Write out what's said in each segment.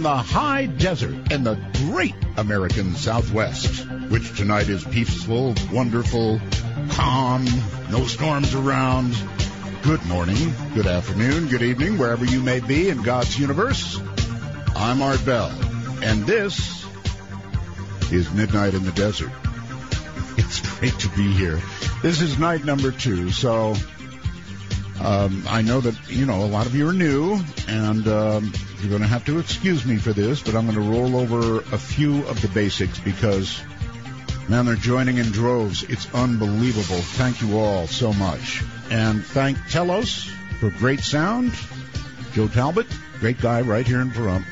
The high desert and the great American Southwest, which tonight is peaceful, wonderful, calm, no storms around. Good morning, good afternoon, good evening, wherever you may be in God's universe. I'm Art Bell, and this is Midnight in the Desert. It's great to be here. This is night number 2, so I know that, a lot of you are new, and you're going to have to excuse me for this, but I'm going to roll over a few of the basics because, man, they're joining in droves. It's unbelievable. Thank you all so much. And thank Telos for great sound. Joe Talbot, great guy right here in Pahrump.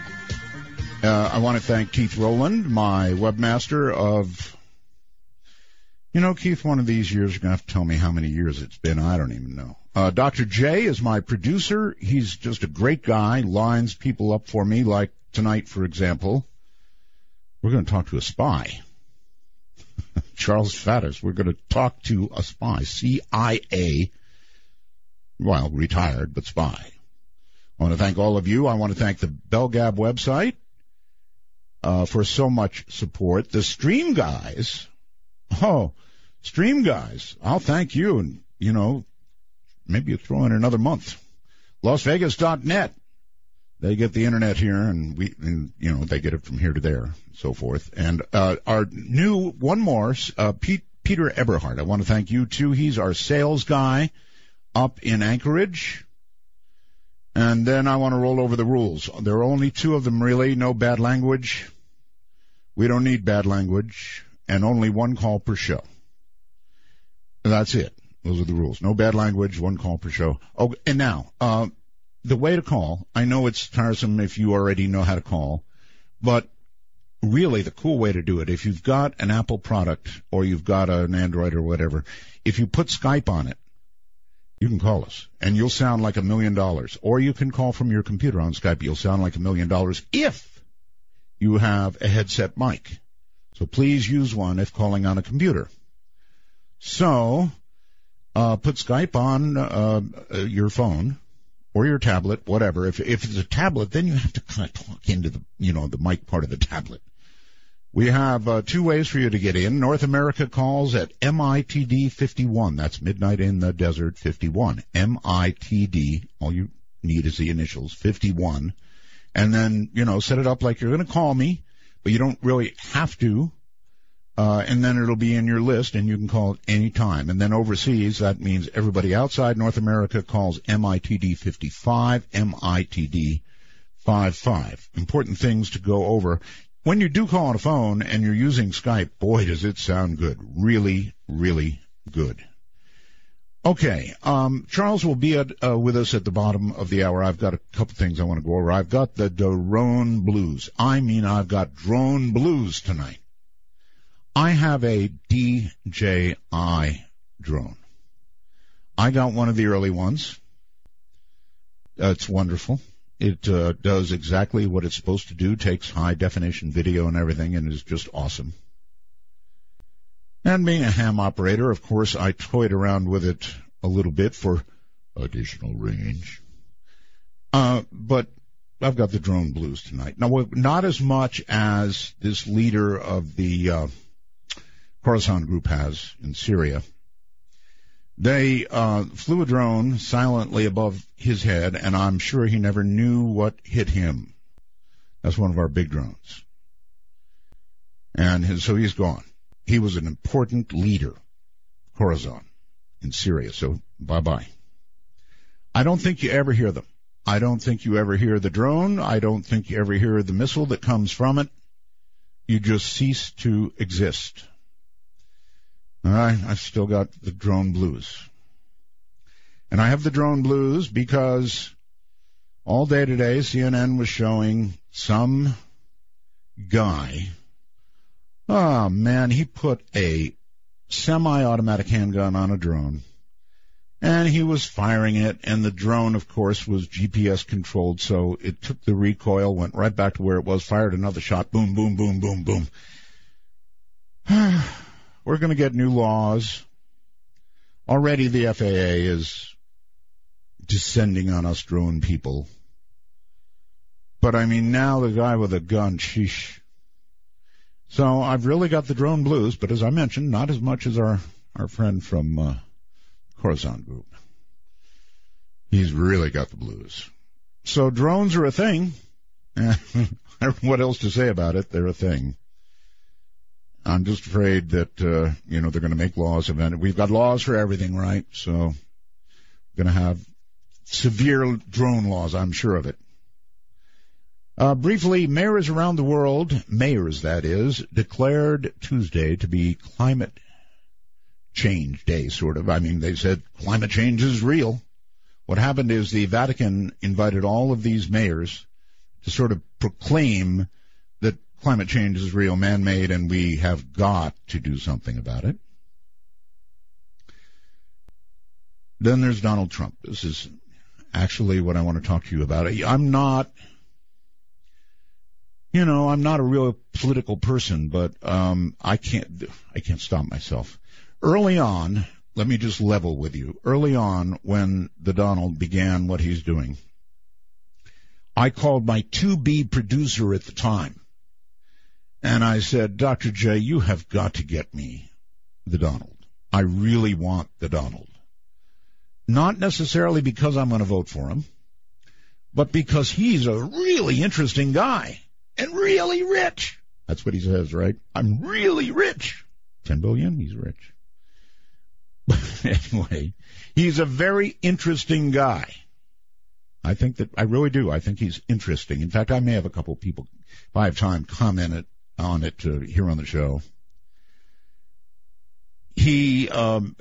I want to thank Keith Rowland, my webmaster of, Keith, one of these years you're going to have to tell me how many years it's been. I don't even know. Dr. J is my producer. He's just a great guy, lines people up for me, like tonight, for example. We're going to talk to a spy. Charles Faddis. We're going to talk to a spy, CIA. Well, retired, but spy. I want to thank all of you. I want to thank the Belgab website for so much support. The Stream Guys. Oh, Stream Guys. I'll thank you. And, maybe you throw in another month. LasVegas.net. They get the internet here, and they get it from here to there, and so forth. And our new one more, Peter Eberhardt. I want to thank you too. He's our sales guy up in Anchorage. And then I want to roll over the rules. There are only 2 of them, really. No bad language. We don't need bad language, and only 1 call per show. That's it. Those are the rules. No bad language, 1 call per show. Oh, and now, the way to call, I know it's tiresome if you already know how to call, but really the cool way to do it, if you've got an Apple product or you've got an Android or whatever, if you put Skype on it, you can call us, and you'll sound like $1 million. Or you can call from your computer on Skype. You'll sound like $1 million if you have a headset mic. So please use one if calling on a computer. So put Skype on your phone or your tablet, whatever. If it's a tablet, then you have to kind of talk into the the mic part of the tablet. We have 2 ways for you to get in. North America calls at MITD 51. That's Midnight in the Desert 51. MITD. All you need is the initials 51. And then set it up like you're going to call me, but you don't really have to. And then it'll be in your list, and you can call it any time. And then overseas, that means everybody outside North America calls MITD 55, MITD 55. Important things to go over. When you do call on a phone and you're using Skype, boy, does it sound good. Really, really good. Okay, Charles will be with us at the bottom of the hour. I've got a couple things I want to go over. I've got the drone blues. I've got drone blues tonight. I have a DJI drone. I got one of the early ones. It's wonderful. It does exactly what it's supposed to do, takes high-definition video and everything, and is just awesome. And being a ham operator, of course, I toyed around with it a little bit for additional range. But I've got the drone blues tonight. Now, not as much as this leader of the Khorasan group has in Syria. They flew a drone silently above his head, and I'm sure he never knew what hit him. That's one of our big drones. And so he's gone. He was an important leader, Khorasan, in Syria, so bye-bye. I don't think you ever hear them. I don't think you ever hear the drone. I don't think you ever hear the missile that comes from it. You just cease to exist. All right, I've still got the drone blues. And I have the drone blues because, All day today, CNN was showing some guy. Oh, man, he put a semi-automatic handgun on a drone, and he was firing it, and the drone, of course, was GPS controlled, so it took the recoil, went right back to where it was, fired another shot, boom, boom, boom, boom, boom. We're going to get new laws. Already the FAA is descending on us drone people. But, I mean, now the guy with a gun, sheesh. So I've really got the drone blues, but as I mentioned, not as much as our friend from Coruscant Group. He's really got the blues. So drones are a thing. I don't know what else to say about it. They're a thing. I'm just afraid that, they're going to make laws of it. We've got laws for everything, right? So we're going to have severe drone laws, I'm sure of it. Briefly, mayors around the world, that is, declared Tuesday to be climate change day, sort of. I mean, they said climate change is real. What happened is the Vatican invited all of these mayors to sort of proclaim that climate change is real, man-made, and we have got to do something about it. Then there's Donald Trump. This is actually what I want to talk to you about. I'm not a real political person, but I can't stop myself. Early on, let me just level with you. Early on, when the Donald began what he's doing, I called my 2B producer at the time, and I said, Dr. J, you have got to get me the Donald. I really want the Donald. Not necessarily because I'm going to vote for him, but because he's a really interesting guy and really rich. That's what he says, right? I'm really rich. 10 billion, he's rich. Anyway, he's a very interesting guy. I really do. I think he's interesting. In fact, I may have a couple people, if I have time, comment on it here on the show. He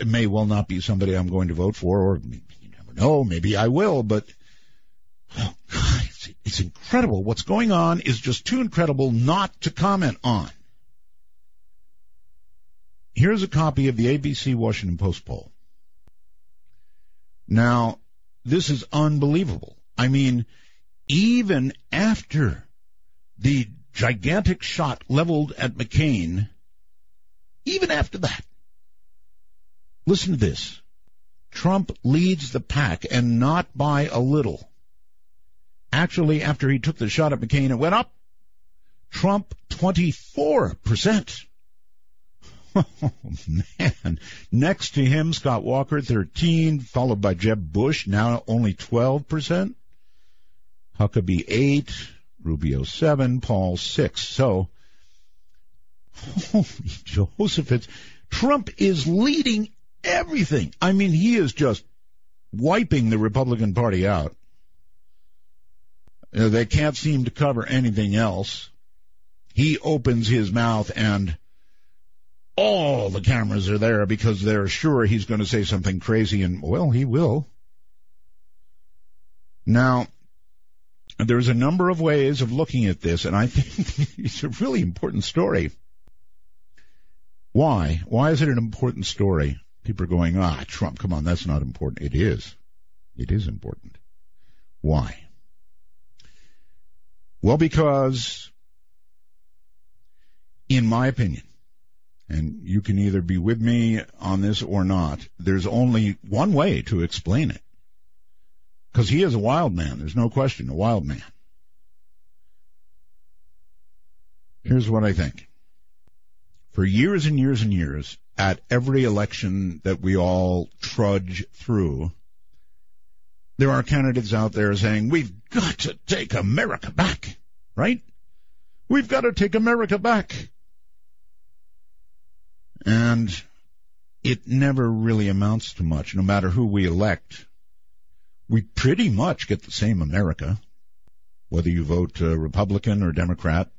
may well not be somebody I'm going to vote for, or you never know, maybe I will, but oh God, it's incredible. What's going on is just too incredible not to comment on. Here's a copy of the ABC Washington Post poll. Now, this is unbelievable. I mean, even after the gigantic shot leveled at McCain, even after that, listen to this. Trump leads the pack, and not by a little. Actually, after he took the shot at McCain, it went up. Trump, 24%. Oh, man. Next to him, Scott Walker, 13, followed by Jeb Bush, now only 12%. Huckabee, 8, Rubio, 7, Paul, 6. So, holy Joseph, Trump is leading everything. I mean, he is just wiping the Republican Party out. They can't seem to cover anything else. He opens his mouth and all the cameras are there because they're sure he's going to say something crazy, and, well, he will. Now, there's a number of ways of looking at this, and I think it's a really important story. Why? Why is it an important story? People are going, Trump, come on, that's not important. It is. It is important. Why? Well, because, in my opinion, and you can either be with me on this or not, there's only one way to explain it. Because he is a wild man. There's no question, a wild man. Here's what I think. For years and years and years, at every election that we all trudge through, there are candidates out there saying, we've got to take America back, right? We've got to take America back. And it never really amounts to much. No matter who we elect, we pretty much get the same America, whether you vote Republican or Democrat.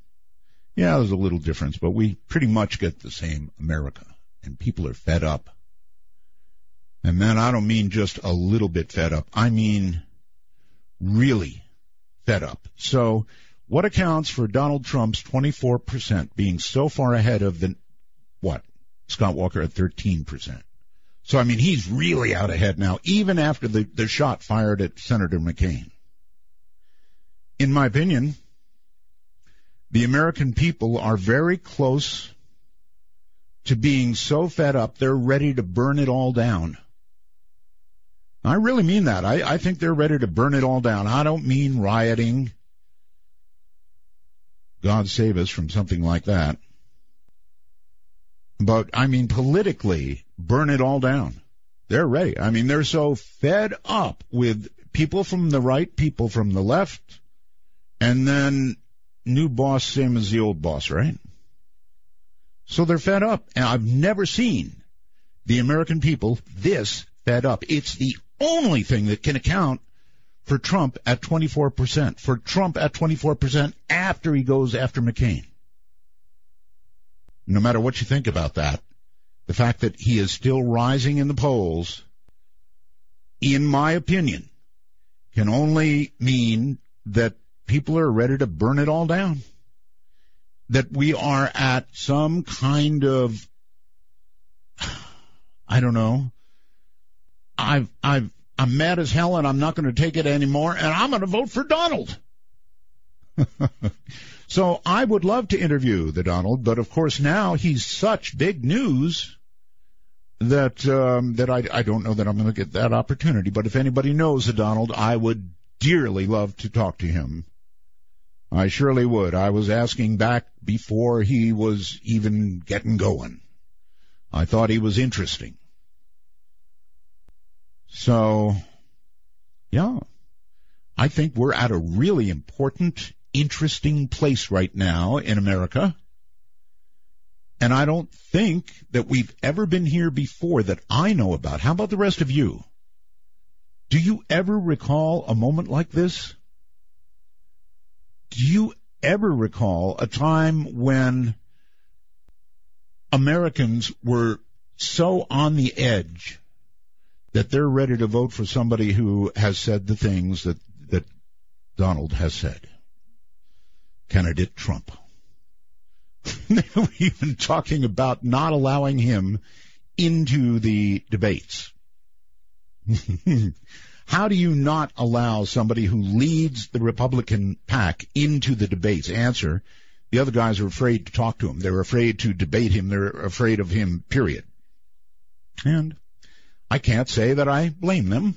Yeah, there's a little difference, but we pretty much get the same America, and people are fed up. And man, I don't mean just a little bit fed up. I mean really fed up. So what accounts for Donald Trump's 24% being so far ahead of Scott Walker at 13%? So, I mean, he's really out ahead now, even after the shot fired at Senator McCain. In my opinion, the American people are very close to being so fed up they're ready to burn it all down. I really mean that. I think they're ready to burn it all down. I don't mean rioting. God save us from something like that. But, I mean, politically, burn it all down. They're ready. I mean, they're so fed up with people from the right, people from the left, and then new boss, same as the old boss, right? So they're fed up. And I've never seen the American people this fed up. It's the only thing that can account for Trump at 24%. For Trump at 24% after he goes after McCain. No matter what you think about that, the fact that he is still rising in the polls, in my opinion, can only mean that people are ready to burn it all down. That we are at some kind of, I don't know, I'm mad as hell and I'm not going to take it anymore and I'm going to vote for Donald. So I would love to interview the Donald, but of course now he's such big news that I don't know that I'm going to get that opportunity. But if anybody knows the Donald, I would dearly love to talk to him. I surely would. I was asking back before he was even getting going. I thought he was interesting. So, yeah, I think we're at a really important, interesting place right now in America. And I don't think that we've ever been here before that I know about. How about the rest of you? Do you ever recall a moment like this? Do you ever recall a time when Americans were so on the edge that they're ready to vote for somebody who has said the things that Donald has said? Candidate Trump. They were even talking about not allowing him into the debates. How do you not allow somebody who leads the Republican pack into the debates? Answer, the other guys are afraid to talk to him. They're afraid to debate him. They're afraid of him, period. And I can't say that I blame them.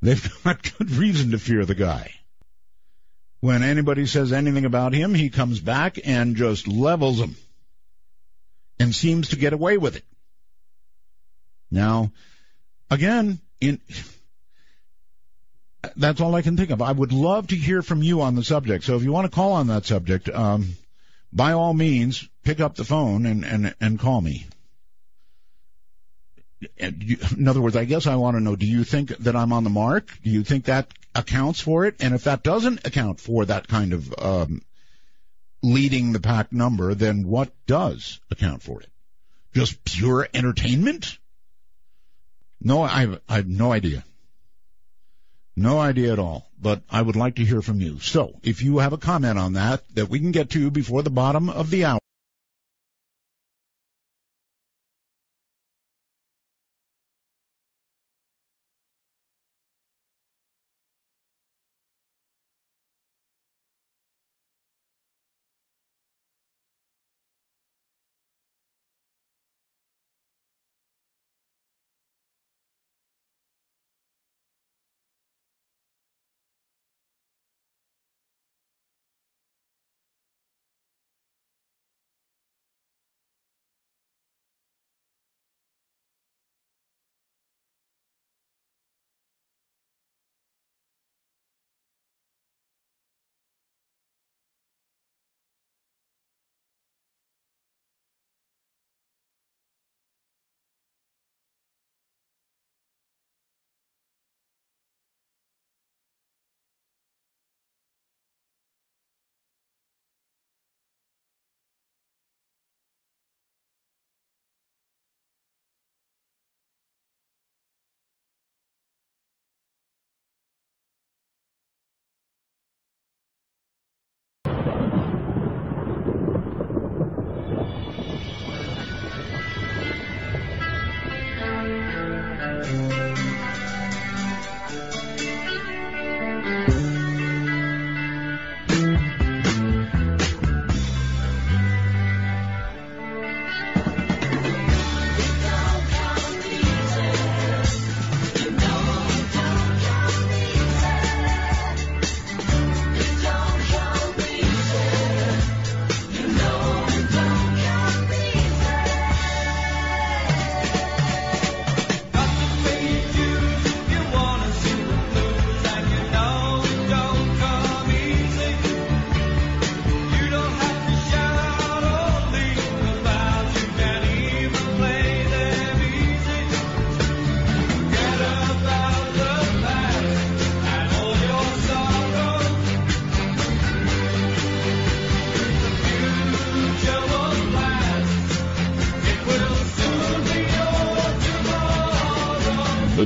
They've got good reason to fear the guy. When anybody says anything about him, he comes back and just levels them and seems to get away with it. Now, again, that's all I can think of. I would love to hear from you on the subject. So if you want to call on that subject, by all means, pick up the phone and call me. In other words, I guess I want to know, do you think that I'm on the mark? Do you think that accounts for it? And if that doesn't account for that kind of leading the pack number, then what does account for it? Just pure entertainment? No, I have no idea. No idea at all. But I would like to hear from you. So if you have a comment on that we can get to before the bottom of the hour,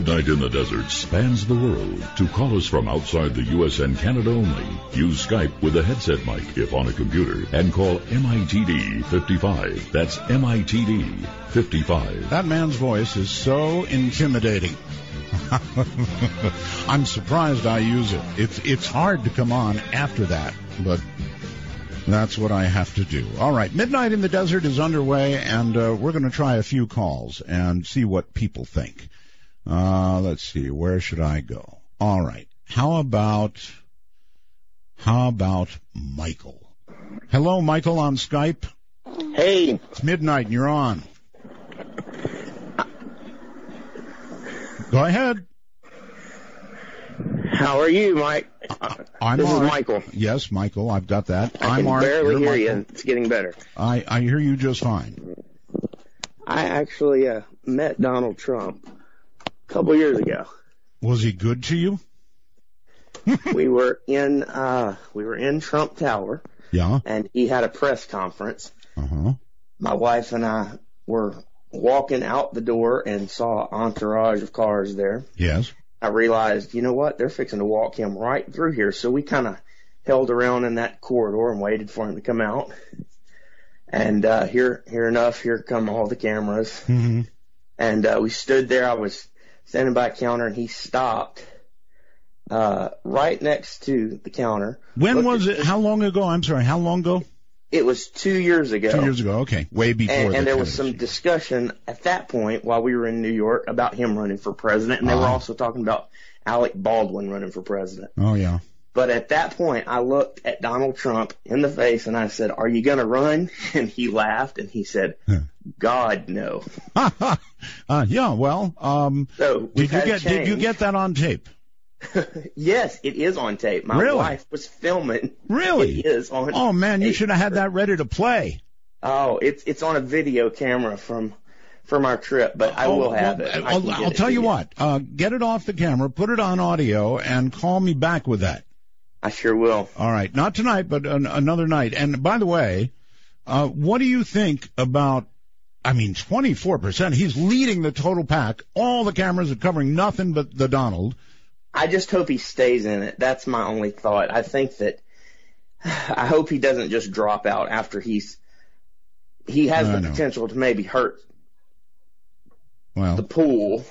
Midnight in the Desert spans the world. To call us from outside the U.S. and Canada only, use Skype with a headset mic if on a computer and call MITD 55. That's MITD 55. That man's voice is so intimidating. I'm surprised I use it. It's hard to come on after that, but that's what I have to do. All right, Midnight in the Desert is underway, and we're going to try a few calls and see what people think. Let's see, where should I go? All right, how about Michael? Hello, Michael, on Skype. Hey. It's midnight, and you're on. Go ahead. How are you, Mike? This is Michael. Yes, Michael, I've got that. I can barely hear Michael. you. It's getting better. I hear you just fine. I actually met Donald Trump a couple years ago. Was he good to you? We were in Trump Tower. Yeah. And he had a press conference. Uh-huh. My wife and I were walking out the door and saw an entourage of cars there. Yes. I realized, you know what? They're fixing to walk him right through here. So we kind of held around in that corridor and waited for him to come out. And here come all the cameras. Mm-hmm. And we stood there. I was standing by a counter, and he stopped right next to the counter. When was it? How long ago? I'm sorry, how long ago? It was 2 years ago. 2 years ago, okay. Way before and there was some discussion at that point while we were in New York about him running for president, and they were also talking about Alec Baldwin running for president. Oh, yeah. But at that point, I looked at Donald Trump in the face, and I said, "Are you going to run?" And he laughed, and he said, "God, no." Yeah, well, so did you get that on tape? Yes, it is on tape. My wife was filming. Really? It is on tape. Oh, man, you should have had that ready to play. Oh, it's on a video camera from our trip, but I will have it. I'll tell you what. Get it off the camera, put it on audio, and call me back with that. I sure will. All right. Not tonight, but another night. And by the way, what do you think about, 24%. He's leading the total pack. All the cameras are covering nothing but the Donald. I just hope he stays in it. That's my only thought. I hope he doesn't just drop out after he has the potential to maybe hurt the pool.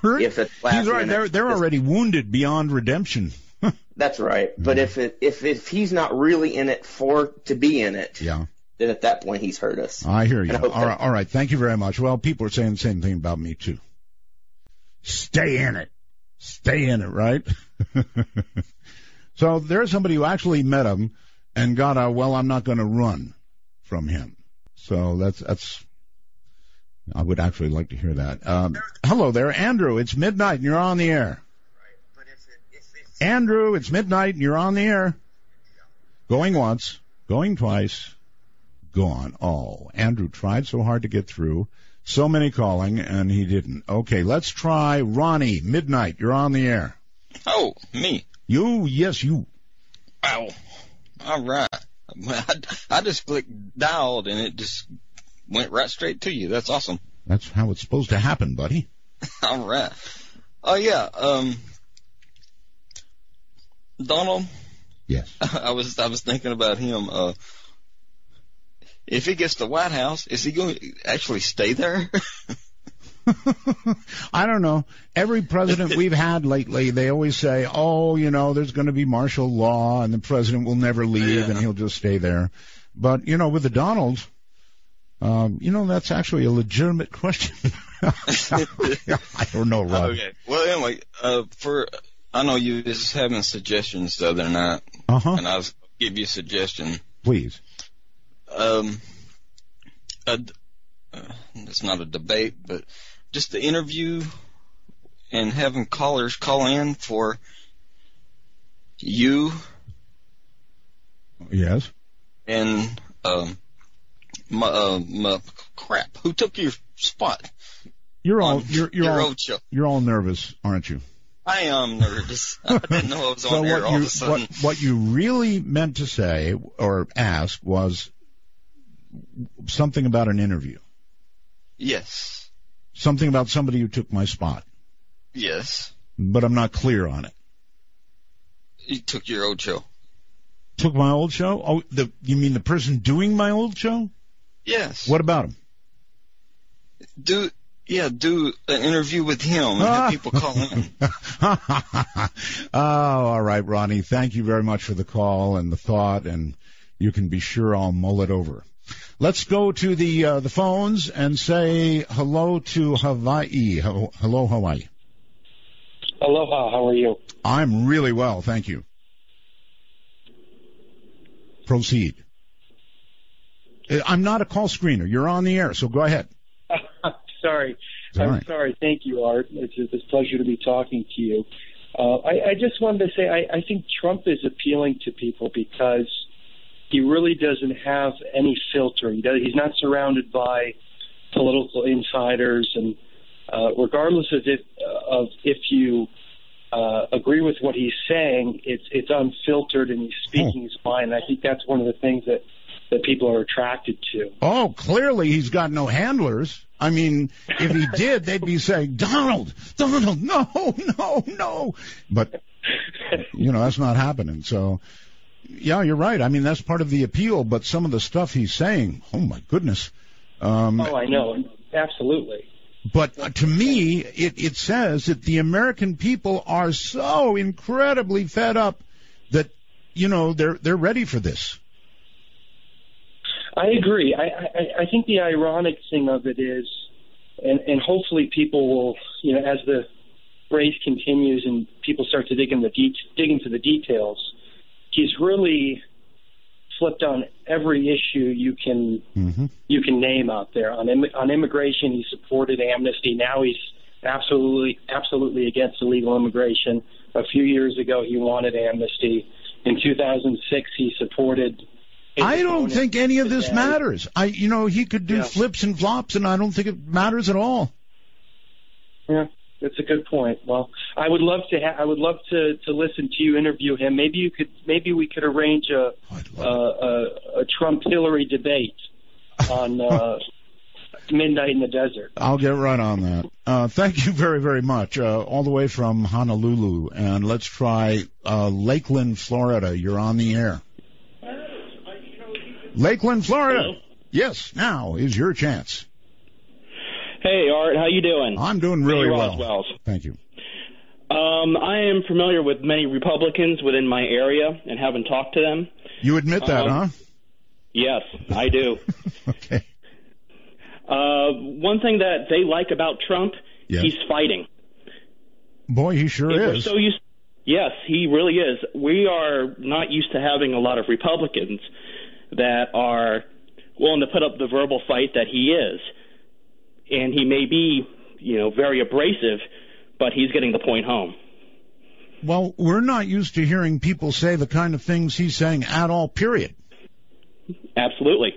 Hurt? If it's last He's right. They're already wounded beyond redemption. That's right. But if he's not really in it to be in it, yeah, then at that point he's hurt us. I hear you. All right. Thank you very much. Well, people are saying the same thing about me too. Stay in it. Stay in it, right? So there's somebody who actually met him and got I'm not going to run from him. So that's I would actually like to hear that. Hello there, Andrew. It's midnight and you're on the air. Andrew, it's midnight and you're on the air. Going once, going twice, gone. Oh, Andrew tried so hard to get through. So many calling, and he didn't. Okay, let's try Ronnie. Midnight, you're on the air. Oh, me. You? Yes, you. Wow. All right. I just clicked dialed, and it just went right straight to you. That's awesome. That's how it's supposed to happen, buddy. All right. Oh, yeah. Donald? Yes. I was thinking about him. If he gets the White House, is he going to actually stay there? I don't know. Every president we've had lately, they always say, there's going to be martial law and the president will never leave and he'll just stay there. But, with the Donald, that's actually a legitimate question. I don't know, Rob. Okay. Well, anyway, I know you was having suggestions the other night. Uh-huh. And I'll give you a suggestion. Please. It's not a debate, but just the interview and having callers call in for you. Yes. And crap. Who took your spot? You're all nervous, aren't you? I am nervous. I didn't know I was on air all of a sudden. What you really meant to say or ask was something about an interview. Yes. Something about somebody who took my spot. Yes. But I'm not clear on it. He took your old show. Took my old show? Oh, you mean the person doing my old show? Yes. What about him? Do an interview with him and have people call in. Oh, all right, Ronnie. Thank you very much for the call and the thought, and you can be sure I'll mull it over. Let's go to the phones and say hello to Hawaii. Hello, Hawaii. Aloha, how are you? I'm really well, thank you. Proceed. I'm not a call screener. You're on the air, so go ahead. Sorry. Right. Sorry. Thank you, Art. It's a pleasure to be talking to you. I just wanted to say I think Trump is appealing to people because he really doesn't have any filter. He's not surrounded by political insiders, and regardless of if you agree with what he's saying, it's unfiltered and he's speaking his mind. And I think that's one of the things that people are attracted to. Oh, clearly he's got no handlers. I mean, if he did, they'd be saying, Donald, no. But, that's not happening. So, yeah, you're right. I mean, that's part of the appeal, but some of the stuff he's saying, oh, my goodness. I know. Absolutely. But to me, it says that the American people are so incredibly fed up that, they're ready for this. I agree. I think the ironic thing of it is, and hopefully people will, as the race continues and people start to dig into the details, he's really flipped on every issue you can name out there. On immigration, he supported amnesty. Now he's absolutely against illegal immigration. A few years ago, he wanted amnesty. In 2006, he supported. I don't think any of this matters. He could do flips and flops, and I don't think it matters at all. Yeah, that's a good point. Well, I would love to listen to you interview him. Maybe we could arrange a Trump-Hillary debate on Midnight in the Desert. I'll get right on that. Thank you very, very much. All the way from Honolulu, and let's try Lakeland, Florida. You're on the air. Lakeland, Florida. Hello? Yes, now is your chance. Hey, Art, how you doing? I'm doing really well. Wells. Thank you. I am familiar with many Republicans within my area and haven't talked to them. You admit that, huh? Yes, I do. Okay. One thing that they like about Trump, he's fighting. Boy, he sure is. Yes, he really is. We are not used to having a lot of Republicans that are willing to put up the verbal fight that he is. And he may be, very abrasive, but he's getting the point home. Well, we're not used to hearing people say the kind of things he's saying at all, period. Absolutely.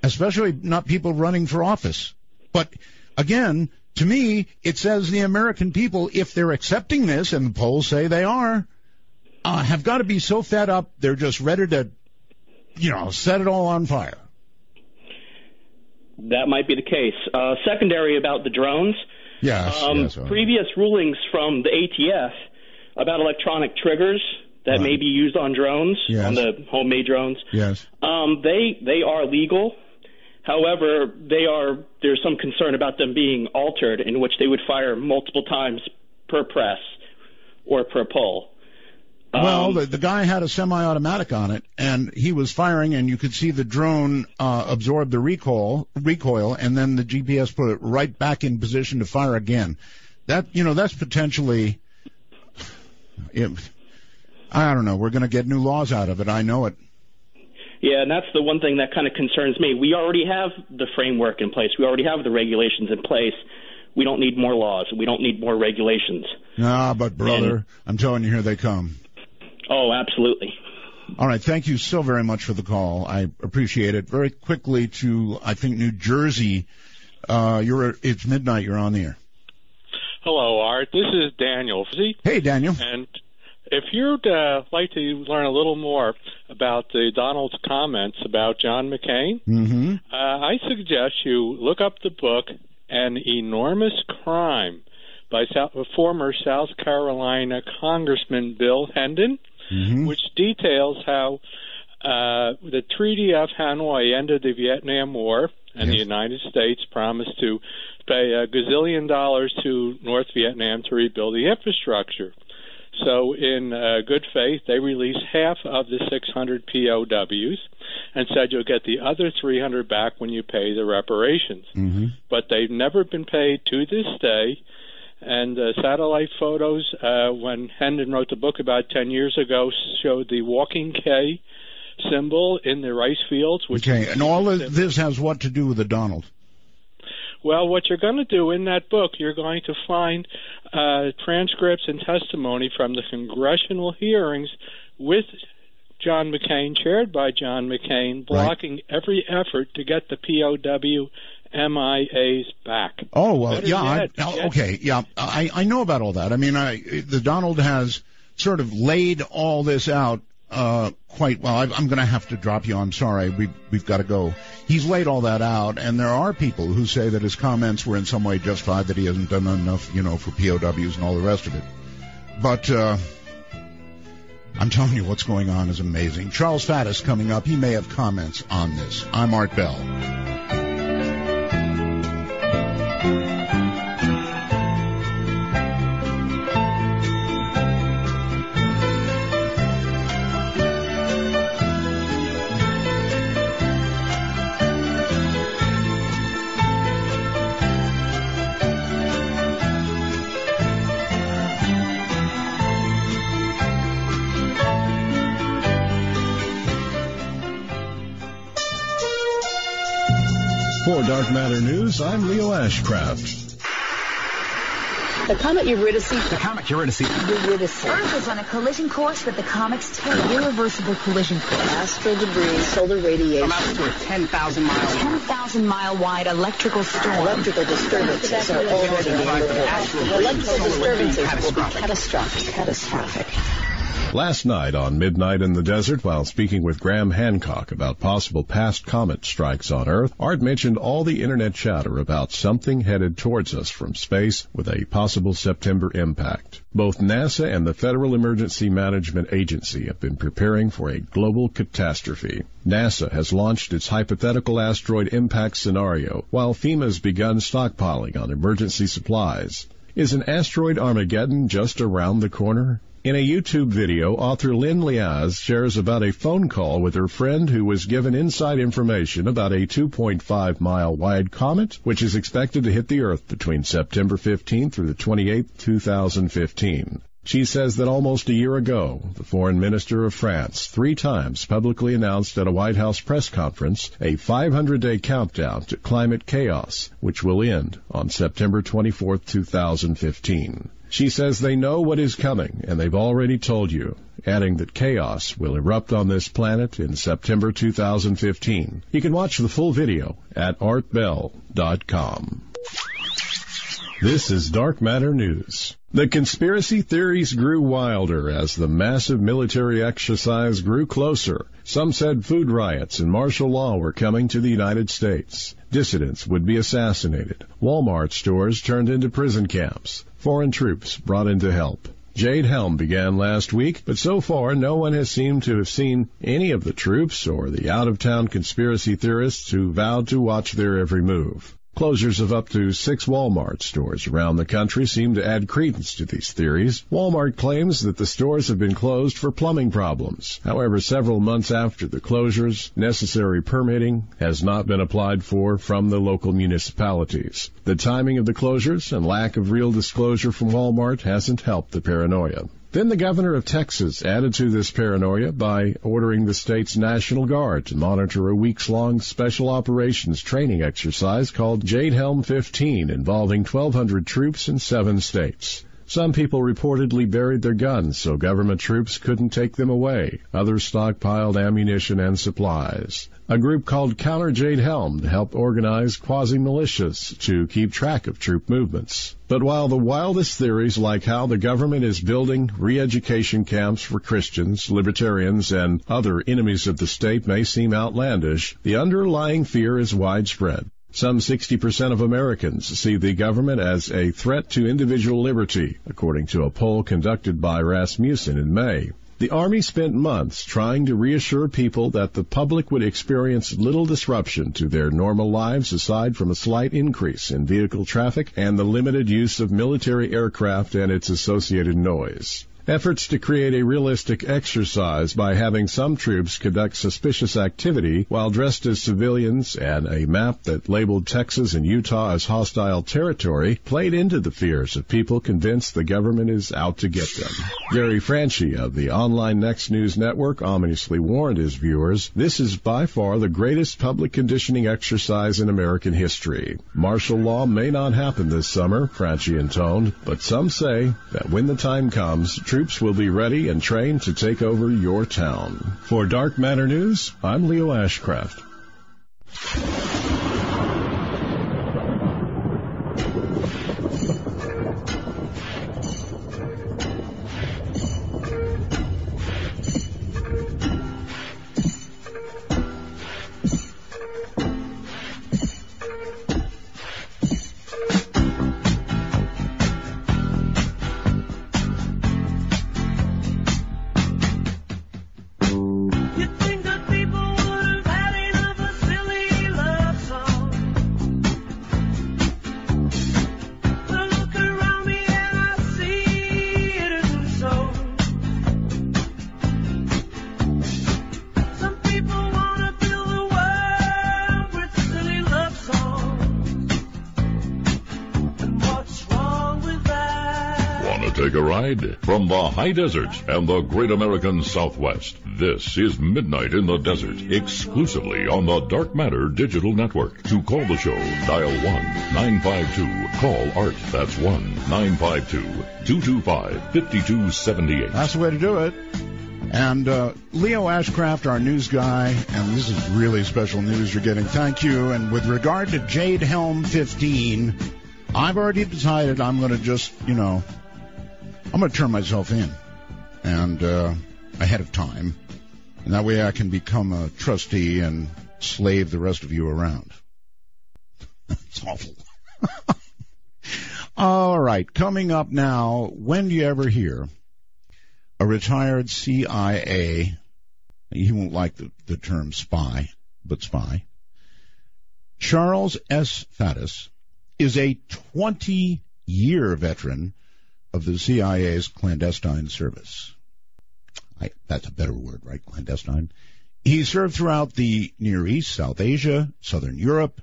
Especially not people running for office. But, again, to me, it says the American people, if they're accepting this, and the polls say they are, have got to be so fed up they're just ready to set it all on fire. That might be the case. Secondary about the drones. Yes. Previous rulings from the ATF about electronic triggers that may be used on drones, on the homemade drones. Yes. They are legal. However, there's some concern about them being altered in which they would fire multiple times per press or per pull. Well, the guy had a semi-automatic on it, and he was firing, and you could see the drone absorb the recoil, and then the GPS put it right back in position to fire again. That's potentially, I don't know, we're going to get new laws out of it. I know it. Yeah, and that's the one thing that kind of concerns me. We already have the framework in place. We already have the regulations in place. We don't need more laws. We don't need more regulations. But brother, I'm telling you, here they come. Oh, absolutely. All right. Thank you so very much for the call. I appreciate it. Very quickly to, I think, New Jersey. It's midnight. You're on the air. Hello, Art. This is Daniel. Hey, Daniel. And if you'd like to learn a little more about Donald's comments about John McCain, I suggest you look up the book An Enormous Crime by former South Carolina Congressman Bill Hendon, which details how the Treaty of Hanoi ended the Vietnam War, and the United States promised to pay $1 gazillion to North Vietnam to rebuild the infrastructure. So in good faith, they released half of the 600 POWs and said you'll get the other 300 back when you pay the reparations. But they've never been paid to this day. And satellite photos, when Hendon wrote the book about 10 years ago, showed the walking K symbol in the rice fields. Which and all of this has what to do with the Donald? Well, what you're going to do in that book, you're going to find transcripts and testimony from the congressional hearings with John McCain, chaired by John McCain, blocking every effort to get the POW MIAs back. Oh, well, I know about all that. I mean, the Donald has sort of laid all this out quite well. I'm going to have to drop you. I'm sorry. We've got to go. He's laid all that out, and there are people who say that his comments were in some way justified, that he hasn't done enough, for POWs and all the rest of it. But I'm telling you, what's going on is amazing. Charles Faddis coming up. He may have comments on this. I'm Art Bell. For Dark Matter News, I'm Leo Ashcraft. The comet Eurydice. Earth is on a collision course with the comet's tail. Irreversible collision course. Astro debris, solar radiation. Amounts to a 10,000 mile. 10,000-mile wide electrical storm. Electrical disturbances are already underway. Electrical disturbances will be catastrophic. Last night on Midnight in the Desert, while speaking with Graham Hancock about possible past comet strikes on Earth, Art mentioned all the internet chatter about something headed towards us from space with a possible September impact. Both NASA and the Federal Emergency Management Agency have been preparing for a global catastrophe. NASA has launched its hypothetical asteroid impact scenario, while FEMA's begun stockpiling on emergency supplies. Is an asteroid Armageddon just around the corner? In a YouTube video, author Lynn Liaz shares about a phone call with her friend who was given inside information about a 2.5-mile wide comet, which is expected to hit the Earth between September 15th through the 28th, 2015. She says that almost a year ago, the foreign minister of France 3 times publicly announced at a White House press conference a 500-day countdown to climate chaos, which will end on September 24th, 2015. She says they know what is coming, and they've already told you, adding that chaos will erupt on this planet in September 2015. You can watch the full video at artbell.com. This is Dark Matter News. The conspiracy theories grew wilder as the massive military exercise grew closer. Some said food riots and martial law were coming to the United States. Dissidents would be assassinated. Walmart stores turned into prison camps. Foreign troops brought in to help. Jade Helm began last week, but so far no one has seemed to have seen any of the troops or the out-of-town conspiracy theorists who vowed to watch their every move. Closures of up to 6 Walmart stores around the country seem to add credence to these theories. Walmart claims that the stores have been closed for plumbing problems. However, several months after the closures, necessary permitting has not been applied for from the local municipalities. The timing of the closures and lack of real disclosure from Walmart hasn't helped the paranoia. Then the governor of Texas added to this paranoia by ordering the state's National Guard to monitor a weeks-long special operations training exercise called Jade Helm 15, involving 1,200 troops in 7 states. Some people reportedly buried their guns so government troops couldn't take them away. Others stockpiled ammunition and supplies. A group called Counter Jade Helm helped organize quasi-militias to keep track of troop movements. But while the wildest theories, like how the government is building re-education camps for Christians, libertarians, and other enemies of the state may seem outlandish, the underlying fear is widespread. Some 60% of Americans see the government as a threat to individual liberty, according to a poll conducted by Rasmussen in May. The Army spent months trying to reassure people that the public would experience little disruption to their normal lives aside from a slight increase in vehicle traffic and the limited use of military aircraft and its associated noise. Efforts to create a realistic exercise by having some troops conduct suspicious activity while dressed as civilians and a map that labeled Texas and Utah as hostile territory played into the fears of people convinced the government is out to get them. Gary Franchi of the online Next News Network ominously warned his viewers, "This is by far the greatest public conditioning exercise in American history. Martial law may not happen this summer," Franchi intoned, "but some say that when the time comes, troops will be ready and trained to take over your town." For Dark Matter News, I'm Leo Ashcraft. Take a ride from the high desert and the great American Southwest. This is Midnight in the Desert, exclusively on the Dark Matter Digital Network. To call the show, dial 1-952-CALL ART. That's 1-952-225-5278. That's the way to do it. And Leo Ashcraft, our news guy, and this is really special news you're getting. Thank you. And with regard to Jade Helm 15, I've already decided I'm going to just, I'm going to turn myself in and ahead of time. And that way I can become a trustee and slave the rest of you around. It's awful. All right, coming up now, when do you ever hear a retired CIA, he won't like the term spy, but spy, Charles S. Faddis, is a 20-year veteran of the CIA's clandestine service. That's a better word, right? Clandestine. He served throughout the Near East, South Asia, Southern Europe,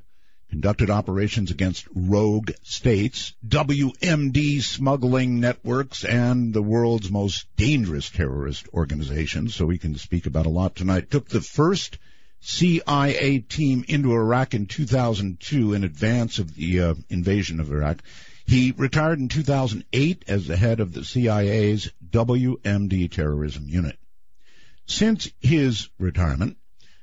conducted operations against rogue states, WMD smuggling networks, and the world's most dangerous terrorist organizations, so we can speak about a lot tonight. Took the first CIA team into Iraq in 2002 in advance of the invasion of Iraq. He retired in 2008 as the head of the CIA's WMD terrorism unit. Since his retirement,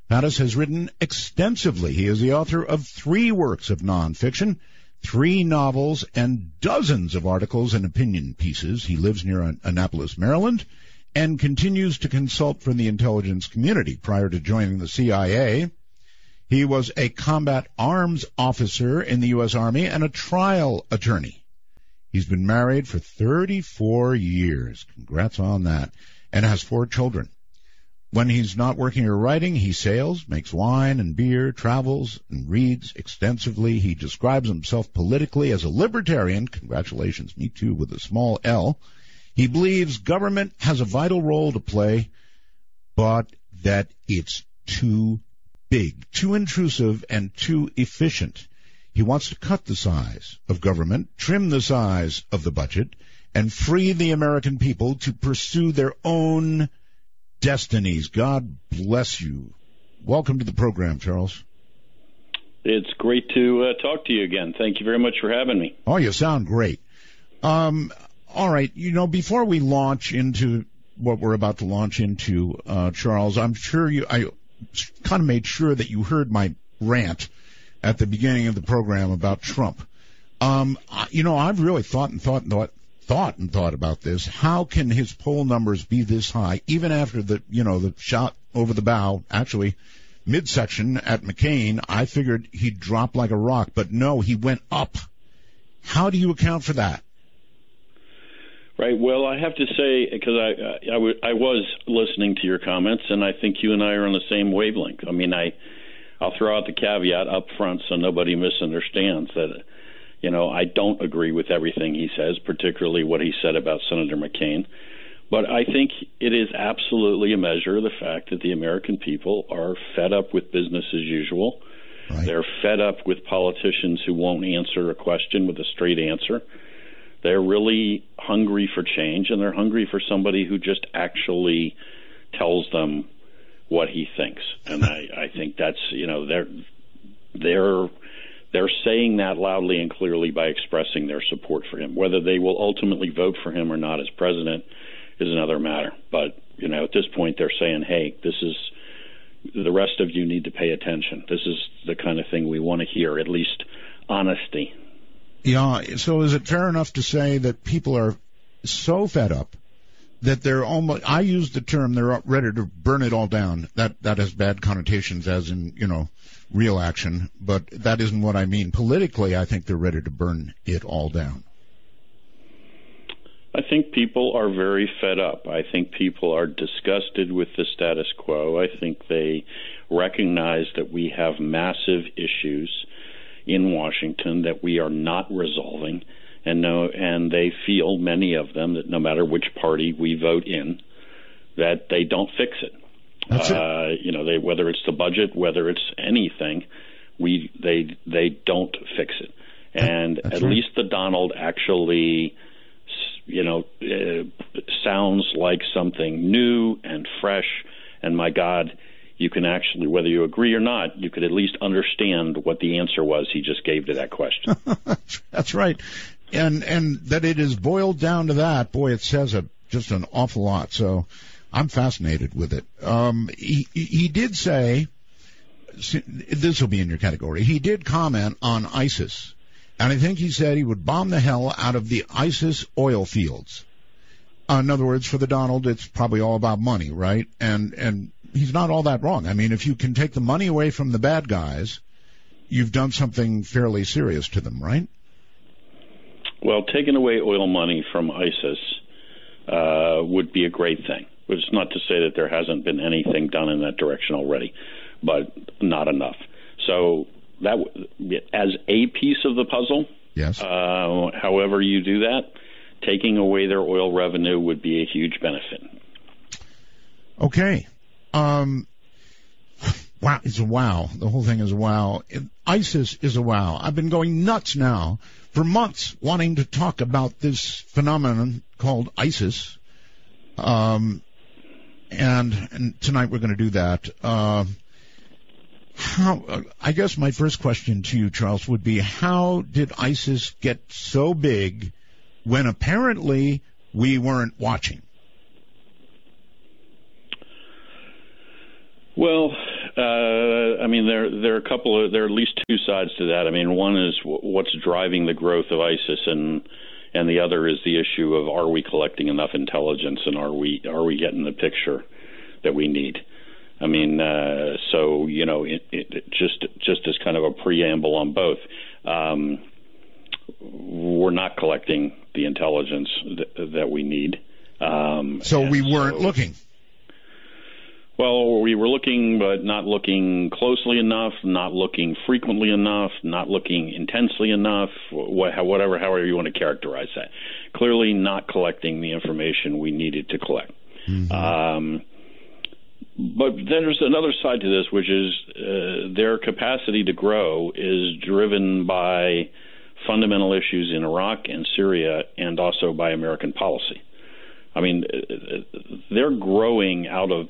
Faddis has written extensively. He is the author of 3 works of nonfiction, 3 novels, and dozens of articles and opinion pieces. He lives near Annapolis, Maryland, and continues to consult for the intelligence community. Prior to joining the CIA, he was a combat arms officer in the U.S. Army and a trial attorney. He's been married for 34 years. Congrats on that. And has 4 children. When he's not working or writing, he sails, makes wine and beer, travels, and reads extensively. He describes himself politically as a libertarian. Congratulations, me too, with a small L. He believes government has a vital role to play, but that it's too big, too intrusive, and too efficient. He wants to cut the size of government, trim the size of the budget, and free the American people to pursue their own destinies. God bless you. Welcome to the program, Charles. It's great to talk to you again. Thank you very much for having me. Oh, you sound great. All right, before we launch into what we're about to launch into, Charles, I'm sure I kind of made sure that you heard my rant at the beginning of the program about Trump. I've really thought about this. How can his poll numbers be this high, even after the shot over the bow, actually midsection at McCain, I figured he'd drop like a rock, but no, he went up. How do you account for that? Right. Well, I have to say, because I was listening to your comments, and I think you and I are on the same wavelength. I mean, I'll throw out the caveat up front so nobody misunderstands that, I don't agree with everything he says, particularly what he said about Senator McCain. But I think it is absolutely a measure of the fact that the American people are fed up with business as usual. Right. They're fed up with politicians who won't answer a question with a straight answer. They're really hungry for change, and they're hungry for somebody who just actually tells them what he thinks. And I think that's, they're saying that loudly and clearly by expressing their support for him. Whether they will ultimately vote for him or not as president is another matter. But, at this point they're saying, hey, this is, the rest of you need to pay attention. This is the kind of thing we want to hear, at least honesty. Yeah, so is it fair enough to say that people are so fed up that they're almost, I use the term, they're ready to burn it all down. That has bad connotations as in, real action, but that isn't what I mean. Politically, I think they're ready to burn it all down. I think people are very fed up. I think people are disgusted with the status quo. I think they recognize that we have massive issues in Washington that we are not resolving, and they feel, many of them, that no matter which party we vote in, that they don't fix it. That's it. Whether it's the budget, whether it's anything, they don't fix it. And at least the Donald actually, sounds like something new and fresh. And my God, you can actually, whether you agree or not, you could at least understand what the answer was he just gave to that question. That's right. And that it is boiled down to that, boy, it says just an awful lot. So I'm fascinated with it. He did say, this will be in your category, he did comment on ISIS. And I think he said he would bomb the hell out of the ISIS oil fields. In other words, for the Donald, it's probably all about money, right? And he's not all that wrong. I mean, if you can take the money away from the bad guys, you've done something fairly serious to them, right? Well, taking away oil money from ISIS would be a great thing. Which is not to say that there hasn't been anything done in that direction already, but not enough. So that, as a piece of the puzzle, yes. However you do that, taking away their oil revenue would be a huge benefit. Okay. Wow, it's a wow. The whole thing is a wow. ISIS is a wow. I've been going nuts now for months wanting to talk about this phenomenon called ISIS. And tonight we're going to do that. I guess my first question to you, Charles, would be, how did ISIS get so big when apparently we weren't watching? Well, I mean, there are at least two sides to that. I mean, one is what's driving the growth of ISIS, and the other is the issue of, are we collecting enough intelligence, and are we getting the picture that we need? I mean, so it just as kind of a preamble on both, we're not collecting the intelligence that we need. So we weren't looking. Well, we were looking, but not looking closely enough, not looking frequently enough, not looking intensely enough, however you want to characterize that. Clearly not collecting the information we needed to collect. Mm-hmm. But then there's another side to this, which is their capacity to grow is driven by fundamental issues in Iraq and Syria, and also by American policy. I mean, they're growing out of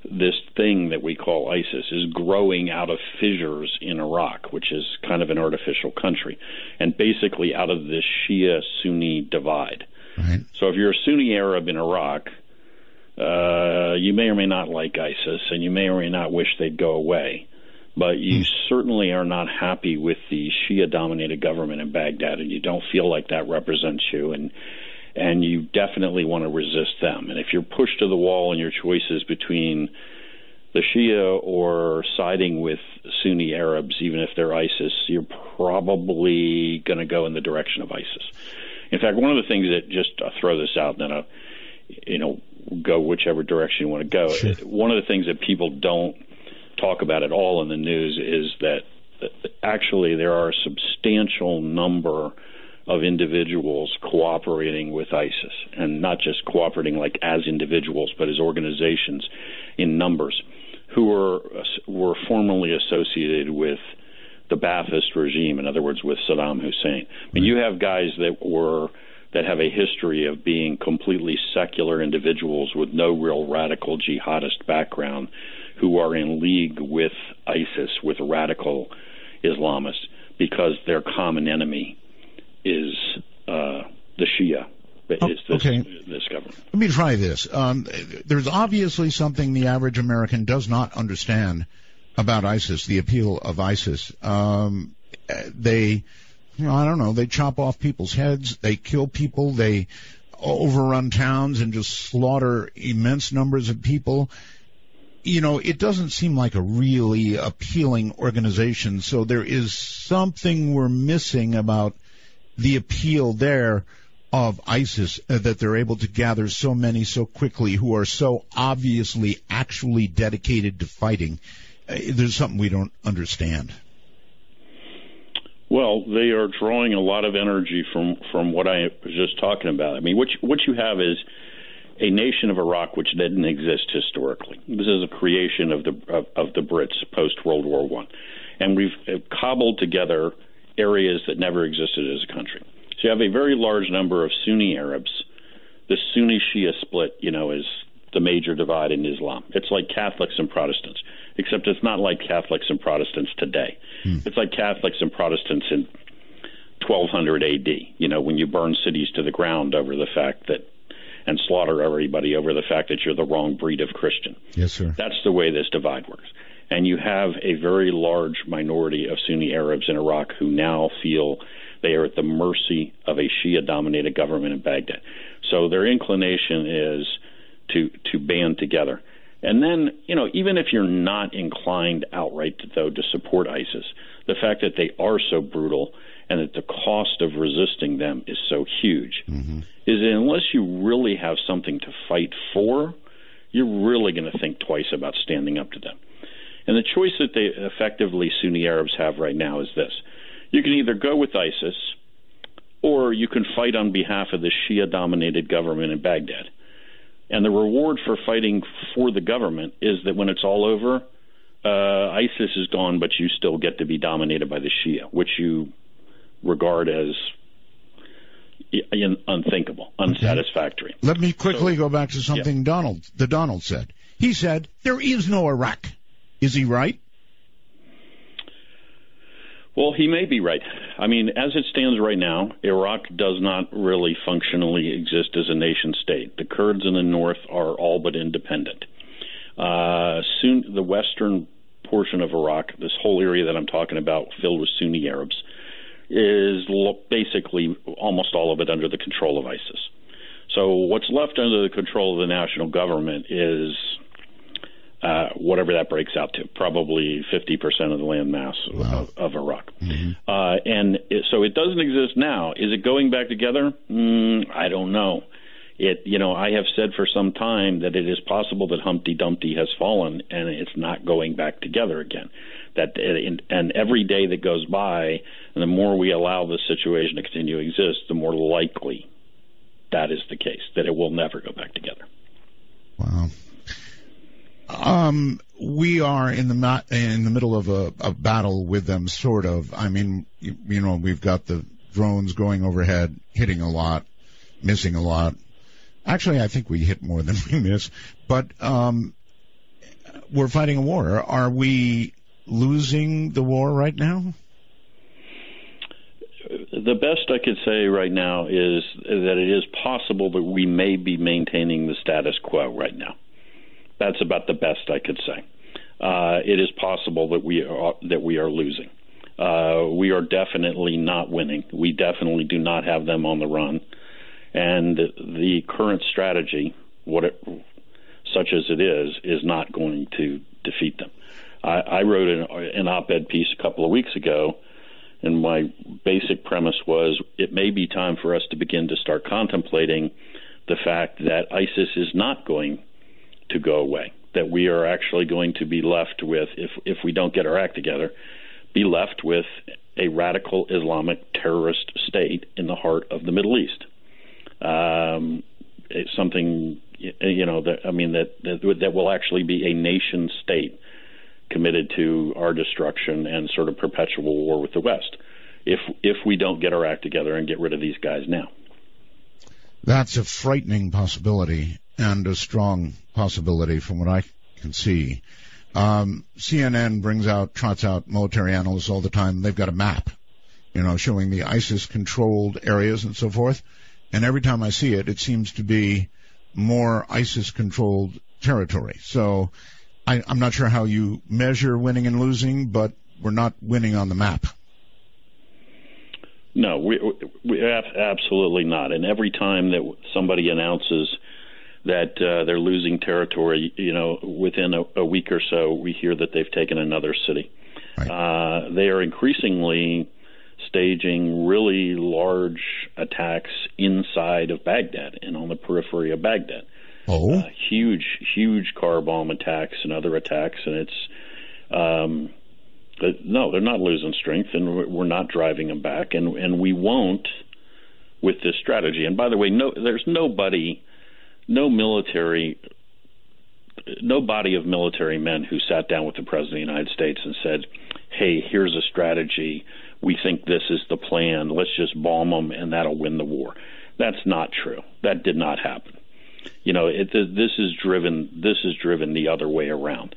this thing that we call ISIS is growing out of fissures in Iraq, which is kind of an artificial country, and basically out of this Shia-Sunni divide. Right. So if you're a Sunni Arab in Iraq, you may or may not like ISIS, and you may or may not wish they'd go away. But you certainly are not happy with the Shia-dominated government in Baghdad, and you don't feel like that represents you, and you definitely want to resist them. And if you're pushed to the wall in your choices between the Shia or siding with Sunni Arabs, even if they're ISIS, you're probably going to go in the direction of ISIS. In fact, one of the things that, just I'll throw this out, and then I'll, go whichever direction you want to go. Sure. One of the things that people don't talk about at all in the news is that actually there are a substantial number of individuals cooperating with ISIS, and not just cooperating like as individuals, but as organizations in numbers, who were formerly associated with the Ba'athist regime, in other words, with Saddam Hussein. I mean, you have guys that have a history of being completely secular individuals with no real radical jihadist background, who are in league with ISIS, with radical Islamists, because their common enemy is the Shia. This government. Let me try this. There's obviously something the average American does not understand about ISIS, the appeal of ISIS. They chop off people's heads, they kill people, they overrun towns and just slaughter immense numbers of people. It doesn't seem like a really appealing organization, so there is something we're missing about the appeal there of ISIS, that they're able to gather so many so quickly who are so obviously actually dedicated to fighting. There's something we don't understand. Well, they are drawing a lot of energy from what I was just talking about. I mean, what you have is a nation of Iraq which didn't exist historically. This is a creation of the Brits post World War I, and we've cobbled together areas that never existed as a country. So you have a very large number of Sunni Arabs. The Sunni-Shia split, is the major divide in Islam. It's like Catholics and Protestants, except it's not like Catholics and Protestants today. It's like Catholics and Protestants in 1200 AD, when you burn cities to the ground over the fact that, and slaughter everybody over the fact that you're the wrong breed of Christian. Yes, sir. That's the way this divide works. And you have a very large minority of Sunni Arabs in Iraq who now feel they are at the mercy of a Shia-dominated government in Baghdad. So their inclination is to band together. And then, even if you're not inclined outright, though, to support ISIS, the fact that they are so brutal and that the cost of resisting them is so huge is that unless you really have something to fight for, you're really going to think twice about standing up to them. And the choice that they effectively Sunni Arabs have right now is this. You can either go with ISIS, or you can fight on behalf of the Shia-dominated government in Baghdad. And the reward for fighting for the government is that when it's all over, ISIS is gone, but you still get to be dominated by the Shia, which you regard as unthinkable, unsatisfactory. Let me quickly go back to something Donald said. He said, there is no Iraq. Is he right? Well, he may be right. I mean, as it stands right now, Iraq does not really functionally exist as a nation state. The Kurds in the north are all but independent. Soon, the western portion of Iraq, this whole area that I'm talking about, filled with Sunni Arabs, is basically almost all of it under the control of ISIS. So what's left under the control of the national government is whatever that breaks out to, probably 50% of the land mass of Iraq. So it doesn't exist now. Is it going back together? I don't know. I have said for some time that it is possible that Humpty Dumpty has fallen and it's not going back together again. And every day that goes by, and the more we allow this situation to continue to exist, the more likely that is the case, that it will never go back together. Wow. We are in the middle of a battle with them, sort of. I mean, we've got the drones going overhead, hitting a lot, missing a lot. Actually, I think we hit more than we miss. But we're fighting a war. Are we losing the war right now? The best I could say right now is that it is possible that we may be maintaining the status quo right now. That's about the best I could say. It is possible that we are losing. We are definitely not winning. We definitely do not have them on the run. And the current strategy, such as it is not going to defeat them. I wrote an op-ed piece a couple of weeks ago, and my basic premise was it may be time for us to begin to start contemplating the fact that ISIS is not going to go away, that we are actually going to be left with, if we don't get our act together, be left with a radical Islamic terrorist state in the heart of the Middle East. It's something, that will actually be a nation state committed to our destruction and sort of perpetual war with the West, if we don't get our act together and get rid of these guys now. That's a frightening possibility and a strong possibility from what I can see. CNN trots out military analysts all the time. They've got a map, showing the ISIS-controlled areas and so forth. And every time I see it, it seems to be more ISIS-controlled territory. So I'm not sure how you measure winning and losing, but we're not winning on the map. No, we absolutely not. And every time that somebody announces that they're losing territory, within a week or so, we hear that they've taken another city. Right. They are increasingly staging really large attacks inside of Baghdad and on the periphery of Baghdad. Oh, huge car bomb attacks and other attacks, and it's no, they're not losing strength, and we're not driving them back, and we won't with this strategy. And by the way, there's no body of military men who sat down with the President of the United States and said, hey, here's a strategy. We think this is the plan. Let's just bomb them, and that'll win the war. That's not true. That did not happen. This is driven the other way around.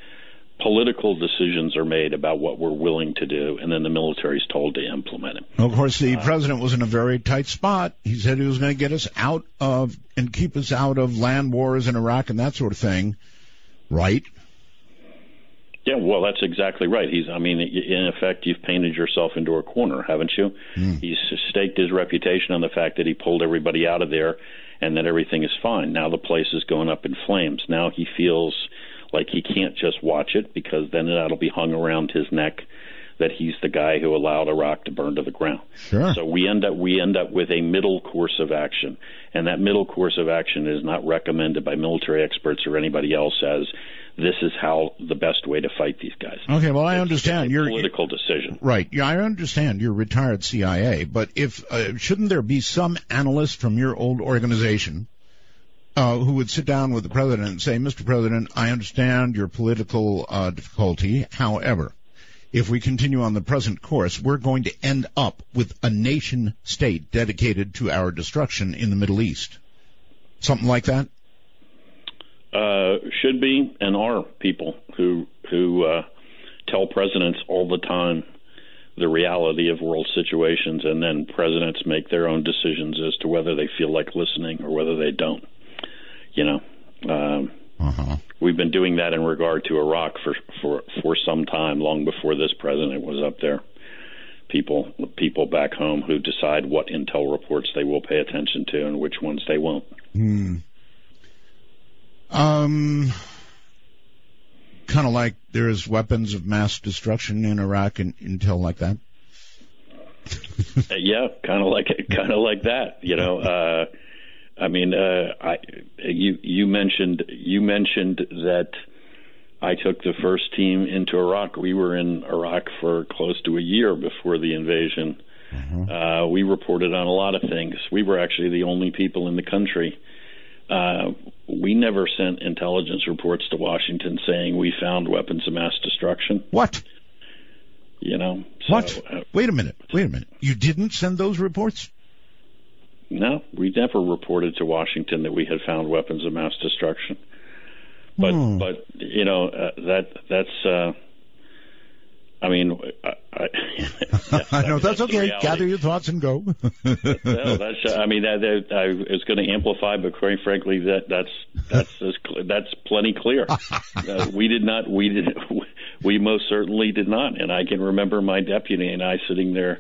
Political decisions are made about what we're willing to do, and then the military is told to implement it. Of course, the president was in a very tight spot. He said he was going to get us out of and keep us out of land wars in Iraq and that sort of thing, right? Yeah, well, that's exactly right. In effect, you've painted yourself into a corner, haven't you? He's staked his reputation on the fact that he pulled everybody out of there and that everything is fine. Now the place is going up in flames. Now he feels like he can't just watch it, because then that'll be hung around his neck that he's the guy who allowed Iraq to burn to the ground. Sure. So we end up with a middle course of action, and that middle course of action is not recommended by military experts or anybody else as this is how the best way to fight these guys. Okay, well, I understand your political decision. Right. Yeah, I understand you're retired CIA, but if shouldn't there be some analyst from your old organization who would sit down with the president and say, Mr. President, I understand your political difficulty. However, if we continue on the present course, we're going to end up with a nation state dedicated to our destruction in the Middle East. Something like that? Should be, and are people who tell presidents all the time the reality of world situations, and then presidents make their own decisions as to whether they feel like listening or whether they don't. We've been doing that in regard to Iraq for some time, long before this president was up there. People back home who decide what intel reports they will pay attention to and which ones they won't. Kind of like there's weapons of mass destruction in Iraq and intel like that. Yeah, kind of like that. You mentioned that I took the first team into Iraq. We were in Iraq for close to a year before the invasion. We reported on a lot of things. We were actually the only people in the country. We never sent intelligence reports to Washington saying we found weapons of mass destruction. What? What? Wait a minute. You didn't send those reports? No, we never reported to Washington that we had found weapons of mass destruction. But that's. I know that's okay. Gather your thoughts and go. No, that's. I was going to amplify, but quite frankly, that's plenty clear. We most certainly did not, and I can remember my deputy and I sitting there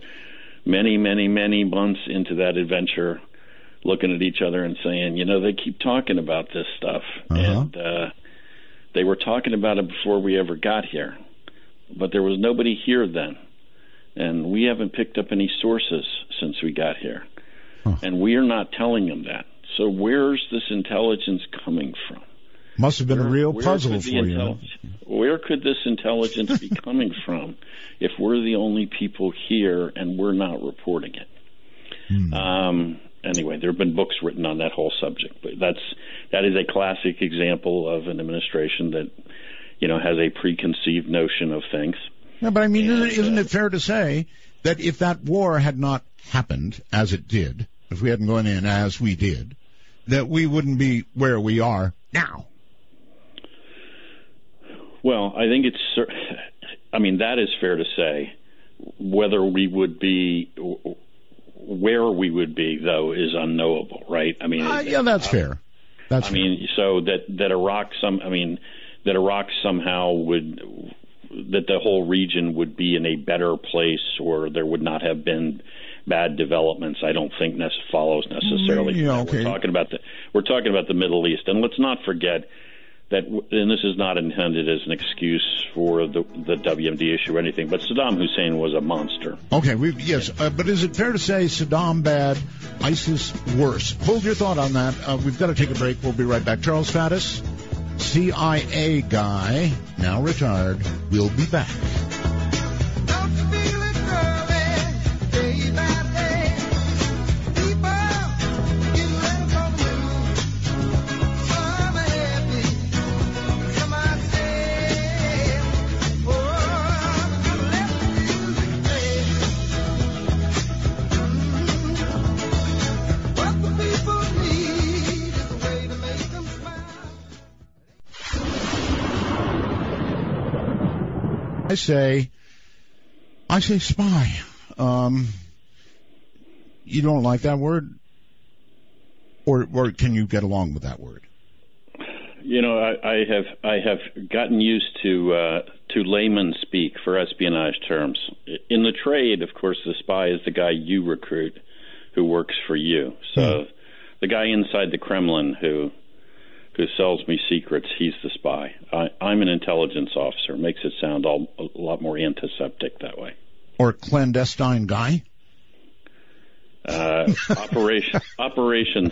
many months into that adventure, looking at each other and saying, they keep talking about this stuff, and They were talking about it before we ever got here, but there was nobody here then. And we haven't picked up any sources since we got here. And we are not telling them that. So where's this intelligence coming from? Must have been a real puzzle for you. Where could this intelligence be coming from if we're the only people here and we're not reporting it? Anyway, there have been books written on that whole subject, but that is a classic example of an administration that, has a preconceived notion of things. Yeah, but I mean, isn't it fair to say that if that war had not happened as it did, if we hadn't gone in as we did, that we wouldn't be where we are now? Well, I think that is fair to say. Whether we would be, where we would be, though, is unknowable, right? I mean, that's fair. That's fair. So that Iraq somehow would, that the whole region would be in a better place, or there would not have been bad developments, I don't think follows necessarily. Okay. We're talking about the Middle East, and let's not forget that, and this is not intended as an excuse for the WMD issue or anything, but Saddam Hussein was a monster. Okay, but is it fair to say Saddam bad, ISIS worse? Hold your thought on that. We've got to take a break. We'll be right back. Charles Faddis, CIA guy, now retired. We'll be back. I say spy. You don't like that word? Or can you get along with that word? I have gotten used to layman speak for espionage terms. In the trade, of course, the spy is the guy you recruit who works for you. So the guy inside the Kremlin who sells me secrets, he's the spy. I'm an intelligence officer. Makes it sound a lot more antiseptic that way. Or clandestine guy? Operations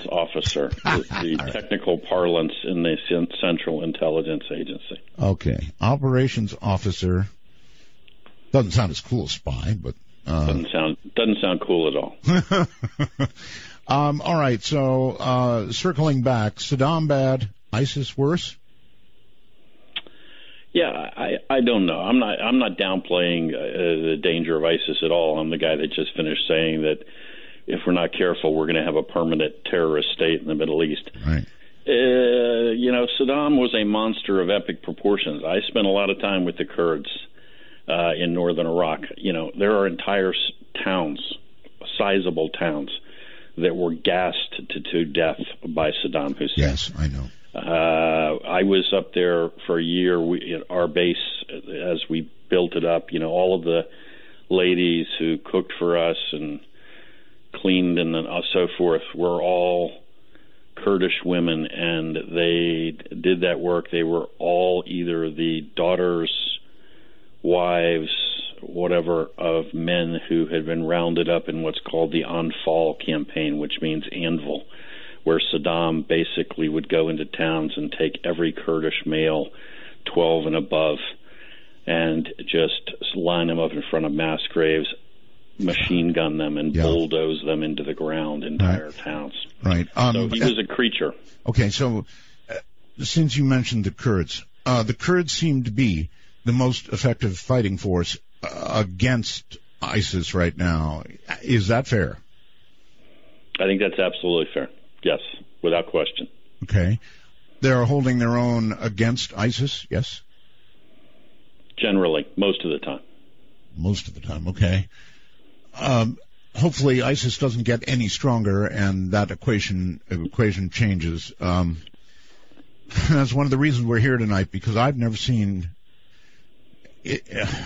officer, the technical parlance in the Central Intelligence Agency. Okay. Operations officer. Doesn't sound as cool as spy, but... Doesn't sound cool at all. All right, so circling back, Saddam bad, ISIS worse? Yeah, I don't know. I'm not downplaying the danger of ISIS at all. I'm the guy that just finished saying that if we're not careful, we're going to have a permanent terrorist state in the Middle East. Right. Saddam was a monster of epic proportions. I spent a lot of time with the Kurds in northern Iraq. There are entire towns, sizable towns, that were gassed to death by Saddam Hussein. Yes, I know. I was up there for a year. Our base, as we built it up, all of the ladies who cooked for us and cleaned and so forth were all Kurdish women, and they did that work. They were all either the daughters, wives, whatever, of men who had been rounded up in what's called the Anfal campaign, which means anvil, where Saddam basically would go into towns and take every Kurdish male 12 and above and just line them up in front of mass graves, machine gun them, and bulldoze them into the ground, entire towns. Right. So he was a creature. Okay, so since you mentioned the Kurds seem to be the most effective fighting force against ISIS right now. Is that fair? I think that's absolutely fair. Yes, without question. Okay. They're holding their own against ISIS, yes? Generally, most of the time. Most of the time, okay. Hopefully ISIS doesn't get any stronger and that equation changes. That's one of the reasons we're here tonight, because I've never seen...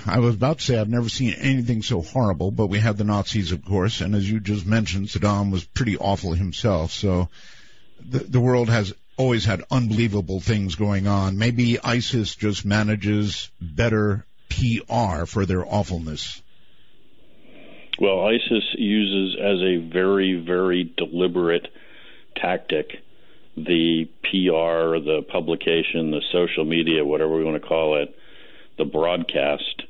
I was about to say I've never seen anything so horrible, but we had the Nazis, of course, and as you just mentioned, Saddam was pretty awful himself, so the world has always had unbelievable things going on. Maybe ISIS just manages better PR for their awfulness. Well, ISIS uses as a very, very deliberate tactic the PR, the publication, the social media, whatever we want to call it, the broadcast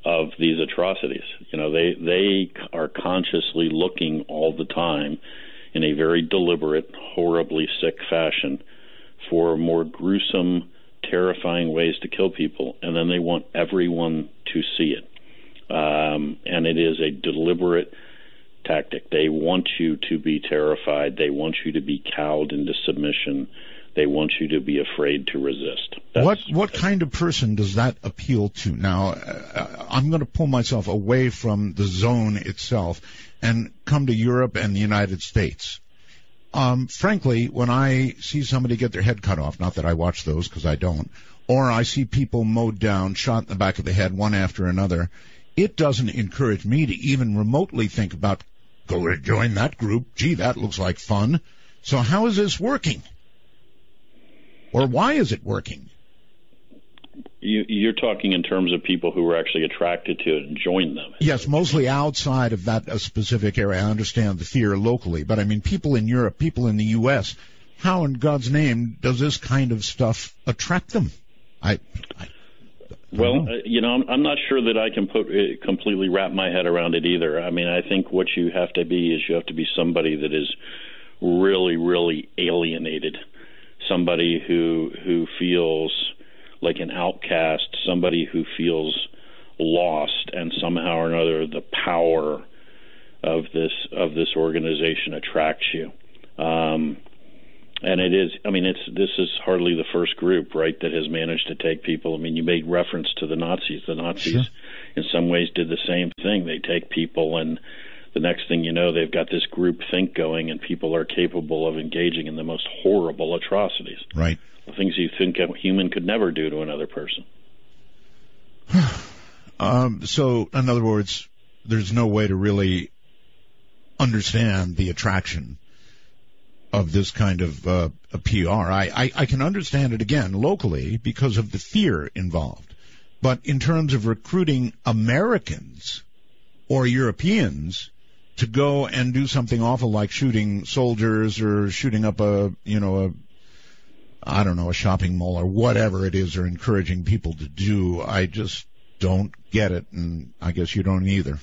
of these atrocities. You know, they are consciously looking all the time in a very deliberate, horribly sick fashion for more gruesome, terrifying ways to kill people, and then they want everyone to see it. And it is a deliberate tactic. They want you to be terrified. They want you to be cowed into submission. They want you to be afraid to resist. What kind of person does that appeal to? Now, I'm going to pull myself away from the zone itself and come to Europe and the United States. Frankly, when I see somebody get their head cut off, not that I watch those because I don't, or I see people mowed down, shot in the back of the head, one after another, it doesn't encourage me to even remotely think about, go to join that group. Gee, that looks like fun. So how is this working? Or why is it working? You're talking in terms of people who were actually attracted to it and joined them. Yes, mostly outside of that specific area. I understand the fear locally, but I mean people in Europe, people in the U.S., how in God's name does this kind of stuff attract them? Well, I'm not sure that I can completely wrap my head around it either. I mean, I think what you have to be is you have to be somebody that is really, really alienated, somebody who feels like an outcast, somebody who feels lost, and somehow or another the power of this organization attracts you. And it is, I mean, this is hardly the first group, right, that has managed to take people. I mean, you made reference to the Nazis. The Nazis, sure, in some ways, did the same thing. They take people, and the next thing you know, they've got this group think going, and people are capable of engaging in the most horrible atrocities. Right. The things you think a human could never do to another person. So, in other words, there's no way to really understand the attraction of this kind of a PR. I can understand it, again, locally because of the fear involved. But in terms of recruiting Americans or Europeans to go and do something awful like shooting soldiers or shooting up a shopping mall or whatever it is they're encouraging people to do, I just don't get it, and I guess you don't either.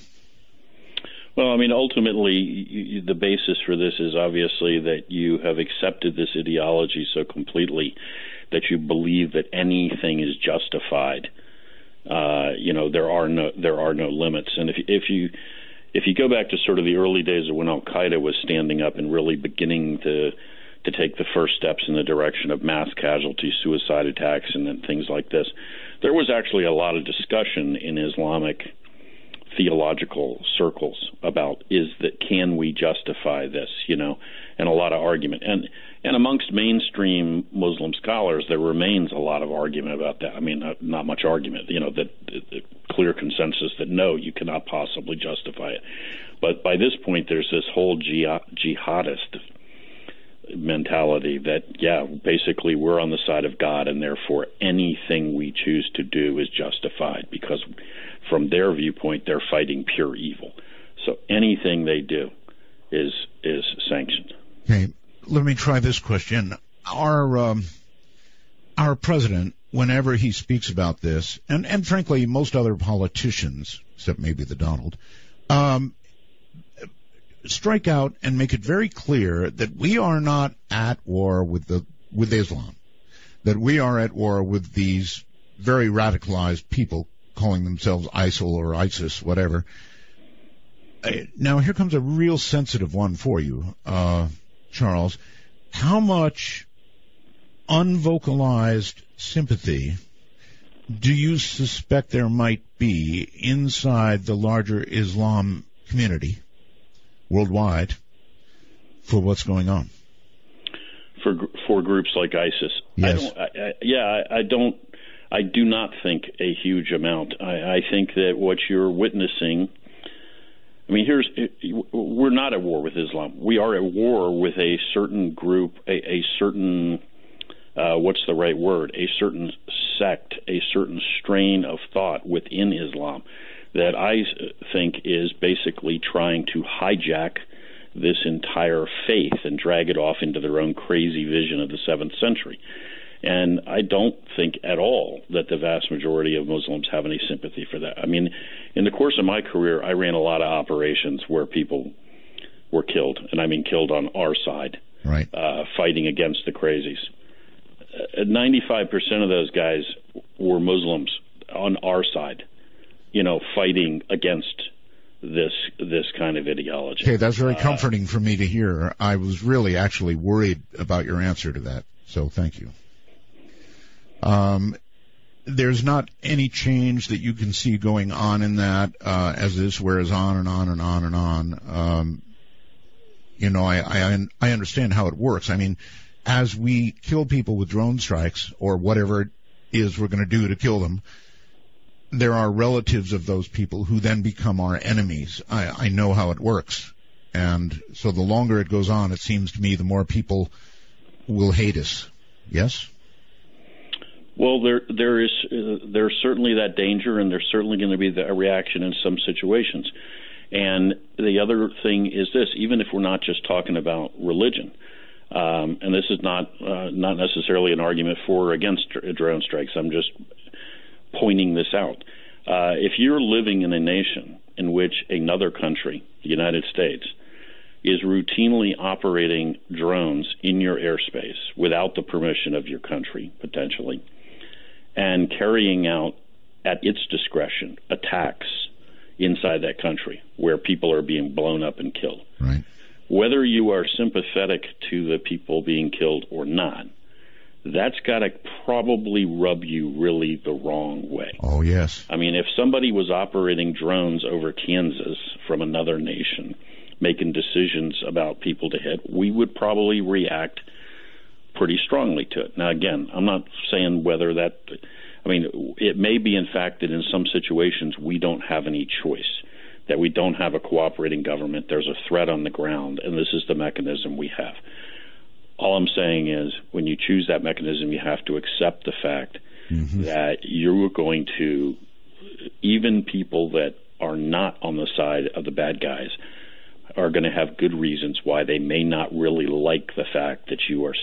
Well, I mean, ultimately, the basis for this is obviously that you have accepted this ideology so completely that you believe that anything is justified. There are no limits, and if you go back to sort of the early days of when Al Qaeda was standing up and really beginning to take the first steps in the direction of mass casualties, suicide attacks, and then things like this, there was actually a lot of discussion in Islamic theological circles about can we justify this, and a lot of argument. And amongst mainstream Muslim scholars, there remains a lot of argument about that. I mean, not much argument, that the clear consensus that no, you cannot possibly justify it. But by this point, there's this whole jihadist mentality that, basically we're on the side of God, and therefore anything we choose to do is justified because from their viewpoint, they're fighting pure evil. So anything they do is sanctioned. Okay, let me try this question. Our president, whenever he speaks about this, and frankly, most other politicians, except maybe the Donald, strike out and make it very clear that we are not at war with Islam, that we are at war with these very radicalized people calling themselves ISIL or ISIS, whatever. Now, here comes a real sensitive one for you, Charles. How much unvocalized sympathy do you suspect there might be inside the larger Islam community worldwide for what's going on? For groups like ISIS? Yes. I do not think a huge amount. I think that what you're witnessing, I mean, we're not at war with Islam. We are at war with a certain group, a certain what's the right word? A certain sect, a certain strain of thought within Islam that I think is basically trying to hijack this entire faith and drag it off into their own crazy vision of the 7th century. And I don't think at all that the vast majority of Muslims have any sympathy for that. I mean, in the course of my career, I ran a lot of operations where people were killed, and I mean killed on our side, right? Fighting against the crazies. 95% of those guys were Muslims on our side, fighting against this kind of ideology. Okay, that's very comforting for me to hear. I was really actually worried about your answer to that, so thank you. There's not any change that you can see going on in that as this wears on and on and on and on. I understand how it works. I mean, as we kill people with drone strikes or whatever it is we're going to do to kill them, there are relatives of those people who then become our enemies. I know how it works. And so the longer it goes on, it seems to me, the more people will hate us. Yes? Well, there's certainly that danger, and there's certainly going to be a reaction in some situations. And the other thing is this: even if we're not just talking about religion, and this is not necessarily an argument for or against drone strikes. I'm just pointing this out. If you're living in a nation in which another country, the United States, is routinely operating drones in your airspace without the permission of your country, potentially, and carrying out, at its discretion, attacks inside that country where people are being blown up and killed. Right. Whether you are sympathetic to the people being killed or not, that's got to probably rub you really the wrong way. Oh, yes. I mean, if somebody was operating drones over Kansas from another nation, making decisions about people to hit, we would probably react pretty strongly to it. Now, again, I'm not saying whether that, I mean, it may be, in fact, that in some situations we don't have any choice, that we don't have a cooperating government, there's a threat on the ground, and this is the mechanism we have. All I'm saying is, when you choose that mechanism, you have to accept the fact that you're going to, even people that are not on the side of the bad guys, are going to have good reasons why they may not really like the fact that you are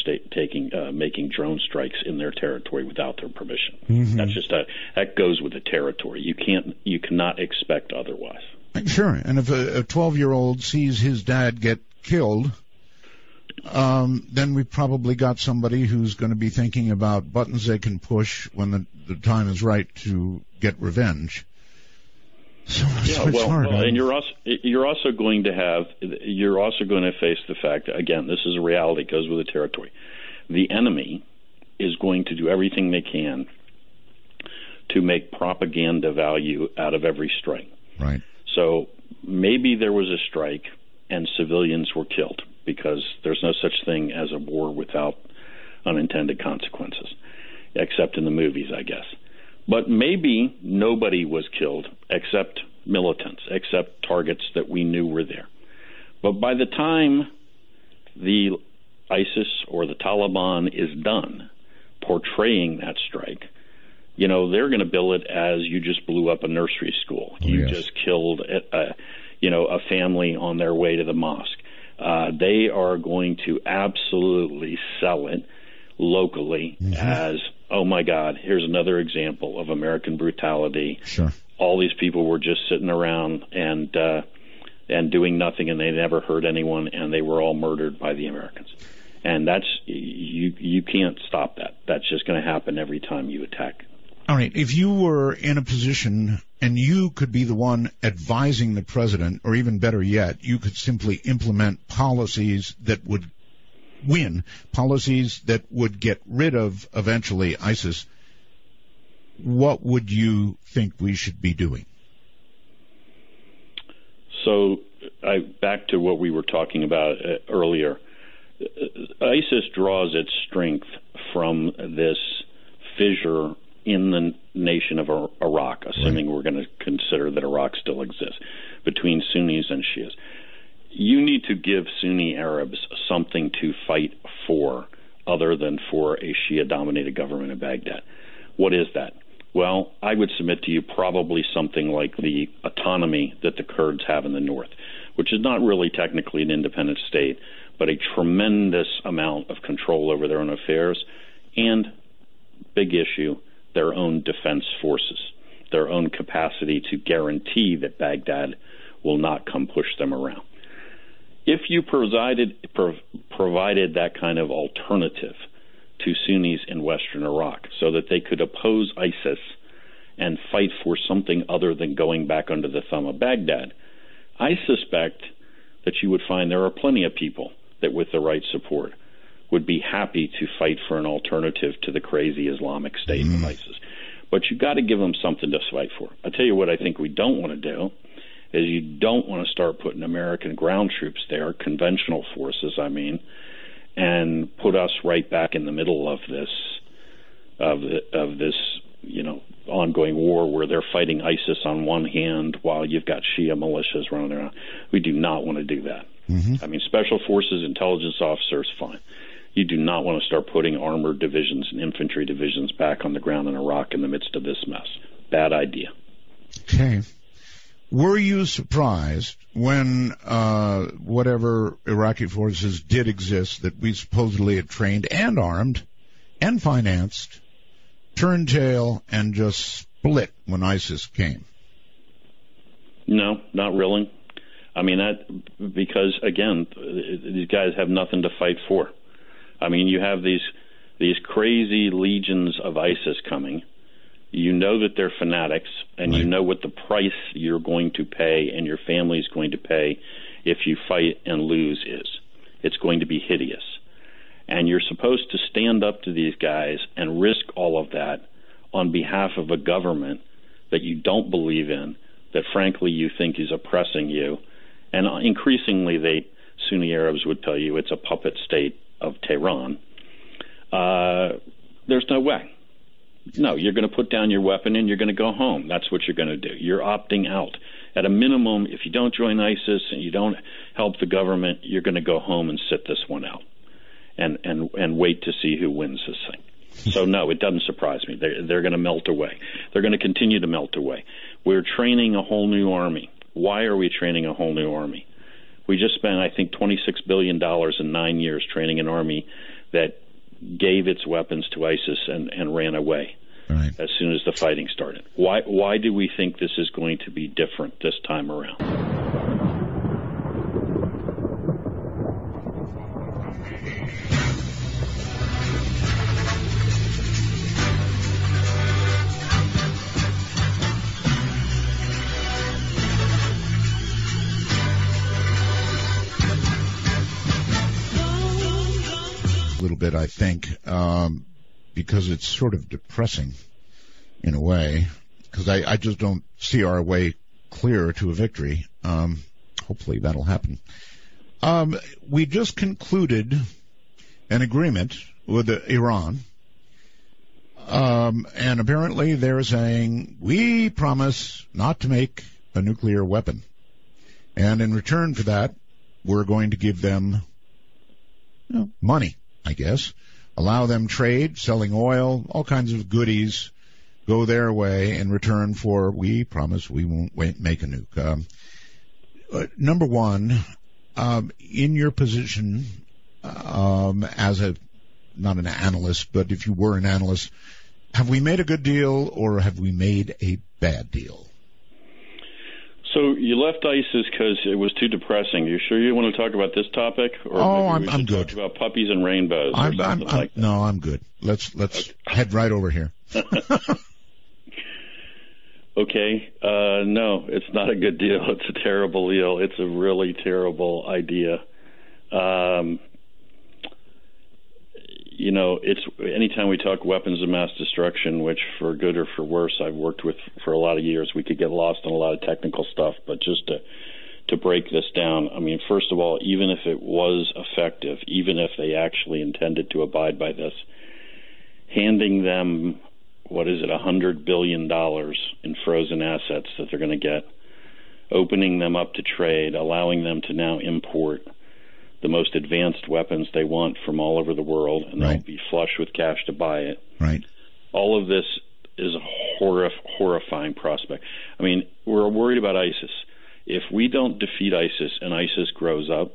making drone strikes in their territory without their permission. That's just that goes with the territory. You cannot expect otherwise. Sure, and if a 12-year-old sees his dad get killed, then we've probably got somebody who's going to be thinking about buttons they can push when the time is right to get revenge. So it's hard. Well, and you're also going to face the fact that, again, this is a reality. It goes with the territory. The enemy is going to do everything they can to make propaganda value out of every strike. Right. So maybe there was a strike and civilians were killed, because there's no such thing as a war without unintended consequences, except in the movies, I guess. But maybe nobody was killed except militants, except targets that we knew were there. But by the time the ISIS or the Taliban is done portraying that strike, they're going to bill it as you just blew up a nursery school. You just killed a family on their way to the mosque. They are going to absolutely sell it locally as, oh my God, here's another example of American brutality. Sure. All these people were just sitting around and doing nothing, and they never hurt anyone, and they were all murdered by the Americans. And that's you can't stop that. That's just going to happen every time you attack. All right. If you were in a position and you could be the one advising the president, or even better yet, you could simply implement policies that would win, policies that would get rid of, eventually, ISIS, what would you think we should be doing? So, back to what we were talking about earlier. ISIS draws its strength from this fissure in the nation of Iraq, assuming we're going to consider that Iraq still exists, between Sunnis and Shias. You need to give Sunni Arabs something to fight for other than for a Shia-dominated government in Baghdad. What is that? Well, I would submit to you probably something like the autonomy that the Kurds have in the north, which is not really technically an independent state, but a tremendous amount of control over their own affairs, and, big issue, their own defense forces, their own capacity to guarantee that Baghdad will not come push them around. If you provided that kind of alternative to Sunnis in western Iraq so that they could oppose ISIS and fight for something other than going back under the thumb of Baghdad, I suspect that you would find there are plenty of people that with the right support would be happy to fight for an alternative to the crazy Islamic State of ISIS. But you got to give them something to fight for. I'll tell you what I think we don't want to do is you don't want to start putting American ground troops there, conventional forces, I mean, and put us right back in the middle of this, ongoing war where they're fighting ISIS on one hand while you've got Shia militias running around. We do not want to do that. I mean, special forces, intelligence officers, fine. You do not want to start putting armored divisions and infantry divisions back on the ground in Iraq in the midst of this mess. Bad idea. Okay. Were you surprised when whatever Iraqi forces did exist that we supposedly had trained and armed and financed turned tail and just split when ISIS came? No, not really. I mean, because, again, these guys have nothing to fight for. I mean, you have these crazy legions of ISIS coming. You know that they're fanatics, and you know what the price you're going to pay and your family is going to pay if you fight and lose is. It's going to be hideous. And you're supposed to stand up to these guys and risk all of that on behalf of a government that you don't believe in, that frankly you think is oppressing you. And increasingly Sunni Arabs would tell you it's a puppet state of Tehran. There's no way. No, you're going to put down your weapon and you're going to go home. That's what you're going to do. You're opting out. At a minimum, if you don't join ISIS and you don't help the government, you're going to go home and sit this one out and wait to see who wins this thing. So, no, it doesn't surprise me. They're going to melt away. They're going to continue to melt away. We're training a whole new army. Why are we training a whole new army? We just spent, I think, $26 billion in 9 years training an army that gave its weapons to ISIS and ran away as soon as the fighting started. Why do we think this is going to be different this time around? Little bit, I think, because it's sort of depressing in a way, because I just don't see our way clear to a victory. Hopefully that'll happen. We just concluded an agreement with Iran, and apparently they're saying, we promise not to make a nuclear weapon. And in return for that, we're going to give them money, I guess, allow them trade, selling oil, all kinds of goodies go their way in return for, we promise we won't make a nuke. Number one, in your position as not an analyst, but if you were an analyst, have we made a good deal or have we made a bad deal? So you left ISIS because it was too depressing. You sure you want to talk about this topic? Or I'm good. Talk about puppies and rainbows. No, I'm good. Let's head right over here. Okay. No, it's not a good deal. It's a terrible deal. It's a really terrible idea. It's anytime we talk weapons of mass destruction, which for good or for worse I've worked with for a lot of years, we could get lost in a lot of technical stuff. But just to break this down, I mean, first of all, even if it was effective, even if they actually intended to abide by this, handing them, $100 billion in frozen assets that they're going to get, opening them up to trade, allowing them to now import the most advanced weapons they want from all over the world, and they'll be flush with cash to buy it. Right. All of this is a horrifying prospect. I mean, we're worried about ISIS. If we don't defeat ISIS and ISIS grows up,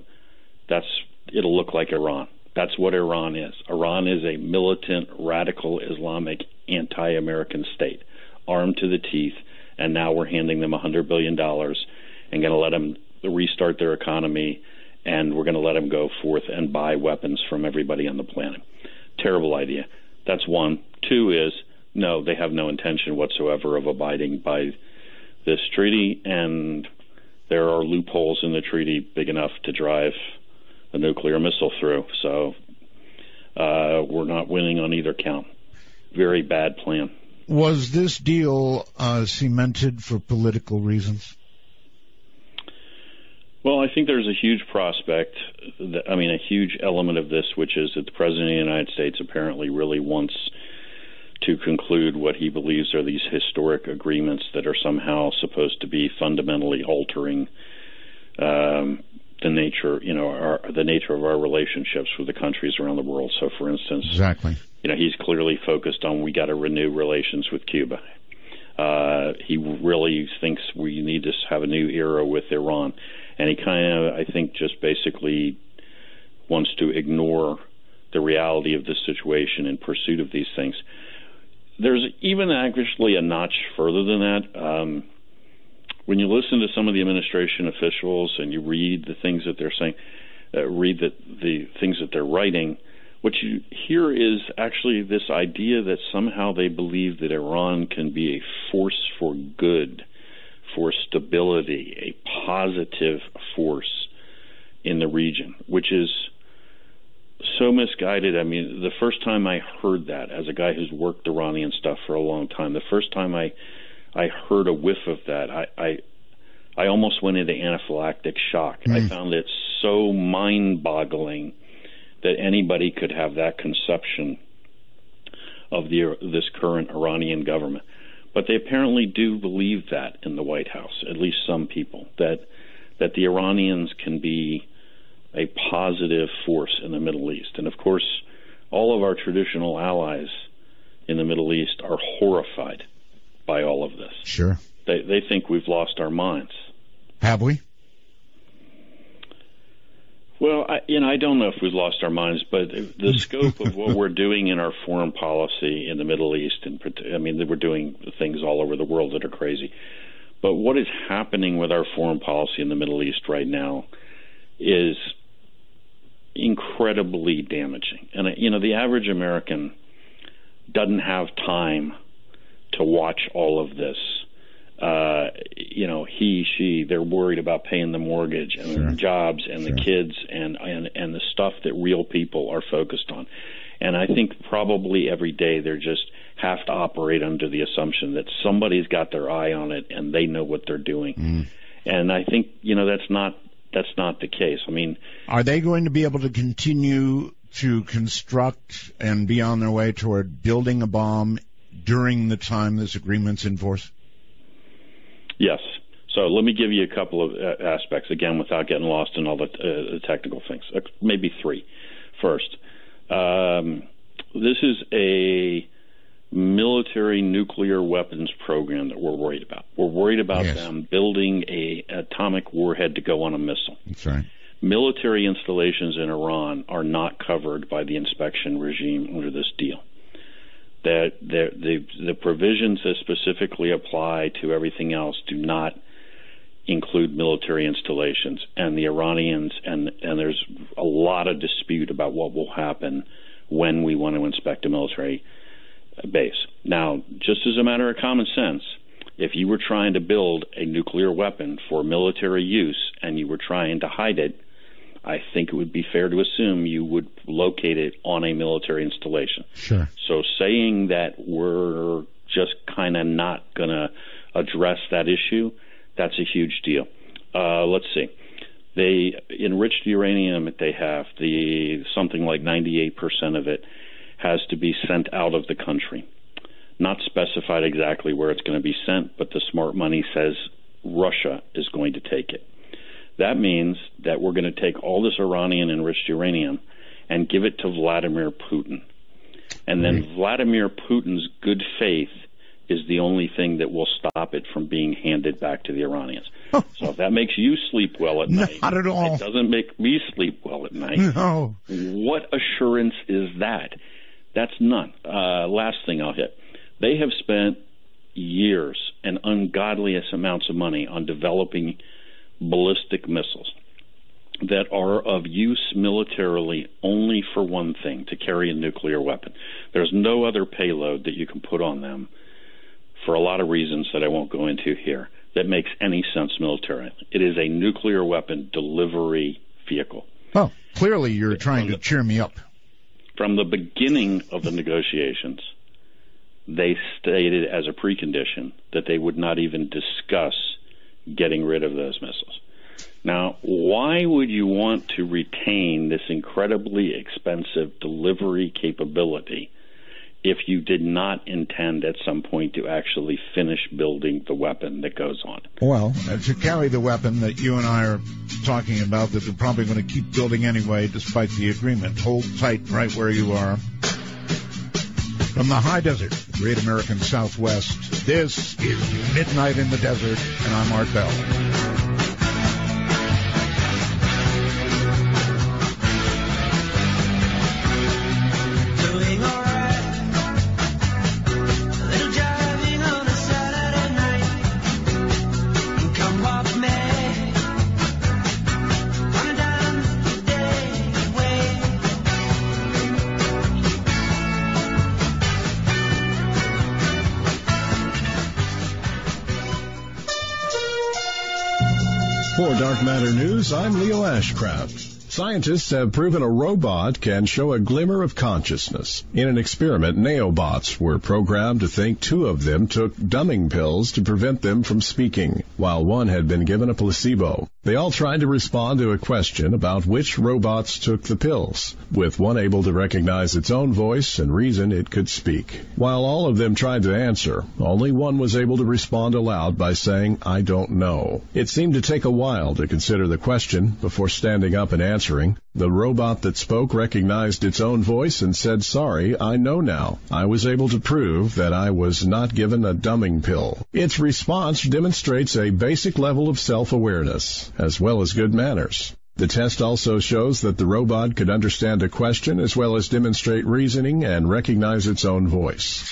it'll look like Iran. That's what Iran is. Iran is a militant, radical Islamic, anti-American state, armed to the teeth, and now we're handing them $100 billion and going to let them restart their economy, and we're going to let them go forth and buy weapons from everybody on the planet. Terrible idea. That's one. Two is, no, they have no intention whatsoever of abiding by this treaty, and there are loopholes in the treaty big enough to drive a nuclear missile through. So we're not winning on either count. Very bad plan. Was this deal cemented for political reasons? Well, I think there's a huge prospect, a huge element of this, which is that the President of the United States apparently really wants to conclude what he believes are these historic agreements that are somehow supposed to be fundamentally altering the nature of our relationships with the countries around the world. So, for instance, he's clearly focused on we got to renew relations with Cuba. He really thinks we need to have a new era with Iran. And he kind of, I think, just basically wants to ignore the reality of the situation in pursuit of these things. There's even actually a notch further than that. When you listen to some of the administration officials and you read the things that they're saying, read the things that they're writing, what you hear is actually this idea that somehow they believe that Iran can be a force for good, for stability, a positive force in the region, which is so misguided. I mean, the first time I heard that, as a guy who's worked Iranian stuff for a long time, the first time I heard a whiff of that, I almost went into anaphylactic shock. I found it so mind-boggling that anybody could have that conception of this current Iranian government. But they apparently do believe that in the White House, at least some people, that the Iranians can be a positive force in the Middle East. And, of course, all of our traditional allies in the Middle East are horrified by all of this. Sure. They think we've lost our minds. Have we? Well, I don't know if we've lost our minds, but the scope of what we're doing in our foreign policy in the Middle East, we're doing things all over the world that are crazy. But what is happening with our foreign policy in the Middle East right now is incredibly damaging. And, the average American doesn't have time to watch all of this. They're worried about paying the mortgage and their jobs and the kids and the stuff that real people are focused on. And I think probably every day they just have to operate under the assumption that somebody's got their eye on it and they know what they're doing. And I think, that's not the case. I mean, are they going to be able to continue to construct and be on their way toward building a bomb during the time this agreement's in force? Yes. So let me give you a couple of aspects, again, without getting lost in all the technical things. Maybe three. First, this is a military nuclear weapons program that we're worried about. We're worried about them building an atomic warhead to go on a missile. That's right. Military installations in Iran are not covered by the inspection regime under this deal. That the provisions that specifically apply to everything else do not include military installations, and the Iranians and there's a lot of dispute about what will happen when we want to inspect a military base. Now, just as a matter of common sense, if you were trying to build a nuclear weapon for military use and you were trying to hide it, I think it would be fair to assume you would locate it on a military installation. Sure. So saying that we're just kind of not going to address that issue, that's a huge deal. Let's see. They enriched uranium that they have, something like 98% of it has to be sent out of the country. Not specified exactly where it's going to be sent, but the smart money says Russia is going to take it. That means that we're going to take all this Iranian-enriched uranium and give it to Vladimir Putin. And then Vladimir Putin's good faith is the only thing that will stop it from being handed back to the Iranians. So if that makes you sleep well at night, not at all. It doesn't make me sleep well at night. No. What assurance is that? That's none. Last thing I'll hit. They have spent years and ungodliest amounts of money on developing ballistic missiles that are of use militarily only for one thing, to carry a nuclear weapon. There's no other payload that you can put on them for a lot of reasons that I won't go into here that makes any sense militarily. It is a nuclear weapon delivery vehicle. Well, clearly you're trying to cheer me up. From the beginning of the negotiations, they stated as a precondition that they would not even discuss getting rid of those missiles. Now, why would you want to retain this incredibly expensive delivery capability if you did not intend at some point to actually finish building the weapon that goes on? Well, to carry the weapon that you and I are talking about that they're probably going to keep building anyway despite the agreement. Hold tight right where you are. From the high desert, the great American Southwest, this is Midnight in the Desert, and I'm Art Bell. For Dark Matter News, I'm Leo Ashcraft. Scientists have proven a robot can show a glimmer of consciousness. In an experiment, neobots were programmed to think two of them took dumbing pills to prevent them from speaking, while one had been given a placebo. They all tried to respond to a question about which robots took the pills, with one able to recognize its own voice and reason it could speak. While all of them tried to answer, only one was able to respond aloud by saying, "I don't know." It seemed to take a while to consider the question before standing up and answering. The robot that spoke recognized its own voice and said, "Sorry, I know now. I was able to prove that I was not given a dumbing pill." Its response demonstrates a basic level of self-awareness, as well as good manners. The test also shows that the robot could understand a question as well as demonstrate reasoning and recognize its own voice.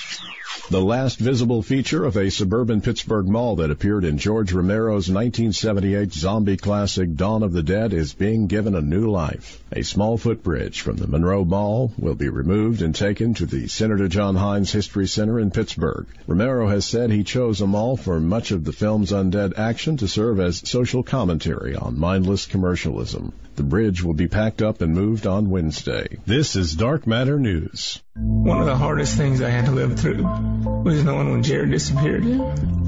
The last visible feature of a suburban Pittsburgh mall that appeared in George Romero's 1978 zombie classic Dawn of the Dead is being given a new life. A small footbridge from the Monroe Mall will be removed and taken to the Senator John Hines History Center in Pittsburgh. Romero has said he chose a mall for much of the film's undead action to serve as social commentary on mindless commercialism. The bridge will be packed up and moved on Wednesday. This is Dark Matter News. One of the hardest things I had to live through was knowing when Jared disappeared.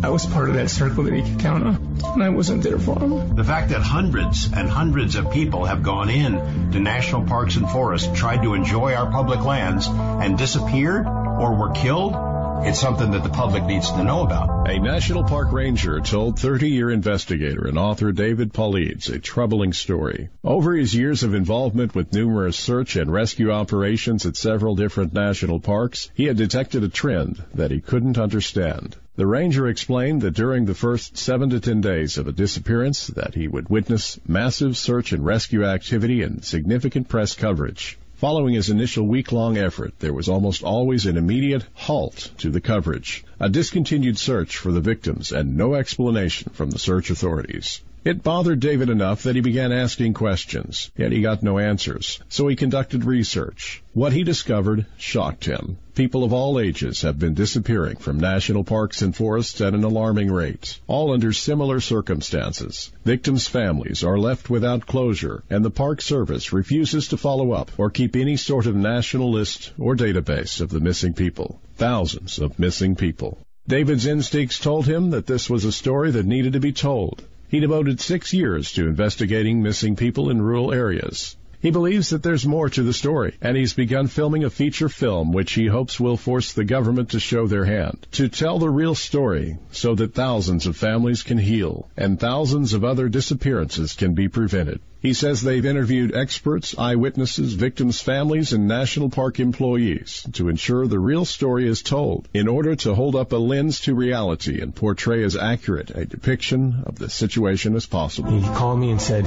I was part of that circle that he could count on, and I wasn't there for him. The fact that hundreds and hundreds of people have gone in to national parks and forests, tried to enjoy our public lands, and disappeared or were killed, it's something that the public needs to know about. A National Park Ranger told 30-year investigator and author David Paulides a troubling story. Over his years of involvement with numerous search and rescue operations at several different national parks, he had detected a trend that he couldn't understand. The ranger explained that during the first 7 to 10 days of a disappearance that he would witness massive search and rescue activity and significant press coverage. Following his initial week-long effort, there was almost always an immediate halt to the coverage, a discontinued search for the victims, and no explanation from the search authorities. It bothered David enough that he began asking questions, yet he got no answers. So he conducted research. What he discovered shocked him. People of all ages have been disappearing from national parks and forests at an alarming rate, all under similar circumstances. Victims' families are left without closure, and the Park Service refuses to follow up or keep any sort of national list or database of the missing people. Thousands of missing people. David's instincts told him that this was a story that needed to be told. He devoted 6 years to investigating missing people in rural areas. He believes that there's more to the story, and he's begun filming a feature film which he hopes will force the government to show their hand, to tell the real story so that thousands of families can heal and thousands of other disappearances can be prevented. He says they've interviewed experts, eyewitnesses, victims' families, and national park employees to ensure the real story is told in order to hold up a lens to reality and portray as accurate a depiction of the situation as possible. He called me and said,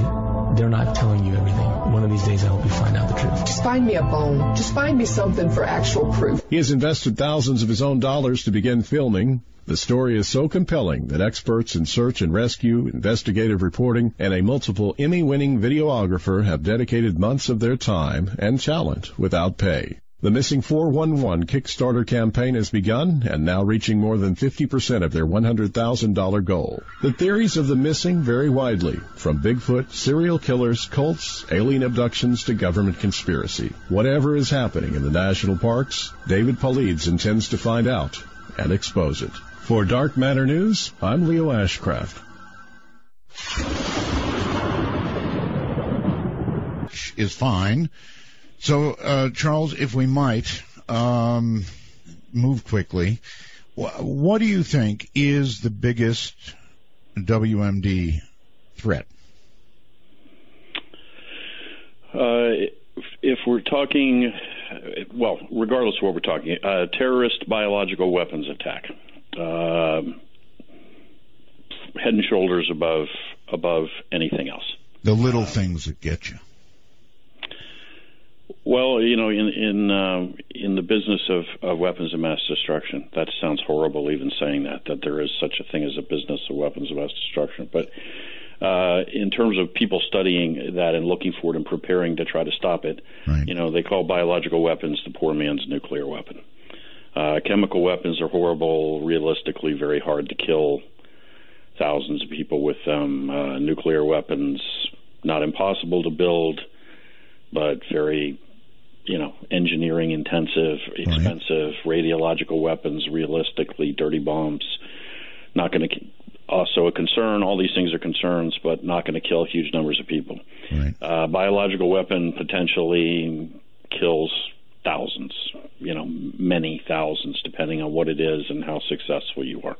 they're not telling you everything. One of these days I hope you find out the truth. Just find me a bone. Just find me something for actual proof. He has invested thousands of his own dollars to begin filming. The story is so compelling that experts in search and rescue, investigative reporting, and a multiple Emmy-winning videographer have dedicated months of their time and talent without pay. The Missing 411 Kickstarter campaign has begun and now reaching more than 50% of their $100,000 goal. The theories of the missing vary widely, from Bigfoot, serial killers, cults, alien abductions to government conspiracy. Whatever is happening in the national parks, David Paulides intends to find out and expose it. For Dark Matter News, I'm Leo Ashcraft. Is fine. So, Charles, if we might move quickly, what do you think is the biggest WMD threat? If we're talking, well, regardless of what we're talking, terrorist biological weapons attack, head and shoulders above anything else. The little things that get you. Well, you know, in the business of weapons of mass destruction, that sounds horrible even saying that there is such a thing as a business of weapons of mass destruction. But in terms of people studying that and looking for it and preparing to try to stop it, right. You know, they call biological weapons the poor man's nuclear weapon. Chemical weapons are horrible, realistically very hard to kill thousands of people with them. Nuclear weapons, not impossible to build, but very, you know, engineering intensive, expensive. Right. Radiological weapons, realistically, dirty bombs, not going to, also a concern. All these things are concerns, but not going to kill huge numbers of people. Right. Biological weapon potentially kills thousands, you know, many thousands, depending on what it is and how successful you are.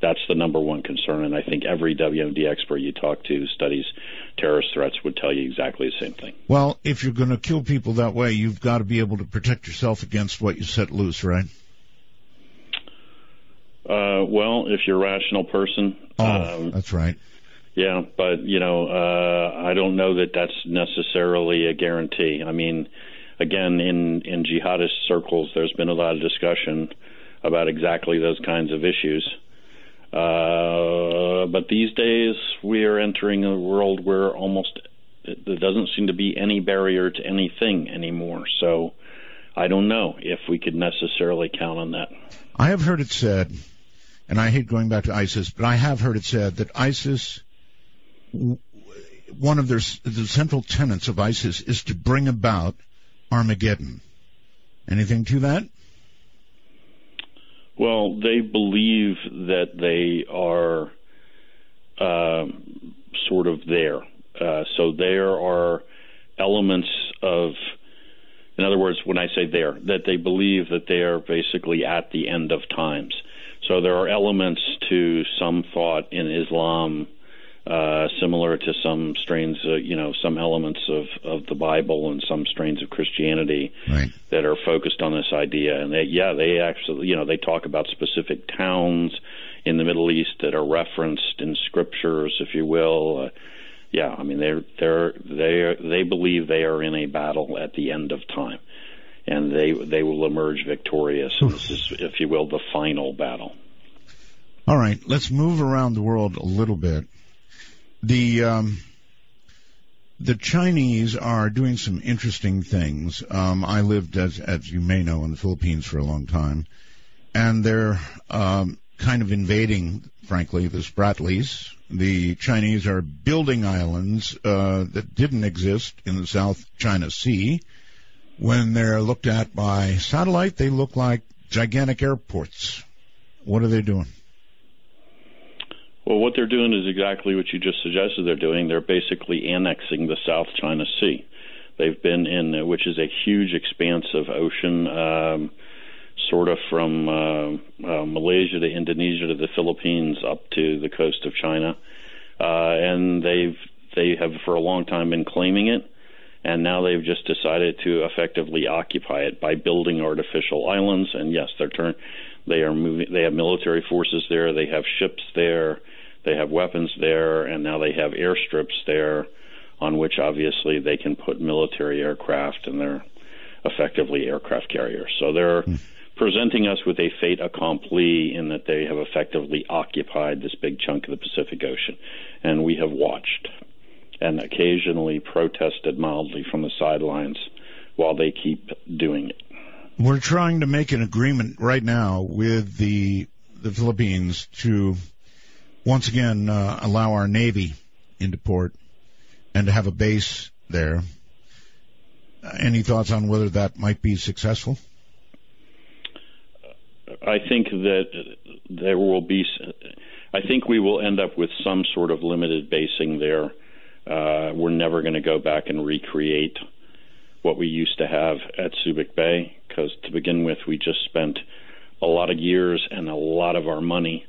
That's the number one concern, and I think every WMD expert you talk to studies terrorist threats would tell you exactly the same thing. Well, if you're going to kill people that way, you've got to be able to protect yourself against what you set loose, right? Well, if you're a rational person. That's right. Yeah, but, you know, I don't know that that's necessarily a guarantee. I mean, again, in jihadist circles, there's been a lot of discussion about exactly those kinds of issues. But these days, we are entering a world where there doesn't seem to be any barrier to anything anymore. So I don't know if we could necessarily count on that. I have heard it said, and I hate going back to ISIS, but I have heard it said that ISIS, one of the central tenets of ISIS is to bring about Armageddon. Anything to that? Well, they believe that they are sort of there. So there are elements of, in other words, when I say there, that they believe that they are basically at the end of times. So there are elements to some thought in Islam, similar to some strains, some elements of the Bible and some strains of Christianity, right, that are focused on this idea. And they actually, they talk about specific towns in the Middle East that are referenced in scriptures, if you will. I mean, they believe they are in a battle at the end of time, and they will emerge victorious. And this is, if you will, the final battle. All right, let's move around the world a little bit. The Chinese are doing some interesting things. I lived, as you may know, in the Philippines for a long time, and they're kind of invading, frankly, the Spratlys. The Chinese are building islands that didn't exist in the South China Sea. When they're looked at by satellite, they look like gigantic airports. What are they doing? Well, what they're doing is exactly what you just suggested they're doing. They're basically annexing the South China Sea. They've been in, which is a huge expanse of ocean, sort of from Malaysia to Indonesia to the Philippines up to the coast of China, and they have for a long time been claiming it, and now they've just decided to effectively occupy it by building artificial islands. And yes, they are moving. They have military forces there. They have ships there. They have weapons there, and now they have airstrips there, on which obviously they can put military aircraft, and they're effectively aircraft carriers. So they're presenting us with a fait accompli in that they have effectively occupied this big chunk of the Pacific Ocean. And we have watched and occasionally protested mildly from the sidelines while they keep doing it. We're trying to make an agreement right now with the Philippines to once again allow our Navy into port and to have a base there. Any thoughts on whether that might be successful? I think that there will be. I think we will end up with some sort of limited basing there. We're never going to go back and recreate what we used to have at Subic Bay, because to begin with, we just spent a lot of years and a lot of our money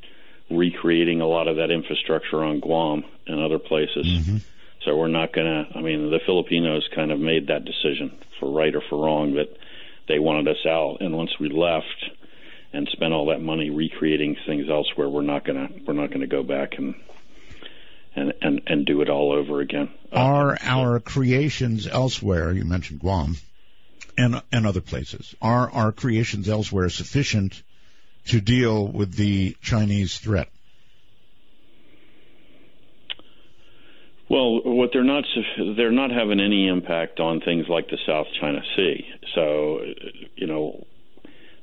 recreating a lot of that infrastructure on Guam and other places. Mm-hmm. So we're not going to. I mean, the Filipinos kind of made that decision, for right or for wrong, that they wanted us out. And once we left and spent all that money recreating things elsewhere, we're not gonna go back and do it all over again. Are our creations elsewhere, you mentioned Guam and other places, are our creations elsewhere sufficient to deal with the Chinese threat? Well, what they're not having any impact on things like the South China Sea. So,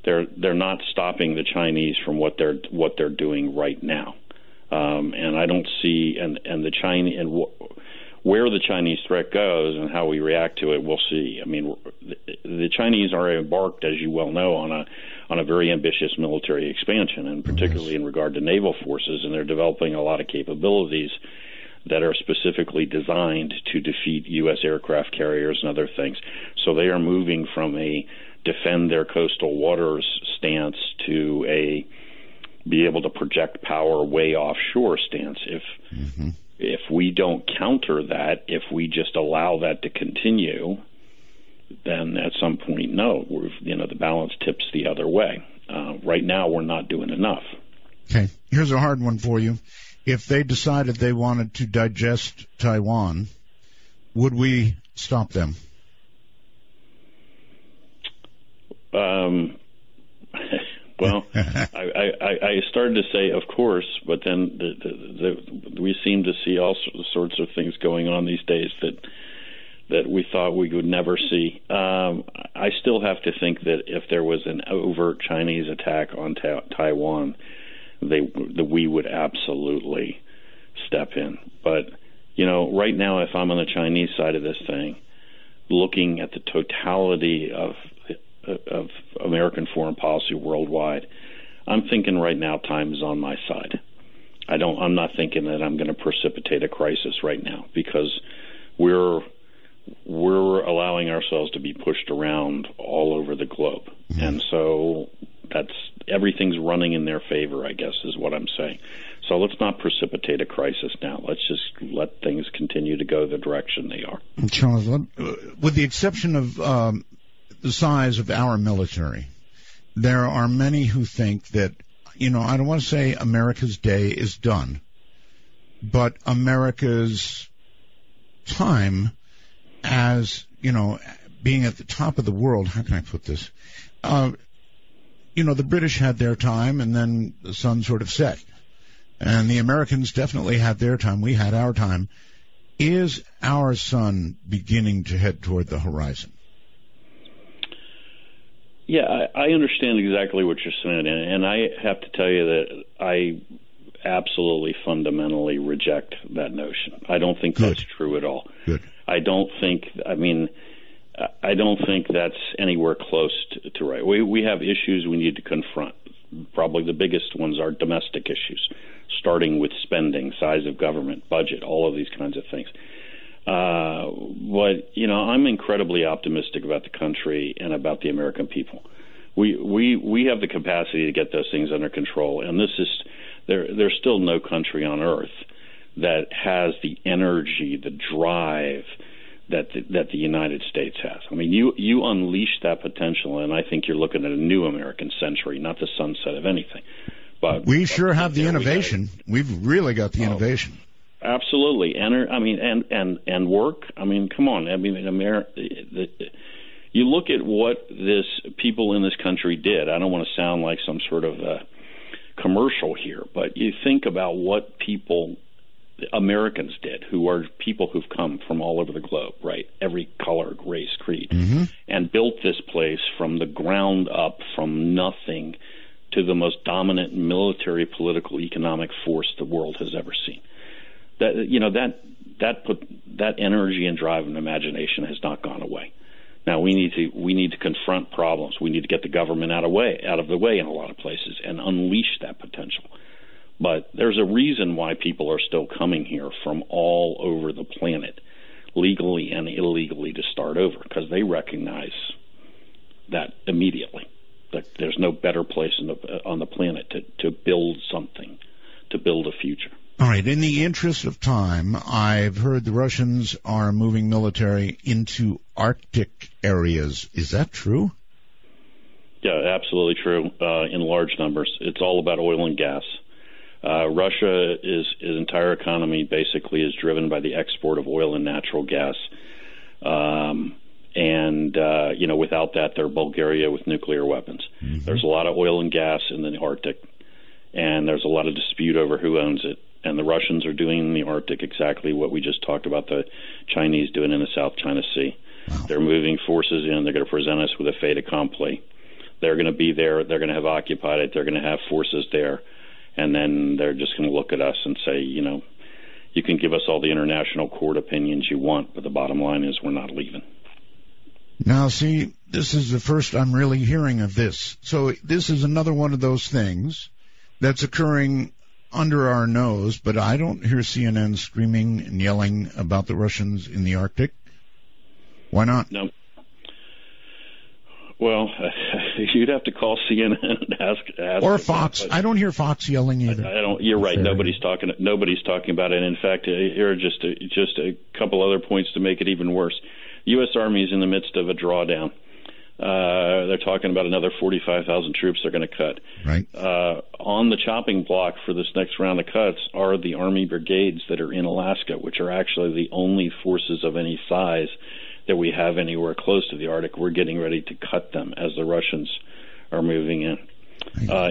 they're not stopping the Chinese from what they're doing right now, and I don't see and the Chinese and where the Chinese threat goes and how we react to it, we'll see. I mean, the Chinese are embarked, as you well know, on a very ambitious military expansion, and particularly in regard to naval forces, and they're developing a lot of capabilities that are specifically designed to defeat U.S. aircraft carriers and other things. So they are moving from a defend their coastal waters stance to a be able to project power way offshore stance. If we don't counter that, if we just allow that to continue, then at some point, the balance tips the other way. Right now, we're not doing enough. Okay, here's a hard one for you. If they decided they wanted to digest Taiwan, would we stop them? Well, I started to say, of course, but then we seem to see all sorts of things going on these days that we thought we would never see. I still have to think that if there was an overt Chinese attack on Taiwan, we would absolutely step in. But, right now, if I'm on the Chinese side of this thing, looking at the totality of American foreign policy worldwide, I'm thinking right now time is on my side. I'm not thinking that I'm going to precipitate a crisis right now, because we're allowing ourselves to be pushed around all over the globe. Mm-hmm. And so everything's running in their favor, I guess, is what I'm saying. So let's not precipitate a crisis now. Let's just let things continue to go the direction they are. Charles, with the exception of the size of our military, there are many who think that, I don't want to say America's day is done, but America's time as, being at the top of the world, how can I put this? The British had their time, and then the sun sort of set. And the Americans definitely had their time. We had our time. Is our sun beginning to head toward the horizon? Yeah, I understand exactly what you're saying, and I have to tell you that I absolutely fundamentally reject that notion. I don't think that's true at all. Good. I don't think that's anywhere close to right. We have issues we need to confront. Probably the biggest ones are domestic issues, starting with spending, size of government, budget, all of these kinds of things. But, I'm incredibly optimistic about the country and about the American people. We have the capacity to get those things under control, and there's still no country on earth that has the energy, the drive that the United States has. I mean, you unleash that potential, and I think you're looking at a new American century, not the sunset of anything. But we sure have the innovation. We've really got the innovation. Absolutely, and work. I mean, come on. I mean, in America, you look at what people in this country did. I don't want to sound like some sort of commercial here, but you think about what Americans did, who are people who've come from all over the globe, right? Every color, race, creed, and built this place from the ground up, from nothing to the most dominant military, political, economic force the world has ever seen. That energy and drive and imagination has not gone away. Now we need to confront problems. We need to get the government out of the way in a lot of places and unleash that potential. But there's a reason why people are still coming here from all over the planet, legally and illegally, to start over, because they recognize that immediately, that there's no better place on the planet to build something, to build a future. All right. In the interest of time, I've heard the Russians are moving military into Arctic areas. Is that true? Yeah, absolutely true. In large numbers. It's all about oil and gas. Russia's entire economy basically is driven by the export of oil and natural gas. Without that, they're Bulgaria with nuclear weapons. Mm-hmm. There's a lot of oil and gas in the Arctic, and there's a lot of dispute over who owns it. And the Russians are doing in the Arctic exactly what we just talked about the Chinese doing in the South China Sea. Wow. They're moving forces in. They're going to present us with a fait accompli. They're going to be there. They're going to have occupied it. They're going to have forces there. And then they're just going to look at us and say, you can give us all the international court opinions you want, but the bottom line is we're not leaving. Now, see, this is the first I'm really hearing of this. So this is another one of those things that's occurring under our nose, but I don't hear CNN screaming and yelling about the Russians in the Arctic. Why not? No. Well, you'd have to call CNN and ask. Or Fox. I don't hear Fox yelling either. I don't. You're right. Nobody's talking about it. In fact, here are just a couple other points to make it even worse. U.S. Army is in the midst of a drawdown. They're talking about another 45,000 troops they're going to cut. Right. On the chopping block for this next round of cuts are the Army brigades that are in Alaska, which are actually the only forces of any size that we have anywhere close to the Arctic. We're getting ready to cut them as the Russians are moving in.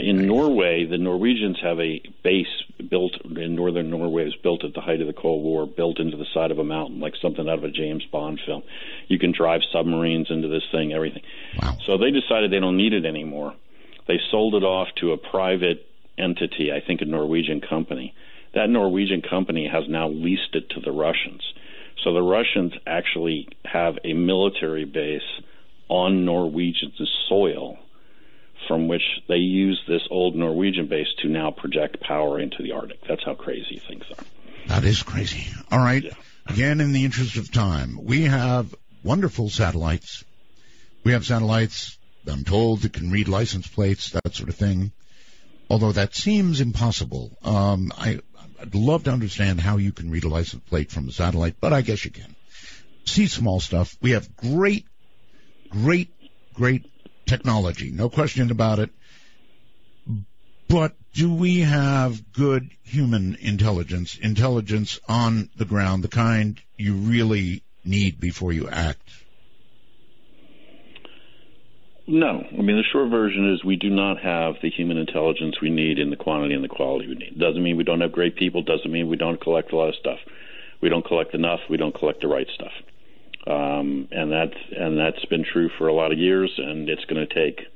In Norway, the Norwegians have a base built in northern Norway. It was built at the height of the Cold War, built into the side of a mountain, like something out of a James Bond film. You can drive submarines into this thing, everything. Wow. So they decided they don't need it anymore. They sold it off to a private entity, I think a Norwegian company. That Norwegian company has now leased it to the Russians. So the Russians actually have a military base on Norwegian soil from which they use this old Norwegian base to now project power into the Arctic. That's how crazy things are. That is crazy. All right. Yeah. Again, in the interest of time, we have wonderful satellites. We have satellites, I'm told, that can read license plates, that sort of thing. Although that seems impossible. I'd love to understand how you can read a license plate from a satellite, but I guess you can. See small stuff. We have great technology, no question about it. But do we have good human intelligence on the ground, the kind you really need before you act? No. I mean, the short version is we do not have the human intelligence we need in the quantity and the quality we need. Doesn't mean we don't have great people. Doesn't mean we don't collect a lot of stuff. We don't collect enough. We don't collect the right stuff. And that's been true for a lot of years, and it's going to take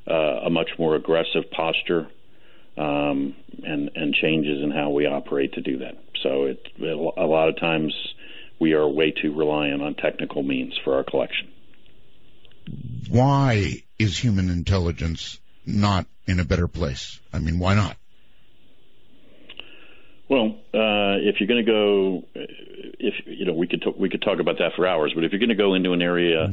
a much more aggressive posture and changes in how we operate to do that. So a lot of times we are way too reliant on technical means for our collection. Why is human intelligence not in a better place? I mean, why not? Well, if you're going to go, we could talk about that for hours. But if you're going to go into an area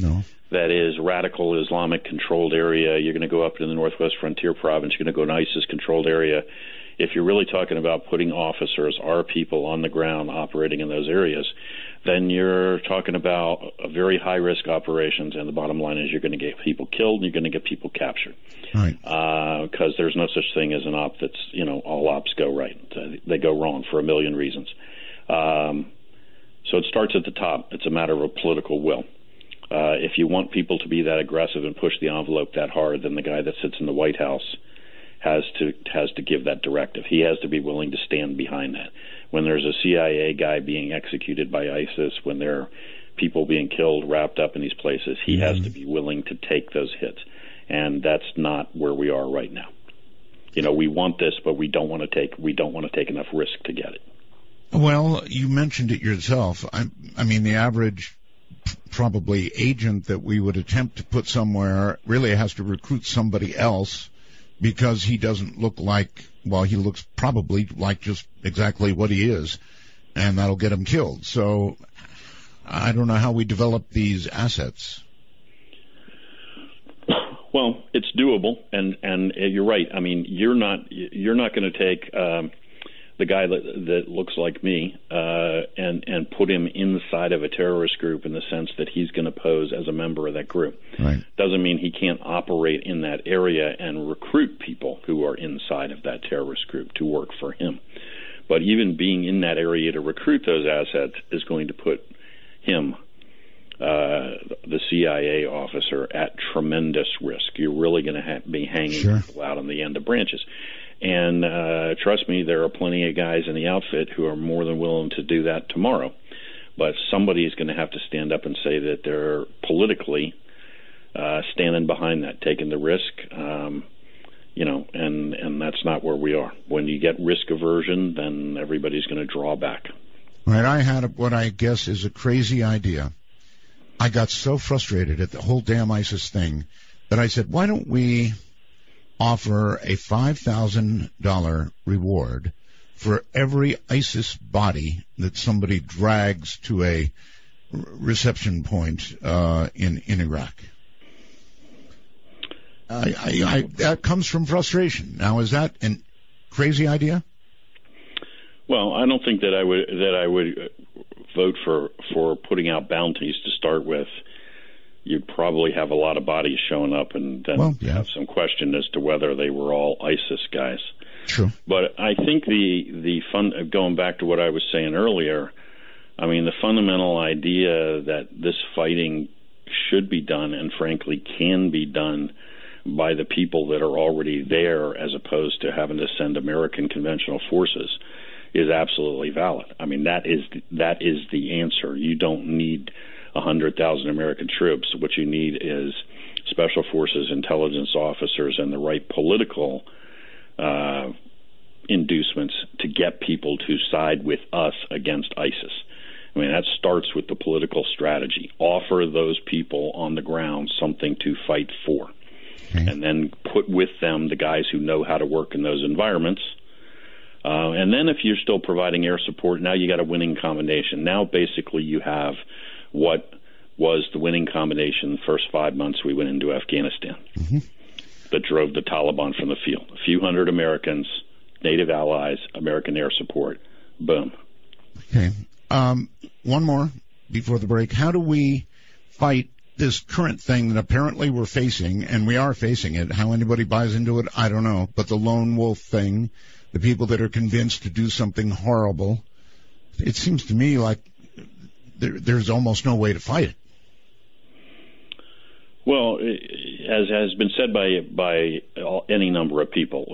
that is radical Islamic controlled area, you're going to go up to the Northwest Frontier Province. You're going to go to an ISIS controlled area. If you're really talking about putting officers, our people on the ground operating in those areas, then you're talking about a very high-risk operations, and the bottom line is you're going to get people killed and you're going to get people captured. Right. Because there's no such thing as an op that's, all ops go right. They go wrong for a million reasons. So it starts at the top. It's a matter of political will. If you want people to be that aggressive and push the envelope that hard, then the guy that sits in the White House has to give that directive. He has to be willing to stand behind that. When there's a CIA guy being executed by ISIS, when there are people being killed, wrapped up in these places, he has to be willing to take those hits. And that's not where we are right now. We want this, but we don't want to take enough risk to get it. Well, you mentioned it yourself. I mean, the average probably agent that we would attempt to put somewhere really has to recruit somebody else, because he doesn't look like, he looks probably like just exactly what he is, and that'll get him killed. So I don't know how we develop these assets. Well, it's doable, and you're right. I mean, you're not going to take the guy that looks like me and put him inside of a terrorist group in the sense that he's going to pose as a member of that group. Right. Doesn't mean he can't operate in that area and recruit people who are inside of that terrorist group to work for him. But even being in that area to recruit those assets is going to put him, the CIA officer, at tremendous risk. You're really going to be hanging people out on the end of branches. And trust me, there are plenty of guys in the outfit who are more than willing to do that tomorrow. But somebody is going to have to stand up and say that they're politically standing behind that, taking the risk, and that's not where we are. When you get risk aversion, then everybody's going to draw back. Right. I had what I guess is a crazy idea. I got so frustrated at the whole damn ISIS thing that I said, why don't we offer a $5,000 reward for every ISIS body that somebody drags to a reception point in Iraq? That comes from frustration. Now, is that a crazy idea? Well, I don't think that I would vote for putting out bounties to start with. You'd probably have a lot of bodies showing up, and then have some question as to whether they were all ISIS guys. True. But I think going back to what I was saying earlier, I mean, the fundamental idea that this fighting should be done, and frankly can be done, by the people that are already there, as opposed to having to send American conventional forces, is absolutely valid. I mean, that is the answer. You don't need 100,000 American troops. What you need is special forces, intelligence officers, and the right political inducements to get people to side with us against ISIS. I mean, that starts with the political strategy. Offer those people on the ground something to fight for. Okay. And then put with them the guys who know how to work in those environments. And then if you're still providing air support, now you got a winning combination. Now basically you have what was the winning combination the first 5 months we went into Afghanistan that drove the Taliban from the field. A few hundred Americans, native allies, American air support. Boom. Okay. One more before the break. How do we fight this current thing that apparently we're facing, and we are facing it? How anybody buys into it, I don't know. But the lone wolf thing, the people that are convinced to do something horrible, it seems to me like there's almost no way to fight it. Well, as has been said by any number of people,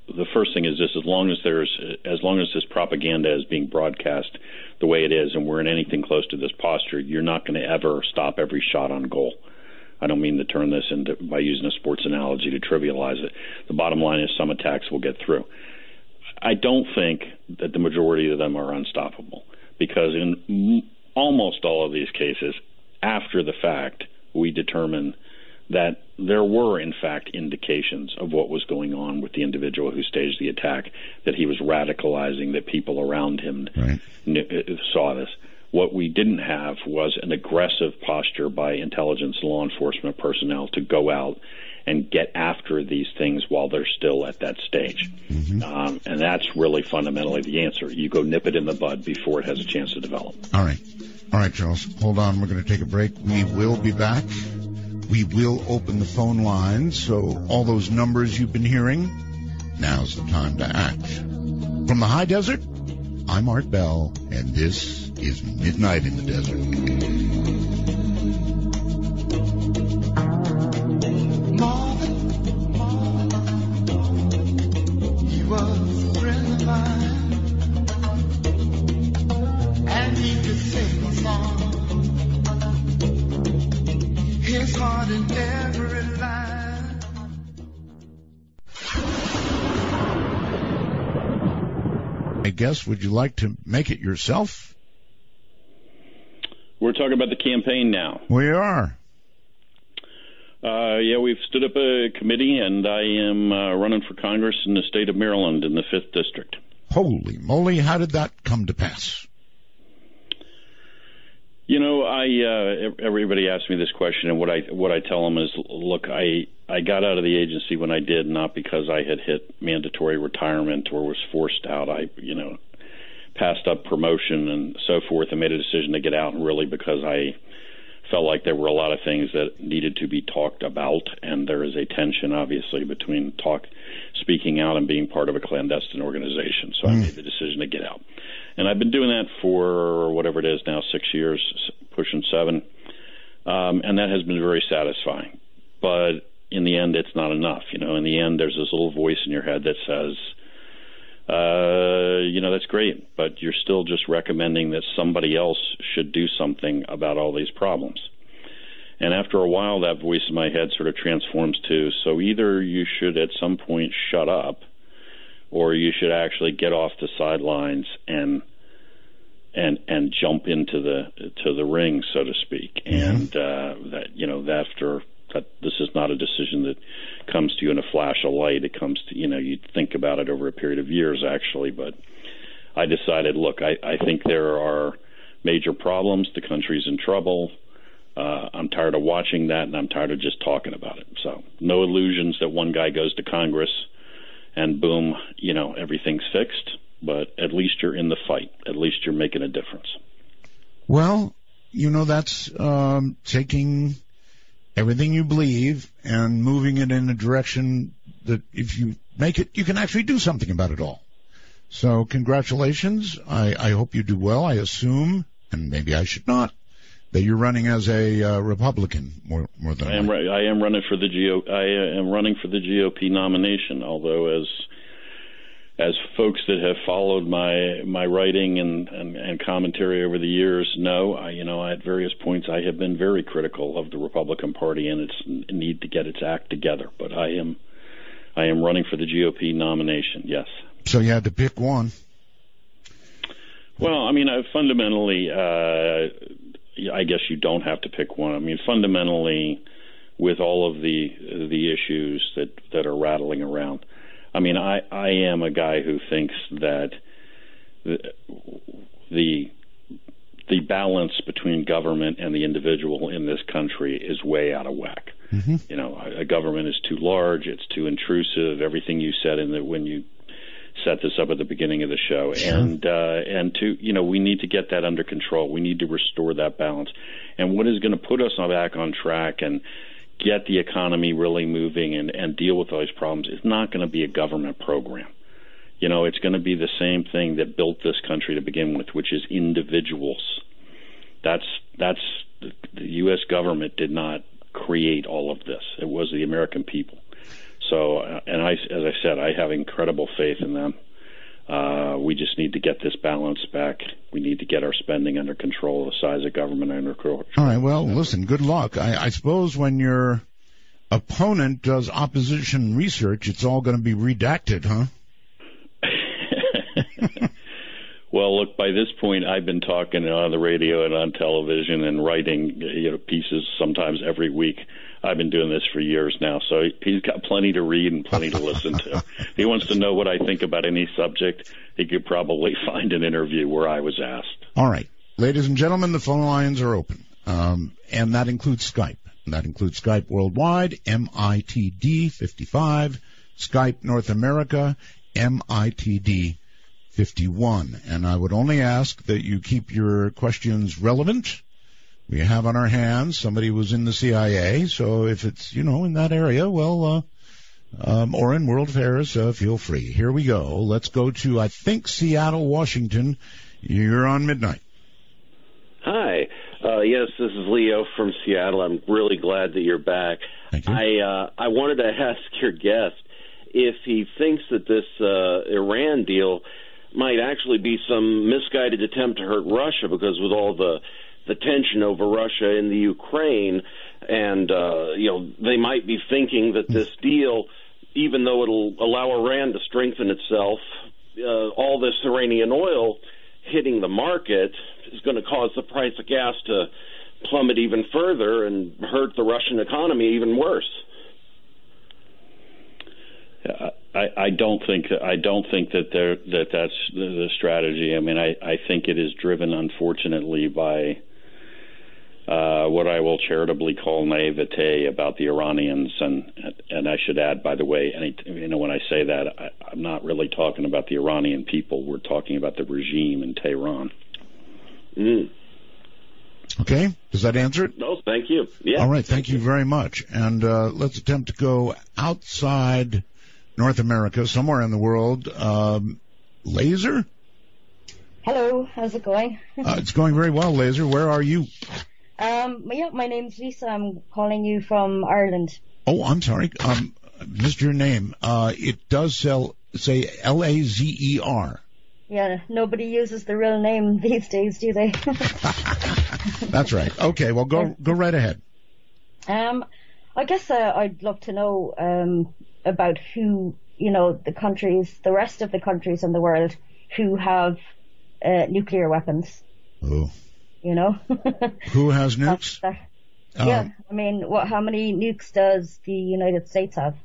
the first thing is this: as long as this propaganda is being broadcast the way it is, and we're in anything close to this posture, you're not going to ever stop every shot on goal. I don't mean to turn this into, by using a sports analogy, to trivialize it. The bottom line is some attacks will get through. I don't think that the majority of them are unstoppable, because in almost all of these cases, after the fact, we determine that there were, in fact, indications of what was going on with the individual who staged the attack, that he was radicalizing, that people around him saw this. What we didn't have was an aggressive posture by intelligence law enforcement personnel to go out and get after these things while they're still at that stage. And that's really fundamentally the answer. You go nip it in the bud before it has a chance to develop. All right, Charles, hold on. We're going to take a break. We will be back. We will open the phone lines, so all those numbers you've been hearing, now's the time to act. From the high desert, I'm Art Bell, and this is Midnight in the Desert. Marvin, he was a friend of mine, and he could sing a song. His heart in every line. I guess, would you like to make it yourself? We're talking about the campaign now. We are. Yeah, we've stood up a committee, and I am running for Congress in the state of Maryland in the 5th District. Holy moly, how did that come to pass? You know, everybody asks me this question, and what I tell them is, look, I got out of the agency when I did, not because I had hit mandatory retirement or was forced out. I passed up promotion and so forth and made a decision to get out, really because I felt like there were a lot of things that needed to be talked about, and there is a tension, obviously, between speaking out and being part of a clandestine organization. So I made the decision to get out. And I've been doing that for whatever it is now, 6 years, pushing 7, and that has been very satisfying. But in the end, it's not enough. You know, in the end, there's this little voice in your head that says, that's great, but you're still just recommending that somebody else should do something about all these problems. And after a while, that voice in my head sort of transforms to, so either you should at some point shut up, or you should actually get off the sidelines and jump into the ring, so to speak. And that this is not a decision that comes to you in a flash of light. It comes to, you think about it over a period of years, actually. But I decided, look, I think there are major problems. The country's in trouble. I'm tired of watching that, and I'm tired of just talking about it. So no illusions that one guy goes to Congress and boom, everything's fixed. But at least you're in the fight. At least you're making a difference. Well, that's taking everything you believe and moving it in a direction that if you make it, you can actually do something about it all. So congratulations. I hope you do well. I assume, and maybe I should not, that you're running as a Republican more than I am running for the I am running for the GOP nomination, although as folks that have followed my writing and commentary over the years know, at various points I have been very critical of the Republican Party and its need to get its act together. But I am running for the GOP nomination, yes. So you had to pick one. Well, fundamentally, I guess you don't have to pick one. Fundamentally, with all of the issues that are rattling around, I am a guy who thinks that the balance between government and the individual in this country is way out of whack. A government is too large, it's too intrusive. Everything you said when you set this up at the beginning of the show, we need to get that under control. We need to restore that balance. And what is going to put us back on track and get the economy really moving and deal with all these problems is not going to be a government program. It's going to be the same thing that built this country to begin with, which is individuals. That's the U.S. government did not create all of this. It was the American people. So, as I said, I have incredible faith in them. We just need to get this balance back. We need to get our spending under control, the size of government under control. All right, well, listen, good luck. I suppose when your opponent does opposition research, it's all going to be redacted, huh? Well, look, by this point, I've been talking on the radio and on television and writing pieces sometimes every week I've been doing this for years now, so he's got plenty to read and plenty to listen to. If he wants to know what I think about any subject, he could probably find an interview where I was asked. All right. Ladies and gentlemen, the phone lines are open, and that includes Skype. That includes Skype Worldwide, MITD 55, Skype North America, MITD 51. And I would only ask that you keep your questions relevant. We have on our hands somebody who was in the CIA, so if it's, in that area, well, or in World Affairs, feel free. Here we go. Let's go to, I think, Seattle, Washington. You're on Midnight. Hi. Yes, this is Leo from Seattle. I'm really glad that you're back. Thank you. I wanted to ask your guest if he thinks that this Iran deal might actually be some misguided attempt to hurt Russia, because with all the tension over Russia in the Ukraine, and they might be thinking that this deal, even though it'll allow Iran to strengthen itself, all this Iranian oil hitting the market is going to cause the price of gas to plummet even further and hurt the Russian economy even worse. I don't think that's the strategy. I mean, I think it is driven, unfortunately, by what I will charitably call naivete about the Iranians, and I should add, by the way, when I say that, I'm not really talking about the Iranian people. We're talking about the regime in Tehran. Okay, does that answer it? No, thank you. Yeah. All right, thank you very much. And let's attempt to go outside North America, somewhere in the world. Laser? Hello, how's it going? It's going very well, Laser. Where are you? My name's Lisa. I'm calling you from Ireland. Oh, I'm sorry. Missed your name. It does say Lazer. Yeah, nobody uses the real name these days, do they? That's right. Okay, well, go right ahead. I guess I'd love to know about who, the rest of the countries in the world who have nuclear weapons. Oh. Who has nukes? Yeah, I mean, how many nukes does the United States have?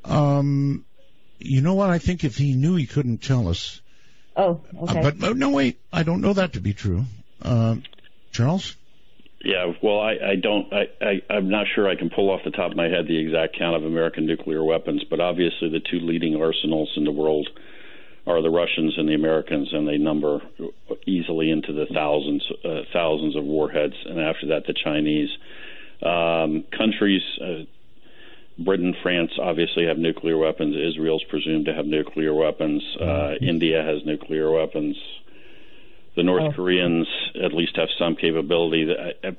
You know what? I think if he knew, he couldn't tell us. Oh, okay. But no, wait. I don't know that to be true. Charles? Yeah, well, I'm not sure I can pull off the top of my head the exact count of American nuclear weapons, but obviously the two leading arsenals in the world are the Russians and the Americans, and they number easily into the thousands of warheads, and after that the Chinese. Countries, Britain, France obviously have nuclear weapons. Israel's presumed to have nuclear weapons. India has nuclear weapons. The North Koreans at least have some capability.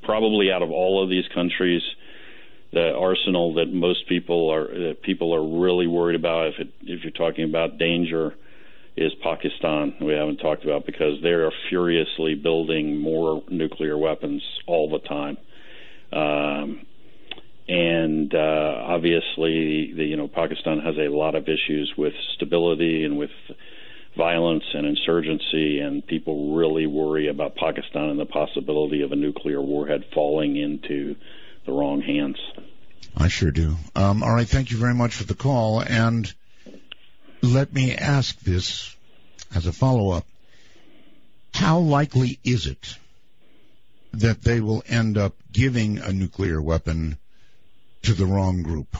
Probably out of all of these countries, the arsenal that most people are really worried about, if you're talking about danger, is Pakistan. We haven't talked about, because they are furiously building more nuclear weapons all the time. Obviously, Pakistan has a lot of issues with stability and with violence and insurgency, and people really worry about Pakistan and the possibility of a nuclear warhead falling into the wrong hands. I sure do. All right, thank you very much for the call, and let me ask this as a follow-up. How likely is it that they will end up giving a nuclear weapon to the wrong group?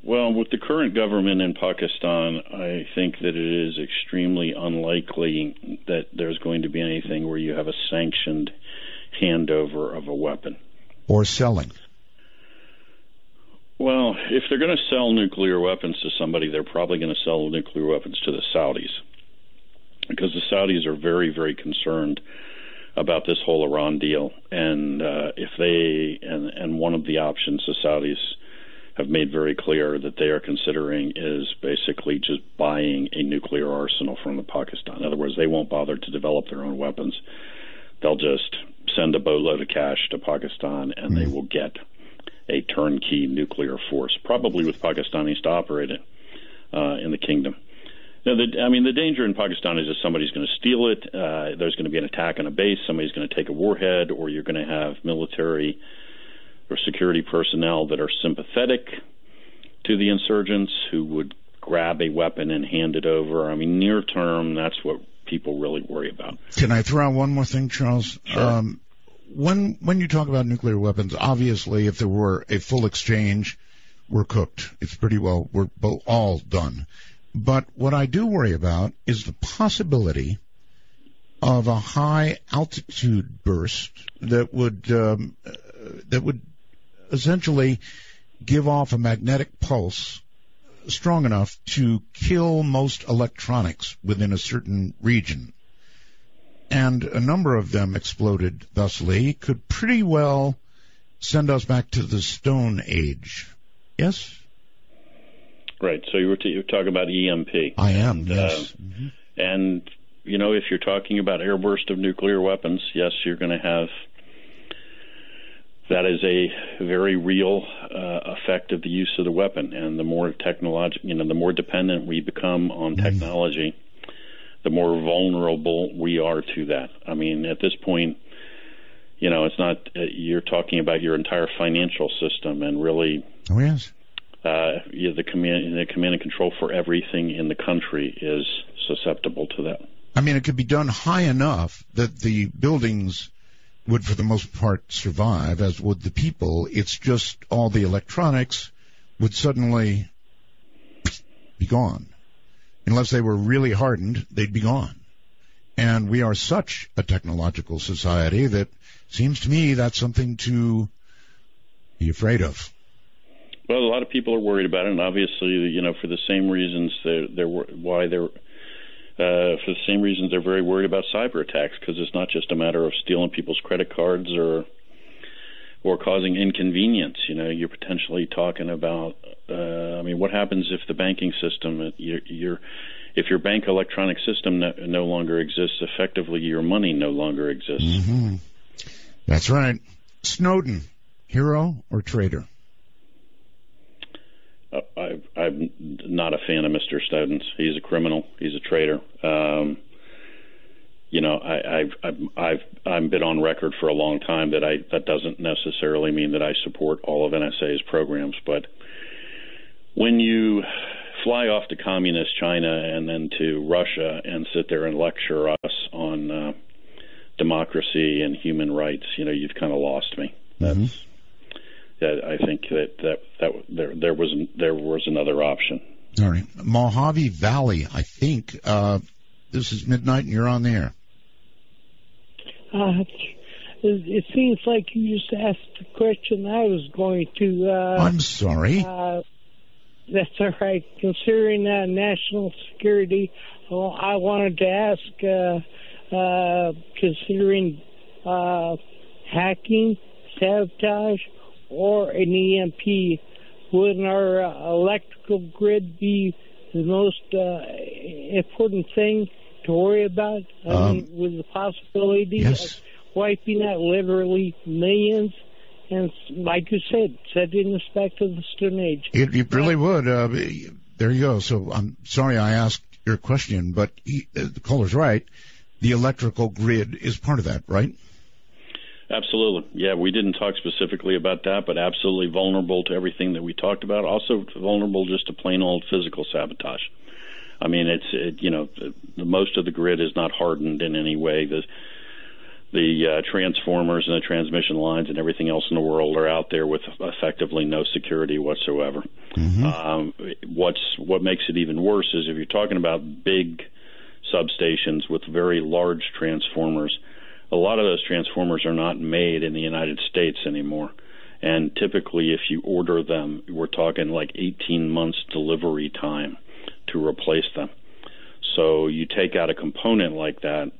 Well, with the current government in Pakistan, I think that it is extremely unlikely that there's going to be anything where you have a sanctioned handover of a weapon. Or selling. Well, if they're going to sell nuclear weapons to somebody, they're probably going to sell nuclear weapons to the Saudis, because the Saudis are very, very concerned about this whole Iran deal. And and one of the options the Saudis have made very clear that they are considering is basically just buying a nuclear arsenal from Pakistan. In other words, they won't bother to develop their own weapons. They'll just send a boatload of cash to Pakistan, and they will get a turnkey nuclear force, probably with Pakistanis to operate it in the kingdom. No, the danger in Pakistan is that somebody's going to steal it. There's going to be an attack on a base. Somebody's going to take a warhead, or you're going to have military or security personnel that are sympathetic to the insurgents who would grab a weapon and hand it over. I mean, near term, that's what people really worry about. Can I throw out one more thing, Charles? Sure. When you talk about nuclear weapons, obviously, if there were a full exchange, we're cooked. It's pretty well, we're all done. But what I do worry about is the possibility of a high altitude burst that would essentially give off a magnetic pulse strong enough to kill most electronics within a certain region. And a number of them exploded thusly, could pretty well send us back to the Stone Age. Yes? Right. So you're talking about EMP. I am, yes. And, if you're talking about airburst of nuclear weapons, yes, you're going to have... That is a very real effect of the use of the weapon. And the more the more dependent we become on technology, the more vulnerable we are to that. I mean, at this point, it's not, you're talking about your entire financial system and really... Oh, yes. The command and control for everything in the country is susceptible to that. I mean, it could be done high enough that the buildings would, for the most part, survive, as would the people. It's just all the electronics would suddenly be gone. Unless they were really hardened, they'd be gone. And we are such a technological society that seems to me that's something to be afraid of. Well, a lot of people are worried about it, and obviously, for the same reasons for the same reasons they're very worried about cyber attacks, because it's not just a matter of stealing people's credit cards or causing inconvenience. You're potentially talking about, what happens if the banking system, if your bank electronic system no longer exists, effectively your money no longer exists. Mm-hmm. That's right. Snowden, hero or traitor? I'm not a fan of Mr. Snowden's. He's a criminal. He's a traitor. I've been on record for a long time that doesn't necessarily mean that I support all of NSA's programs. But when you fly off to communist China and then to Russia and sit there and lecture us on democracy and human rights, you've kind of lost me. That's. I think that there was another option. All right, Mojave Valley. I think this is midnight, and you're on the air. It seems like you just asked the question I was going to. I'm sorry. That's all right. Considering national security, I wanted to ask, considering hacking, sabotage, or an EMP, wouldn't our electrical grid be the most important thing to worry about? I mean, with the possibility of wiping out literally millions, and like you said, setting respect to the Stone Age. It really would. There you go. So I'm sorry I asked your question, but the caller's right. The electrical grid is part of that, right? Absolutely. Yeah, we didn't talk specifically about that, but absolutely vulnerable to everything that we talked about. Also vulnerable just to plain old physical sabotage. I mean, most of the grid is not hardened in any way. The transformers and the transmission lines and everything else in the world are out there with effectively no security whatsoever. Mm-hmm. What makes it even worse is if you're talking about big substations with very large transformers, a lot of those transformers are not made in the United States anymore. And typically, if you order them, we're talking like 18 months delivery time to replace them. So you take out a component like that,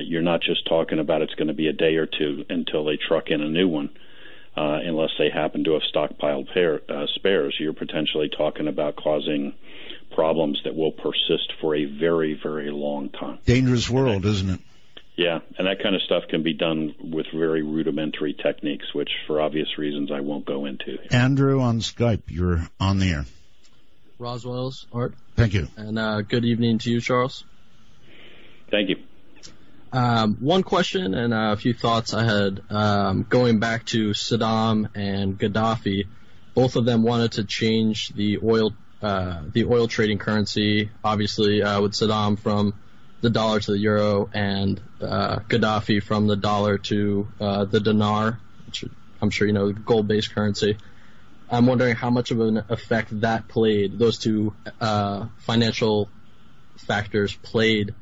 you're not just talking about it's going to be a day or two until they truck in a new one, unless they happen to have stockpiled spares. You're potentially talking about causing problems that will persist for a very, very long time. Dangerous world, isn't it? Yeah, and that kind of stuff can be done with very rudimentary techniques, which for obvious reasons I won't go into. Andrew on Skype, you're on the air. Roswell's, Art. Thank you. And good evening to you, Charles. Thank you. One question and a few thoughts I had going back to Saddam and Gaddafi. Both of them wanted to change the oil trading currency, obviously with Saddam from the dollar to the euro and Gaddafi from the dollar to the dinar, which I'm sure you know, gold-based currency. I'm wondering how much of an effect that played, those two financial factors played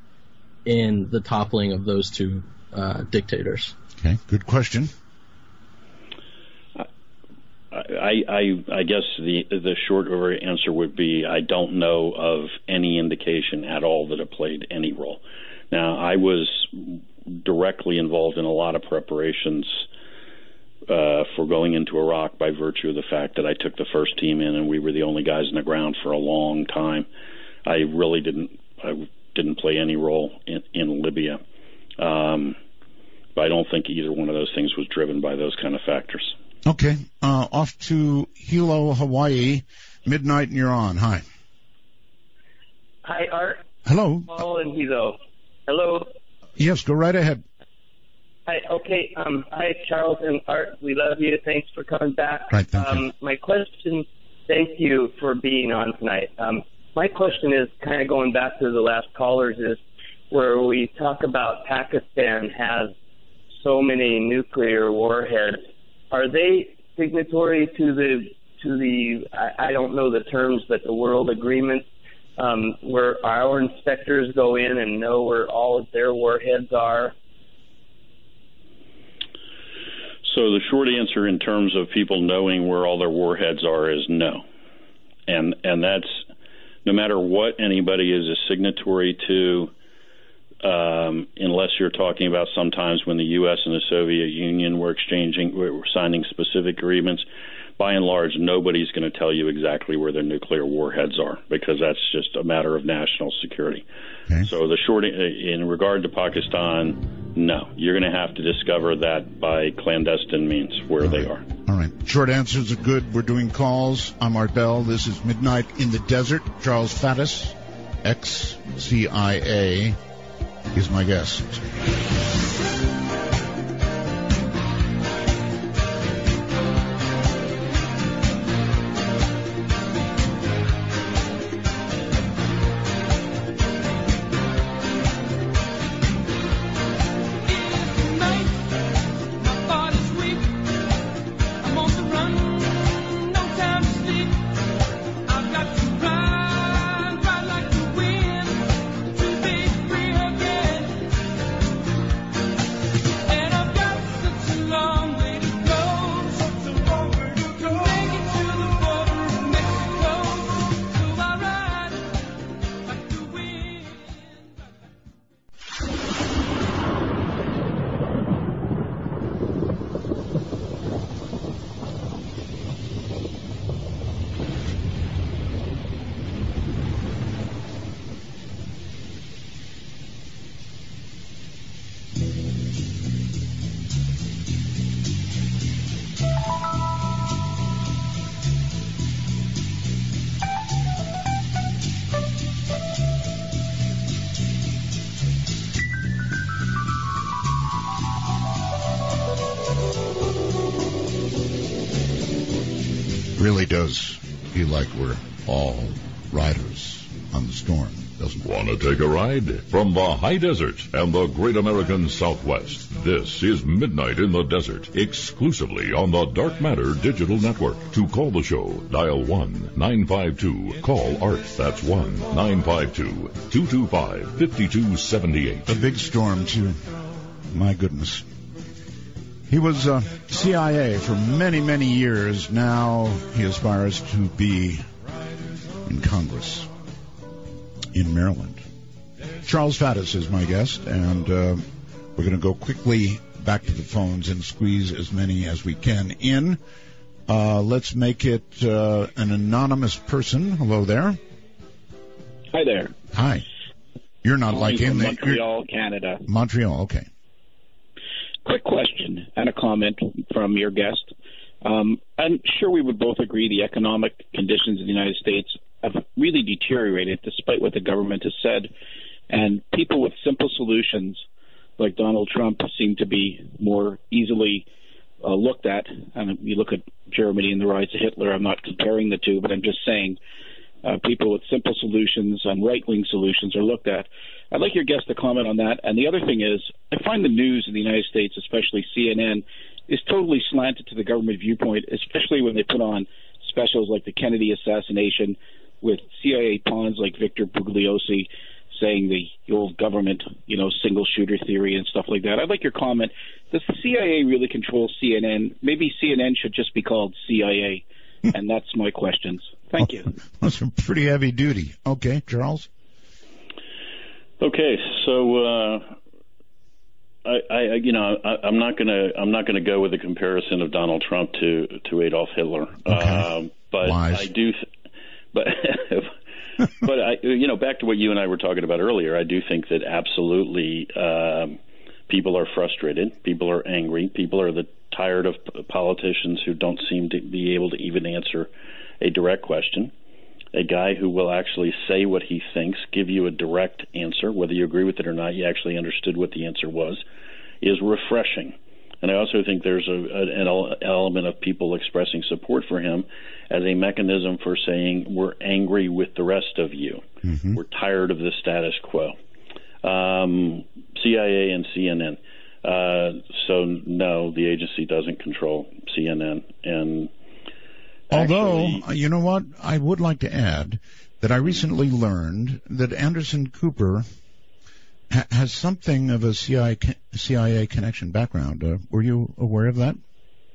in the toppling of those two dictators. Okay, good question. I guess the short answer would be I don't know of any indication at all that it played any role. Now, I was directly involved in a lot of preparations for going into Iraq by virtue of the fact that I took the first team in and we were the only guys on the ground for a long time. I really didn't play any role in Libya. But I don't think either one of those things was driven by those kind of factors. Okay. Off to Hilo, Hawaii. Midnight and you're on. Hi. Hi, Art. Hello. Paul and Hilo. Hello. Yes, go right ahead. Hi. Okay. Hi, Charles and Art. We love you. Thanks for coming back. Right. Thank you. My question. Thank you for being on tonight. My question is kind of going back to the last callers, is where we talk about Pakistan has so many nuclear warheads. Are they signatory to the I don't know the terms, but the world agreement where our inspectors go in and know where all of their warheads are? So the short answer in terms of people knowing where all their warheads are is no. And that's no matter what anybody is a signatory to, unless you're talking about sometimes when the U.S. and the Soviet Union were signing specific agreements, by and large, nobody's going to tell you exactly where their nuclear warheads are because that's just a matter of national security. Okay. So the short, in regard to Pakistan, no. You're going to have to discover that by clandestine means where they are. All right. Short answers are good. We're doing calls. I'm Art Bell. This is Midnight in the Desert. Charles Faddis, ex-CIA, is my guest. Really does feel like we're all riders on the storm, doesn't it? Want to take a ride? From the high desert and the great American Southwest, this is Midnight in the Desert, exclusively on the Dark Matter Digital Network. To call the show, dial 1-952-CALL-ART. That's 1-952-225-5278. A big storm, too. My goodness. He was CIA for many, many years. Now he aspires to be in Congress in Maryland. Charles Faddis is my guest, and we're going to go quickly back to the phones and squeeze as many as we can in. Let's make it an anonymous person. Hello there. Hi there. Hi. You're not like in Montreal, Canada. Montreal, okay. Quick question and a comment from your guest. I'm sure we would both agree the economic conditions in the United States have really deteriorated despite what the government has said. And people with simple solutions like Donald Trump seem to be more easily looked at. And you look at Germany and the rise of Hitler. I'm not comparing the two, but I'm just saying people with simple solutions and right-wing solutions are looked at. I'd like your guest to comment on that. And the other thing is, I find the news in the United States, especially CNN, is totally slanted to the government viewpoint, especially when they put on specials like the Kennedy assassination with CIA pawns like Victor Bugliosi saying the old government, single shooter theory and stuff like that. I'd like your comment. Does the CIA really control CNN? Maybe CNN should just be called CIA. And that's my questions. Thank you. That's pretty heavy duty. Okay, Charles? Okay, so I'm not gonna go with the comparison of Donald Trump to Adolf Hitler. Okay. But Wise. I do, but back to what you and I were talking about earlier, I do think that absolutely people are frustrated, people are angry, people are tired of politicians who don't seem to be able to even answer a direct question. A guy who will actually say what he thinks, give you a direct answer, whether you agree with it or not, you actually understood what the answer was, is refreshing. And I also think there's an element of people expressing support for him as a mechanism for saying we're angry with the rest of you. Mm-hmm. We're tired of the status quo. CIA and CNN. So, no, the agency doesn't control CNN. And although, you know what, I would like to add that I recently learned that Anderson Cooper has something of a CIA connection background. Were you aware of that?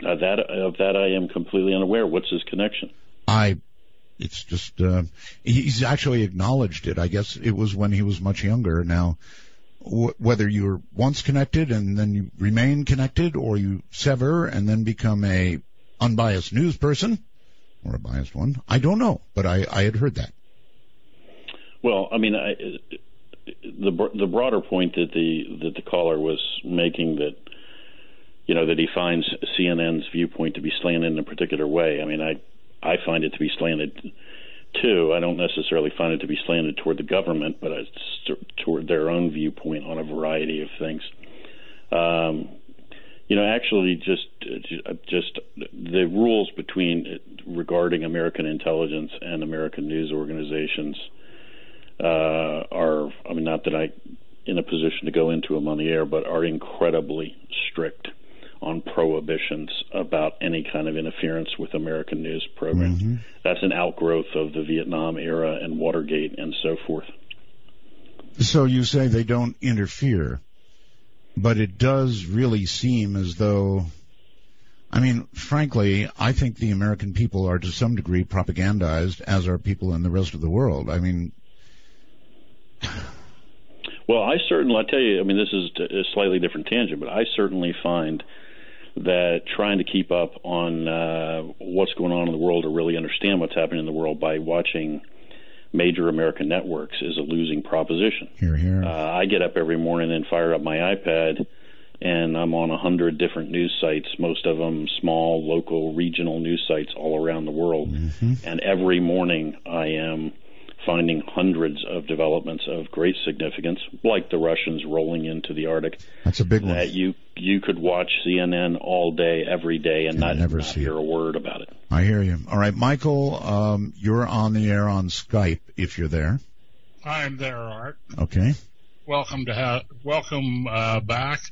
That I am completely unaware. What's his connection? It's just, he's actually acknowledged it. I guess it was when he was much younger. Now, whether you're once connected and then you remain connected, or you sever and then become a unbiased news person, or a biased one, I don't know, but I had heard that. Well, I mean, the broader point that the caller was making, that that he finds CNN's viewpoint to be slanted in a particular way. I mean, I find it to be slanted too. I don't necessarily find it to be slanted toward the government, but it's toward their own viewpoint on a variety of things. Actually, just the rules regarding American intelligence and American news organizations are, I mean, not that I'm in a position to go into them on the air, but are incredibly strict on prohibitions about any kind of interference with American news programs. Mm-hmm. That's an outgrowth of the Vietnam era and Watergate and so forth. So you say they don't interfere, but it does really seem as though, I mean, frankly, I think the American people are to some degree propagandized, as are people in the rest of the world. I mean... Well, I'll tell you, I mean, this is a slightly different tangent, but I certainly find that trying to keep up on what's going on in the world, or really understand what's happening in the world by watching major American networks, is a losing proposition. Hear, hear. I get up every morning and fire up my iPad, and I'm on 100 different news sites, most of them small, local, regional news sites all around the world. Mm-hmm. And every morning I am finding hundreds of developments of great significance, like the Russians rolling into the Arctic. That's a big one. That you could watch CNN all day, every day, and not hear a word about it. I hear you. All right, Michael, you're on the air on Skype, if you're there. I'm there, Art. Okay. Welcome back.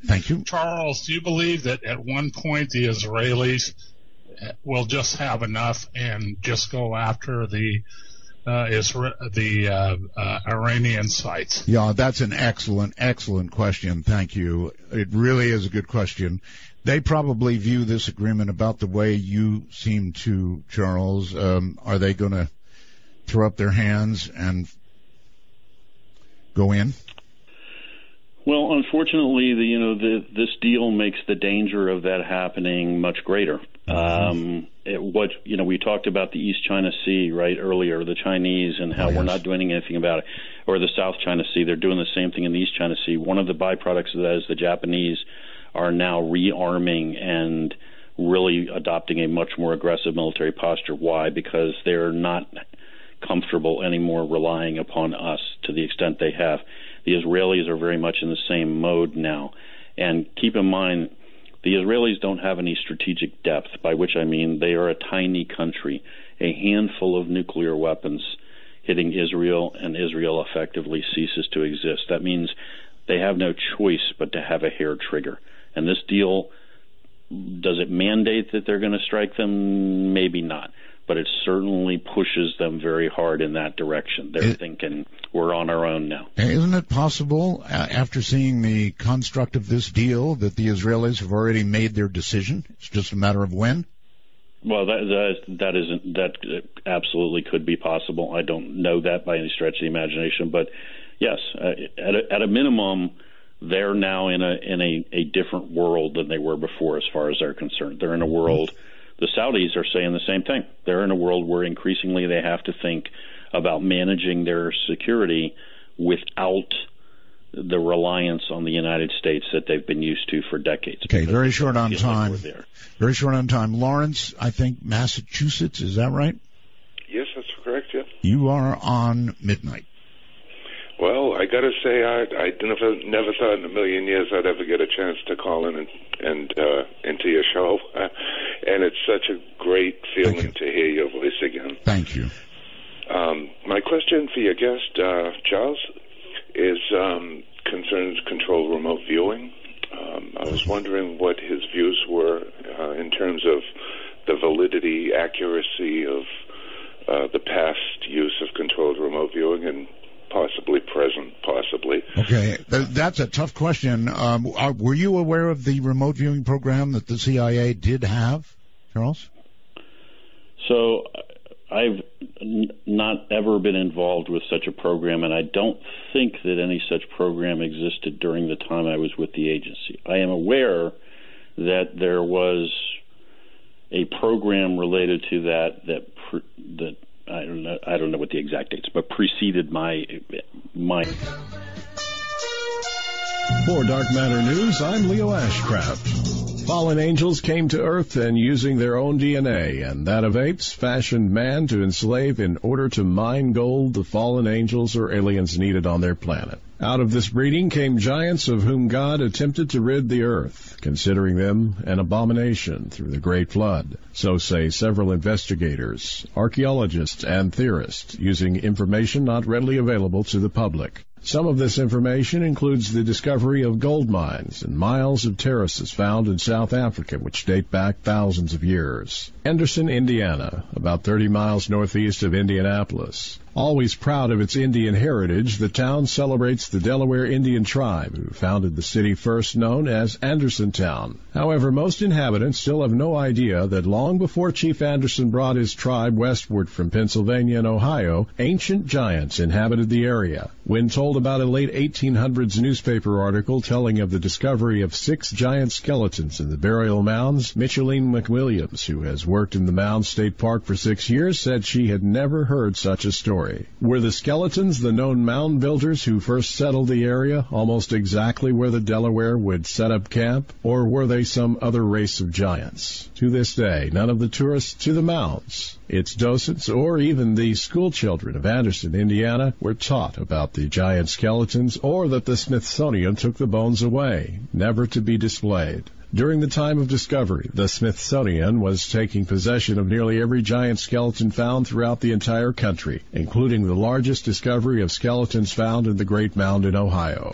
Thank you. Charles, do you believe that at one point the Israelis will just have enough and just go after the Iranian sites? Yeah, that's an excellent question. Thank you. It really is a good question. They probably view this agreement about the way you seem to, Charles. Are they going to throw up their hands and go in? Well, unfortunately, this deal makes the danger of that happening much greater. Mm-hmm. We talked about the East China Sea right earlier, the Chinese, and how we're not doing anything about it, or the South China Sea. They're doing the same thing in the East China Sea. One of the byproducts of that is the Japanese are now rearming and really adopting a much more aggressive military posture. Why? Because they're not comfortable anymore relying upon us to the extent they have. The Israelis are very much in the same mode now. And keep in mind, the Israelis don't have any strategic depth, by which I mean they are a tiny country. A handful of nuclear weapons hitting Israel, and Israel effectively ceases to exist. That means they have no choice but to have a hair trigger. And this deal, does it mandate that they're going to strike them? Maybe not. But it certainly pushes them very hard in that direction. They're thinking, we're on our own now. Isn't it possible, after seeing the construct of this deal, that the Israelis have already made their decision? It's just a matter of when? Well, that absolutely could be possible. I don't know that by any stretch of the imagination, but yes, at a minimum, they're now in a different world than they were before, as far as they're concerned. They're in a world. The Saudis are saying the same thing. They're in a world where increasingly they have to think about managing their security without the reliance on the United States that they've been used to for decades. Okay, very short on time. Very short on time. Lawrence, I think Massachusetts, is that right? Yes, that's correct, yeah. You are on Midnight. Well, I got to say, I never thought in a million years I'd ever get a chance to call in and into your show. And it's such a great feeling to hear your voice again. Thank you. My question for your guest, Charles, is concerns controlled remote viewing. I was wondering what his views were in terms of the validity, accuracy of the past use of controlled remote viewing and possibly present, possibly. Okay, that's a tough question. Were you aware of the remote viewing program that the CIA did have, Charles? So I've not ever been involved with such a program, and I don't think that any such program existed during the time I was with the agency. I am aware that there was a program related to that I don't know what the exact dates, but preceded my. For Dark Matter News, I'm Leo Ashcraft. Fallen angels came to Earth and using their own DNA and that of apes fashioned man to enslave in order to mine gold the fallen angels or aliens needed on their planet. Out of this breeding came giants of whom God attempted to rid the earth, considering them an abomination through the Great Flood. So say several investigators, archaeologists, and theorists, using information not readily available to the public. Some of this information includes the discovery of gold mines and miles of terraces found in South Africa, which date back thousands of years. Anderson, Indiana, about 30 miles northeast of Indianapolis. Always proud of its Indian heritage, the town celebrates the Delaware Indian tribe, who founded the city first known as Andersontown. However, most inhabitants still have no idea that long before Chief Anderson brought his tribe westward from Pennsylvania and Ohio, ancient giants inhabited the area. When told about a late 1800s newspaper article telling of the discovery of 6 giant skeletons in the burial mounds, Micheline McWilliams, who has worked in the Mound State Park for 6 years, said she had never heard such a story. Were the skeletons the known mound builders who first settled the area, almost exactly where the Delaware would set up camp, or were they some other race of giants? To this day, none of the tourists to the mounds, its docents, or even the school children of Anderson, Indiana, were taught about the giant skeletons or that the Smithsonian took the bones away, never to be displayed. During the time of discovery, the Smithsonian was taking possession of nearly every giant skeleton found throughout the entire country, including the largest discovery of skeletons found in the Great Mound in Ohio.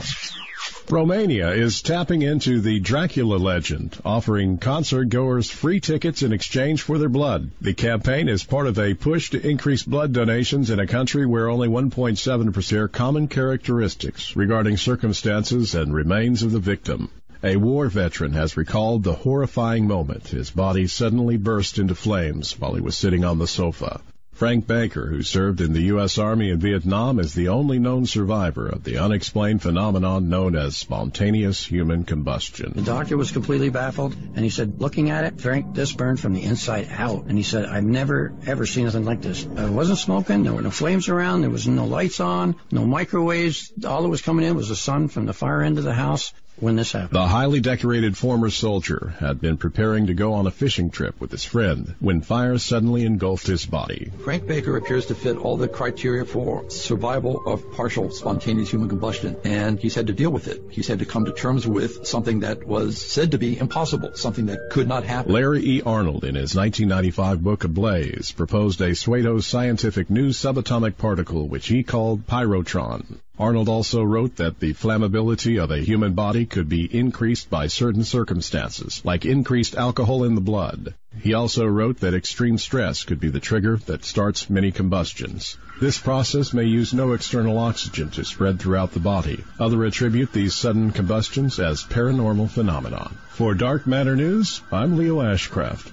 Romania is tapping into the Dracula legend, offering concert-goers free tickets in exchange for their blood. The campaign is part of a push to increase blood donations in a country where only 1.7% share common characteristics regarding circumstances and remains of the victim. A war veteran has recalled the horrifying moment his body suddenly burst into flames while he was sitting on the sofa. Frank Baker, who served in the U.S. Army in Vietnam, is the only known survivor of the unexplained phenomenon known as spontaneous human combustion. The doctor was completely baffled, and he said, looking at it, Frank, this burned from the inside out. And he said, I've never, ever seen anything like this. I wasn't smoking, there were no flames around, there was no lights on, no microwaves. All that was coming in was the sun from the far end of the house. when this happened. The highly decorated former soldier had been preparing to go on a fishing trip with his friend when fire suddenly engulfed his body. Frank Baker appears to fit all the criteria for survival of partial spontaneous human combustion, and he's had to deal with it. He's had to come to terms with something that was said to be impossible, something that could not happen. Larry E. Arnold, in his 1995 book Ablaze, proposed a pseudo-scientific new subatomic particle which he called pyrotron. Arnold also wrote that the flammability of a human body could be increased by certain circumstances, like increased alcohol in the blood. He also wrote that extreme stress could be the trigger that starts many combustions. This process may use no external oxygen to spread throughout the body. Others attribute these sudden combustions as paranormal phenomenon. For Dark Matter News, I'm Leo Ashcraft.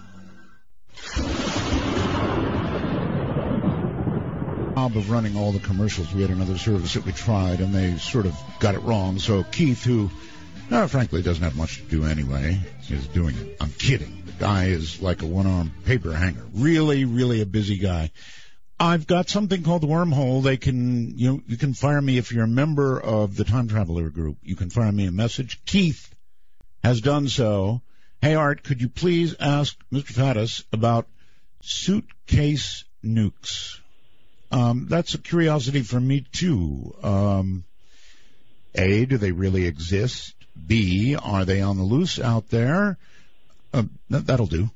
Of running all the commercials. We had another service that we tried, and they sort of got it wrong. So Keith, who frankly doesn't have much to do anyway, is doing it. I'm kidding. The guy is like a one-armed paper hanger. Really, really a busy guy. I've got something called the Wormhole. They can, you can fire me if you're a member of the Time Traveler group. You can fire me a message. Keith has done so. Hey, Art, could you please ask Mr. Faddis about suitcase nukes? That's a curiosity for me, too. A, do they really exist? B, are they on the loose out there? That'll do.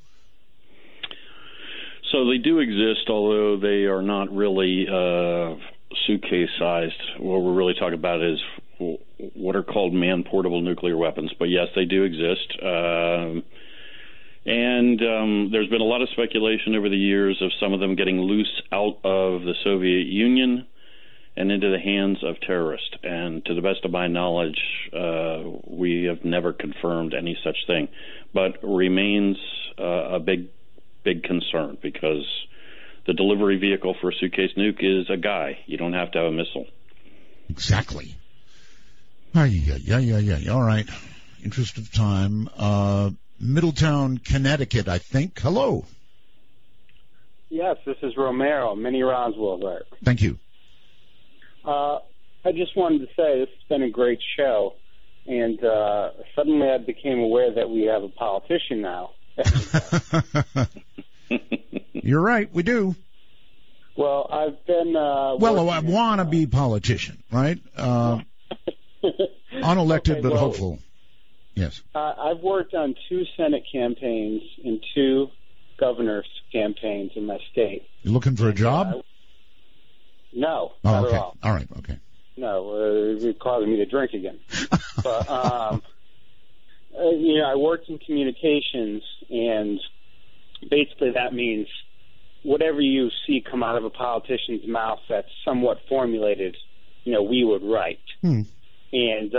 So they do exist, although they are not really suitcase-sized. What we're really talking about is what are called man-portable nuclear weapons. But, yes, they do exist. And there's been a lot of speculation over the years of some of them getting loose out of the Soviet Union and into the hands of terrorists. And to the best of my knowledge, we have never confirmed any such thing. But remains a big concern because the delivery vehicle for a suitcase nuke is a guy. You don't have to have a missile. Exactly. Yeah. All right. Interest of time. Middletown, Connecticut, I think. Hello. Yes, this is Romero, Minnie Roswell. Thank you. I just wanted to say this has been a great show, and suddenly I became aware that we have a politician now. You're right, we do. Well, I've been... a wannabe politician, right? Unelected, but hopeful. Yes. I've worked on 2 Senate campaigns and 2 governor's campaigns in my state. You looking for a job? No, not at all. All right, okay. No, you're causing me to drink again. But, I worked in communications, and basically that means whatever you see come out of a politician's mouth that's somewhat formulated, we would write. And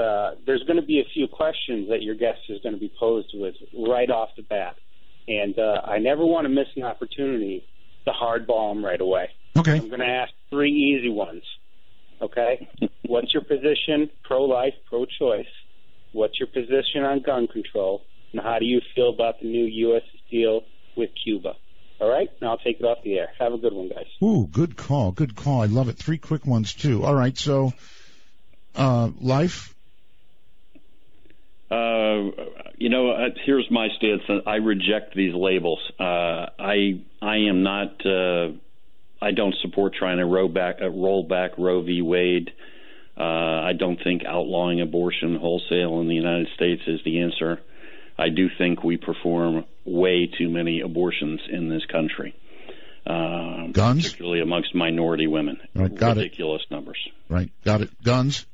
there's going to be a few questions that your guest is going to be posed with right off the bat. And I never want to miss an opportunity to hardball them right away. Okay. I'm going to ask 3 easy ones. Okay? What's your position, pro-life, pro-choice? What's your position on gun control? And how do you feel about the new U.S. deal with Cuba? All right? Now I'll take it off the air. Have a good one, guys. Ooh, good call. Good call. I love it. 3 quick ones, too. All right, so... life? Here's my stance. I reject these labels. I am not. I don't support trying to roll back Roe v. Wade. I don't think outlawing abortion wholesale in the United States is the answer. I do think we perform way too many abortions in this country. Guns? Particularly amongst minority women. Right, ridiculous numbers. Right, got it. Guns?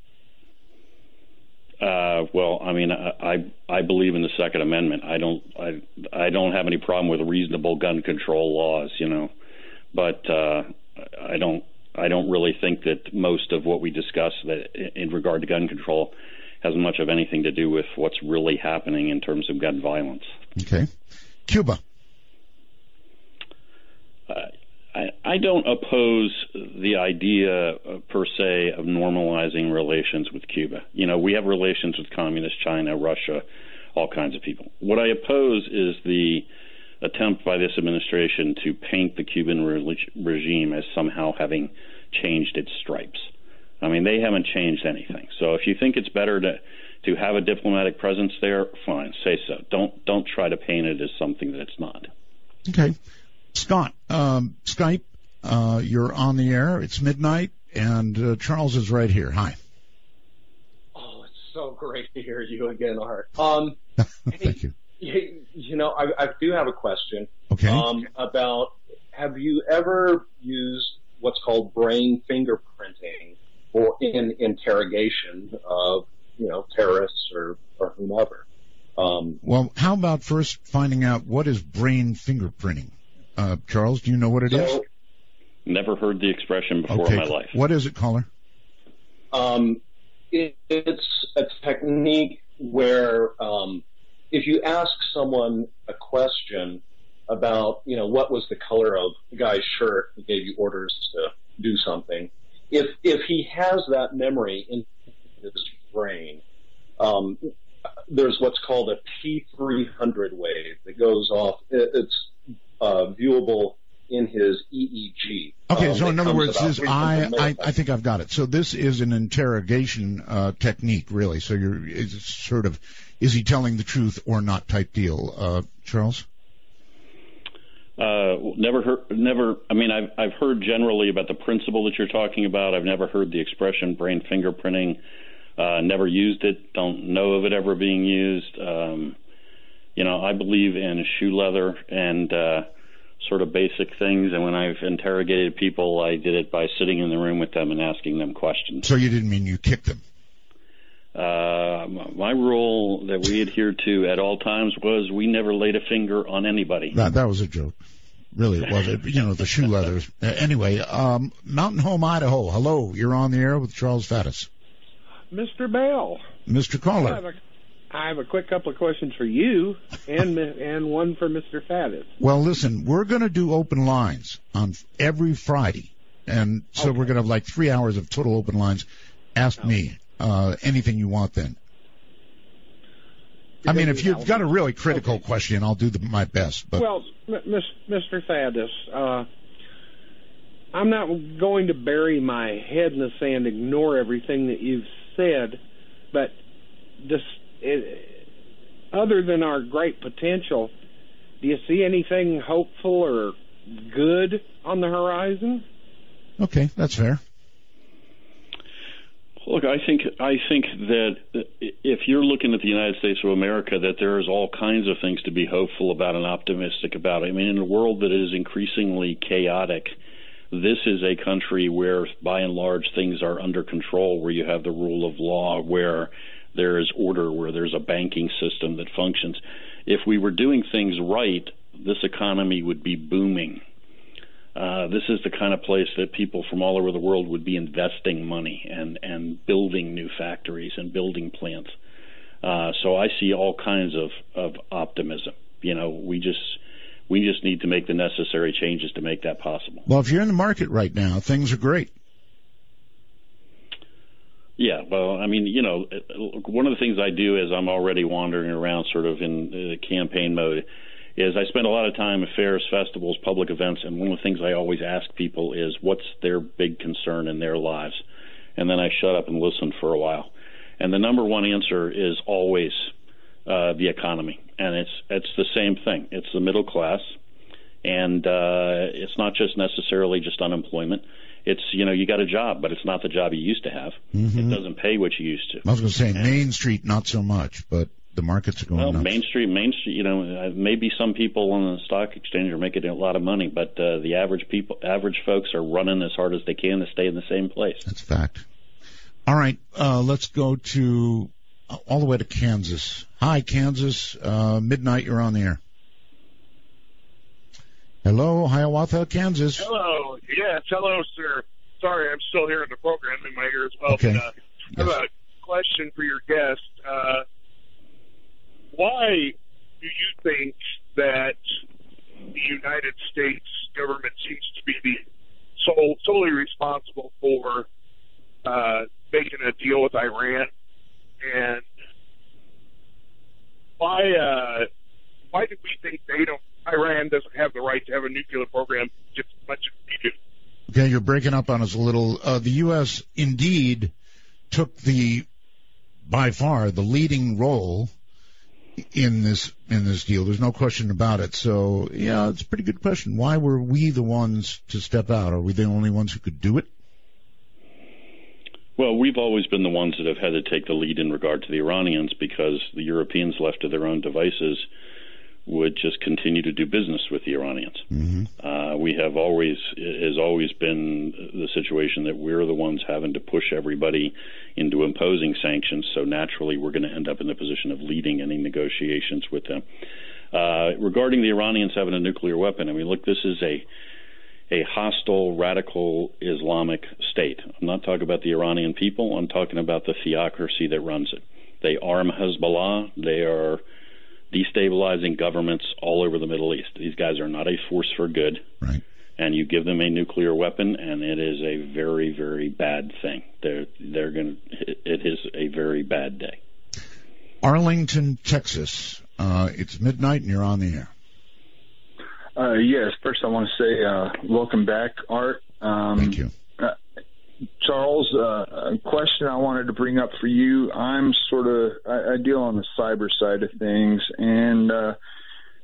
I believe in the Second Amendment. I don't have any problem with reasonable gun control laws, but I don't really think that most of what we discuss that in regard to gun control has much of anything to do with what's really happening in terms of gun violence. Okay. Cuba. I don't oppose the idea, per se, of normalizing relations with Cuba. We have relations with communist China, Russia, all kinds of people. What I oppose is the attempt by this administration to paint the Cuban regime as somehow having changed its stripes. I mean, they haven't changed anything. So if you think it's better to have a diplomatic presence there, fine, say so. Don't try to paint it as something that it's not. Okay. Scott, Skype, you're on the air. It's midnight, and Charles is right here. Hi. Oh, it's so great to hear you again, Art. Thank you. You know, I do have a question. Okay. About, have you ever used what's called brain fingerprinting or in interrogation of, you know, terrorists or whomever? Well, how about first finding out what is brain fingerprinting? Charles, do you know what it is? Never heard the expression before in my life. What is it, caller? It's a technique where if you ask someone a question about, you know, what was the color of the guy's shirt who gave you orders to do something, if he has that memory in his brain, there's what's called a T300 wave that goes off. It's viewable in his EEG. Okay, so in other words, I think I've got it. So this is an interrogation technique, really. So it's sort of, is he telling the truth or not type deal, Charles? Never heard. I mean, I've heard generally about the principle that you're talking about. I've never heard the expression brain fingerprinting. Never used it. Don't know of it ever being used. You know, I believe in shoe leather and sort of basic things. And when I've interrogated people, I did it by sitting in the room with them and asking them questions. So you didn't mean you kicked them? My rule that we adhered to at all times was we never laid a finger on anybody. That was a joke. Really, it was. You know, the shoe leathers. Anyway, Mountain Home, Idaho. Hello, you're on the air with Charles Faddis. Mr. Bell. Mr. Caller. I have a quick couple of questions for you and one for Mr. Faddis. Well, listen, we're going to do open lines on every Friday. And so we're going to have like 3 hours of total open lines. Ask me anything you want then. I mean, if you've got a really critical question, I'll do my best. But well, Mr. Faddis, I'm not going to bury my head in the sand, ignore everything that you've said, but other than our great potential, do you see anything hopeful or good on the horizon? Okay, that's fair. Look, I think that if you're looking at the United States of America, that there's all kinds of things to be hopeful about and optimistic about. I mean, in a world that is increasingly chaotic, this is a country where, by and large, things are under control, where you have the rule of law, where there is order, where there's a banking system that functions. If we were doing things right, this economy would be booming. This is the kind of place that people from all over the world would be investing money and building new factories and building plants. So I see all kinds of optimism. You know, we just need to make the necessary changes to make that possible. Well, if you're in the market right now, things are great. Yeah, well, I mean, you know, one of the things I do is I'm already wandering around sort of in campaign mode is I spend a lot of time at fairs, festivals, public events, and one of the things I always ask people is what's their big concern in their lives? And then I shut up and listen for a while. And the number one answer is always the economy. And it's the same thing. It's the middle class. And it's not just necessarily just unemployment. It's, you know, you got a job, but it's not the job you used to have. Mm-hmm. It doesn't pay what you used to. I was going to say Main Street, not so much, but the markets are going nuts. Main Street, you know, maybe some people on the stock exchange are making a lot of money, but the average folks are running as hard as they can to stay in the same place. That's a fact. All right, let's go to all the way to Kansas. Hi, Kansas. Midnight, you're on the air. Hello, Hiawatha, Kansas. Hello. Yes, hello, sir. Sorry, I'm still hearing the program in my ear as well. Okay. But, I have a question for your guest. Why do you think that the United States government seems to be solely responsible for making a deal with Iran? And why do we think Iran doesn't have the right to have a nuclear program just as much as we do? Okay, you're breaking up on us a little. The U.S. indeed took the by far the leading role in this deal. There's no question about it. So, yeah, it's a pretty good question. Why were we the ones to step out? Are we the only ones who could do it? Well, we've always been the ones that have had to take the lead in regard to the Iranians, because the Europeans, left to their own devices, would just continue to do business with the Iranians. We have always, it has always been the situation that we're the ones having to push everybody into imposing sanctions, so naturally we're going to end up in the position of leading any negotiations with them. Regarding the Iranians having a nuclear weapon, I mean, look, this is a hostile, radical Islamic state. I'm not talking about the Iranian people. I'm talking about the theocracy that runs it. They arm Hezbollah. They are destabilizing governments all over the Middle East. These guys are not a force for good. Right. And you give them a nuclear weapon, and it is a very, very bad thing. It is a very bad day. Arlington, Texas. It's midnight, and you're on the air. Yes. First, I want to say welcome back, Art. Thank you. Charles, a question I wanted to bring up for you. I deal on the cyber side of things, and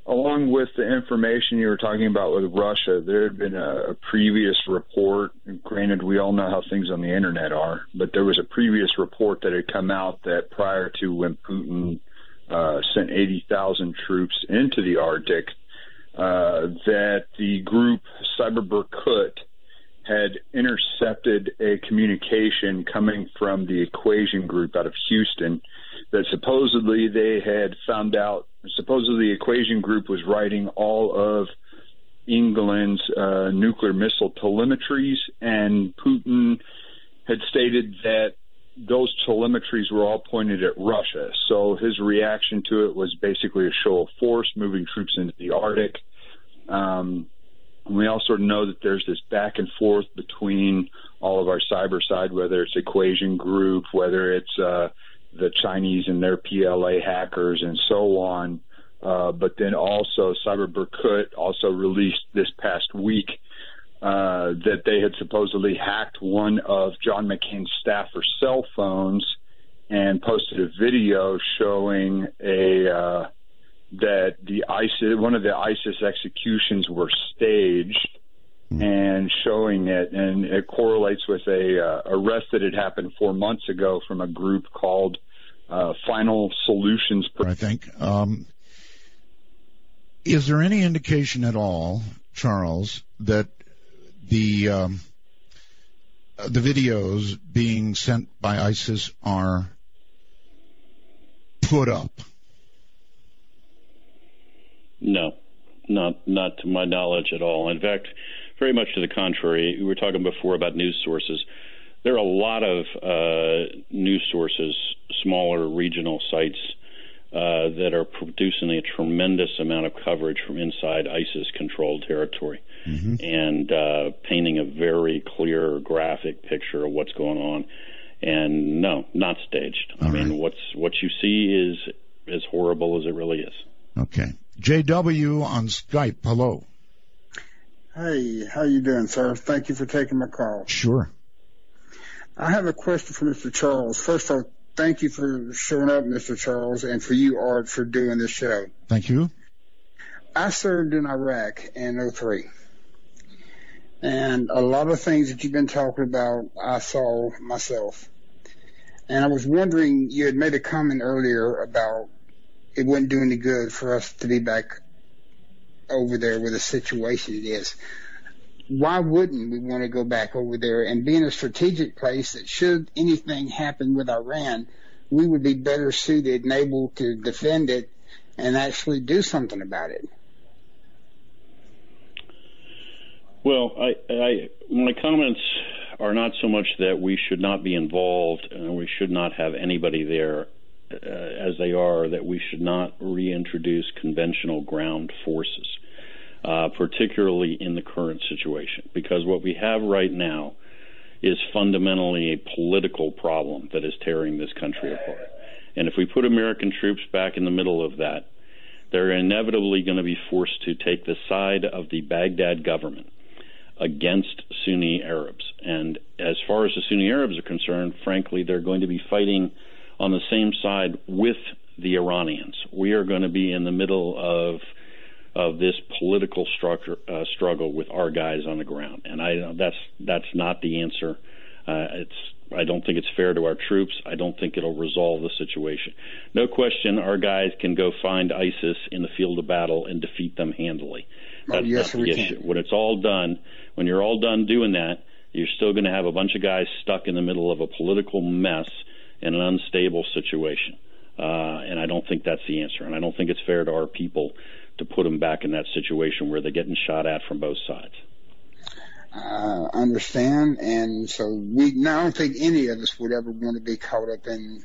along with the information you were talking about with Russia, there had been a previous report. Granted, we all know how things on the internet are, but there was a previous report that had come out that prior to when Putin sent 80,000 troops into the Arctic, that the group Cyberberkut had intercepted a communication coming from the Equation Group out of Houston that supposedly they had found out. Supposedly the Equation Group was writing all of England's nuclear missile telemetries, and Putin had stated that those telemetries were all pointed at Russia. So his reaction to it was basically a show of force, moving troops into the Arctic. And we also know that there's this back and forth between all of our cyber side, whether it's Equation Group, whether it's the Chinese and their PLA hackers and so on. But then also Cyberberkut also released this past week that they had supposedly hacked one of John McCain's staffer cell phones and posted a video showing that one of the ISIS executions were staged, and showing it, and it correlates with a arrest that had happened 4 months ago from a group called Final Solutions. I think. Is there any indication at all, Charles, that the videos being sent by ISIS are put up? No, not to my knowledge at all. In fact, very much to the contrary. We were talking before about news sources. There are a lot of news sources, smaller regional sites, that are producing a tremendous amount of coverage from inside ISIS-controlled territory, and painting a very clear graphic picture of what's going on. And no, not staged. I mean, what you see is as horrible as it really is. Okay. JW on Skype. Hello. Hey, how you doing, sir? Thank you for taking my call. Sure. I have a question for Mr. Charles. First of all, thank you for showing up, Mr. Charles, and for you, Art, for doing this show. Thank you. I served in Iraq in 2003. And a lot of things that you've been talking about, I saw myself. And I was wondering, you had made a comment earlier about it wouldn't do any good for us to be back over there with the situation it is. Why wouldn't we want to go back over there and be in a strategic place that should anything happen with Iran, we would be better suited and able to defend it and actually do something about it? Well, my comments are not so much that we should not be involved and we should not have anybody there as they are, that we should not reintroduce conventional ground forces, particularly in the current situation, because what we have right now is fundamentally a political problem that is tearing this country apart. And if we put American troops back in the middle of that, they're inevitably going to be forced to take the side of the Baghdad government against Sunni Arabs. And as far as the Sunni Arabs are concerned, frankly, they're going to be fighting on the same side with the Iranians. We are going to be in the middle of this political struggle with our guys on the ground, and that's not the answer. I don't think it's fair to our troops. I don't think it'll resolve the situation. No question, our guys can go find ISIS in the field of battle and defeat them handily. That's not the issue. When it's all done, when you're all done doing that, you're still going to have a bunch of guys stuck in the middle of a political mess in an unstable situation. And I don't think that's the answer. And I don't think it's fair to our people to put them back in that situation where they're getting shot at from both sides. Understand, and so I don't think any of us would ever want to be caught up in,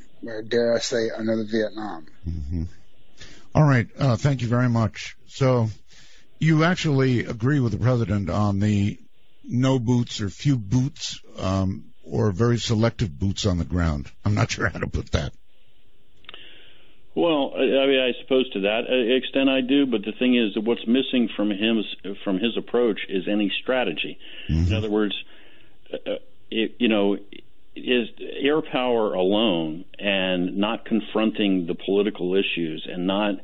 dare I say, another Vietnam. Mm-hmm. All right, thank you very much. So you actually agree with the president on the no boots or few boots, or very selective boots on the ground. I'm not sure how to put that. Well, I mean, I suppose to that extent I do, but the thing is that what's missing from his approach is any strategy. Mm-hmm. In other words, is air power alone and not confronting the political issues and not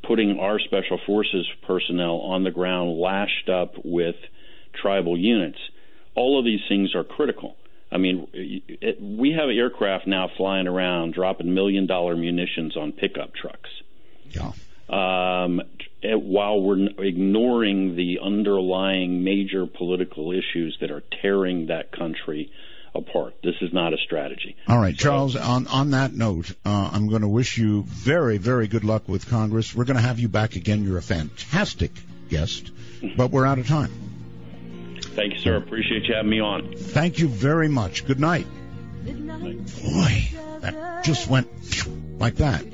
putting our special forces personnel on the ground lashed up with tribal units. All of these things are critical. I mean, we have aircraft now flying around dropping $1 million munitions on pickup trucks. Yeah. While we're ignoring the underlying major political issues that are tearing that country apart. This is not a strategy. All right, Charles, on that note, I'm going to wish you very, very good luck with Congress. We're going to have you back again. You're a fantastic guest, but we're out of time. Thank you, sir. Appreciate you having me on. Thank you very much. Good night. Boy, that just went like that.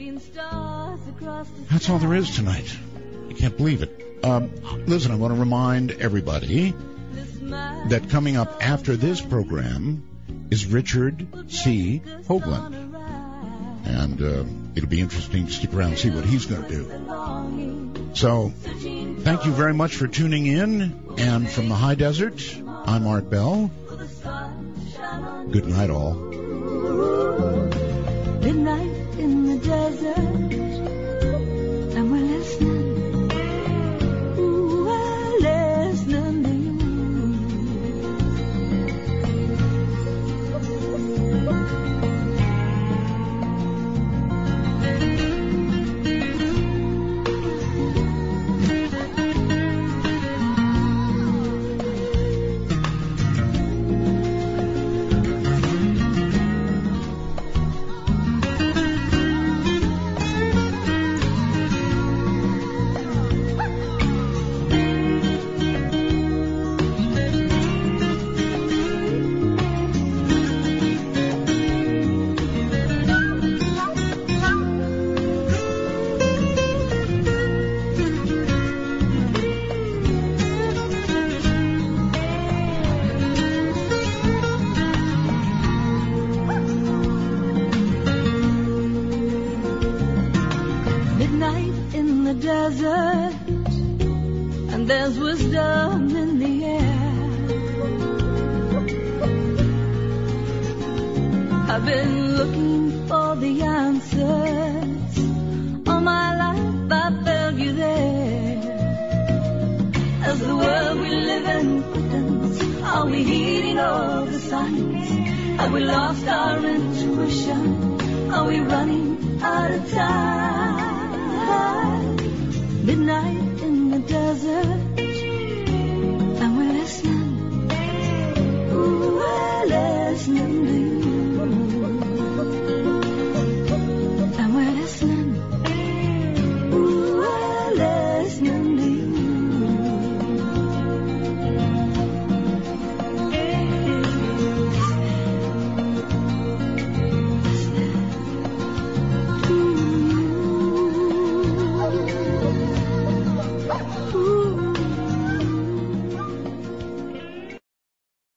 That's all there is tonight. I can't believe it. Listen, I want to remind everybody that coming up after this program is Richard C. Hoagland. And it'll be interesting to stick around and see what he's going to do. So, thank you very much for tuning in. And from the high desert, I'm Art Bell. Good night, all. Midnight in the desert, and we're listening. Ooh, we're listening to you. There's wisdom in the air. I've been looking for the answers. All my life I felt you there. As the world we live in quickens, are we heeding all the signs? Have we lost our intuition? Are we running out of time? Midnight in the desert,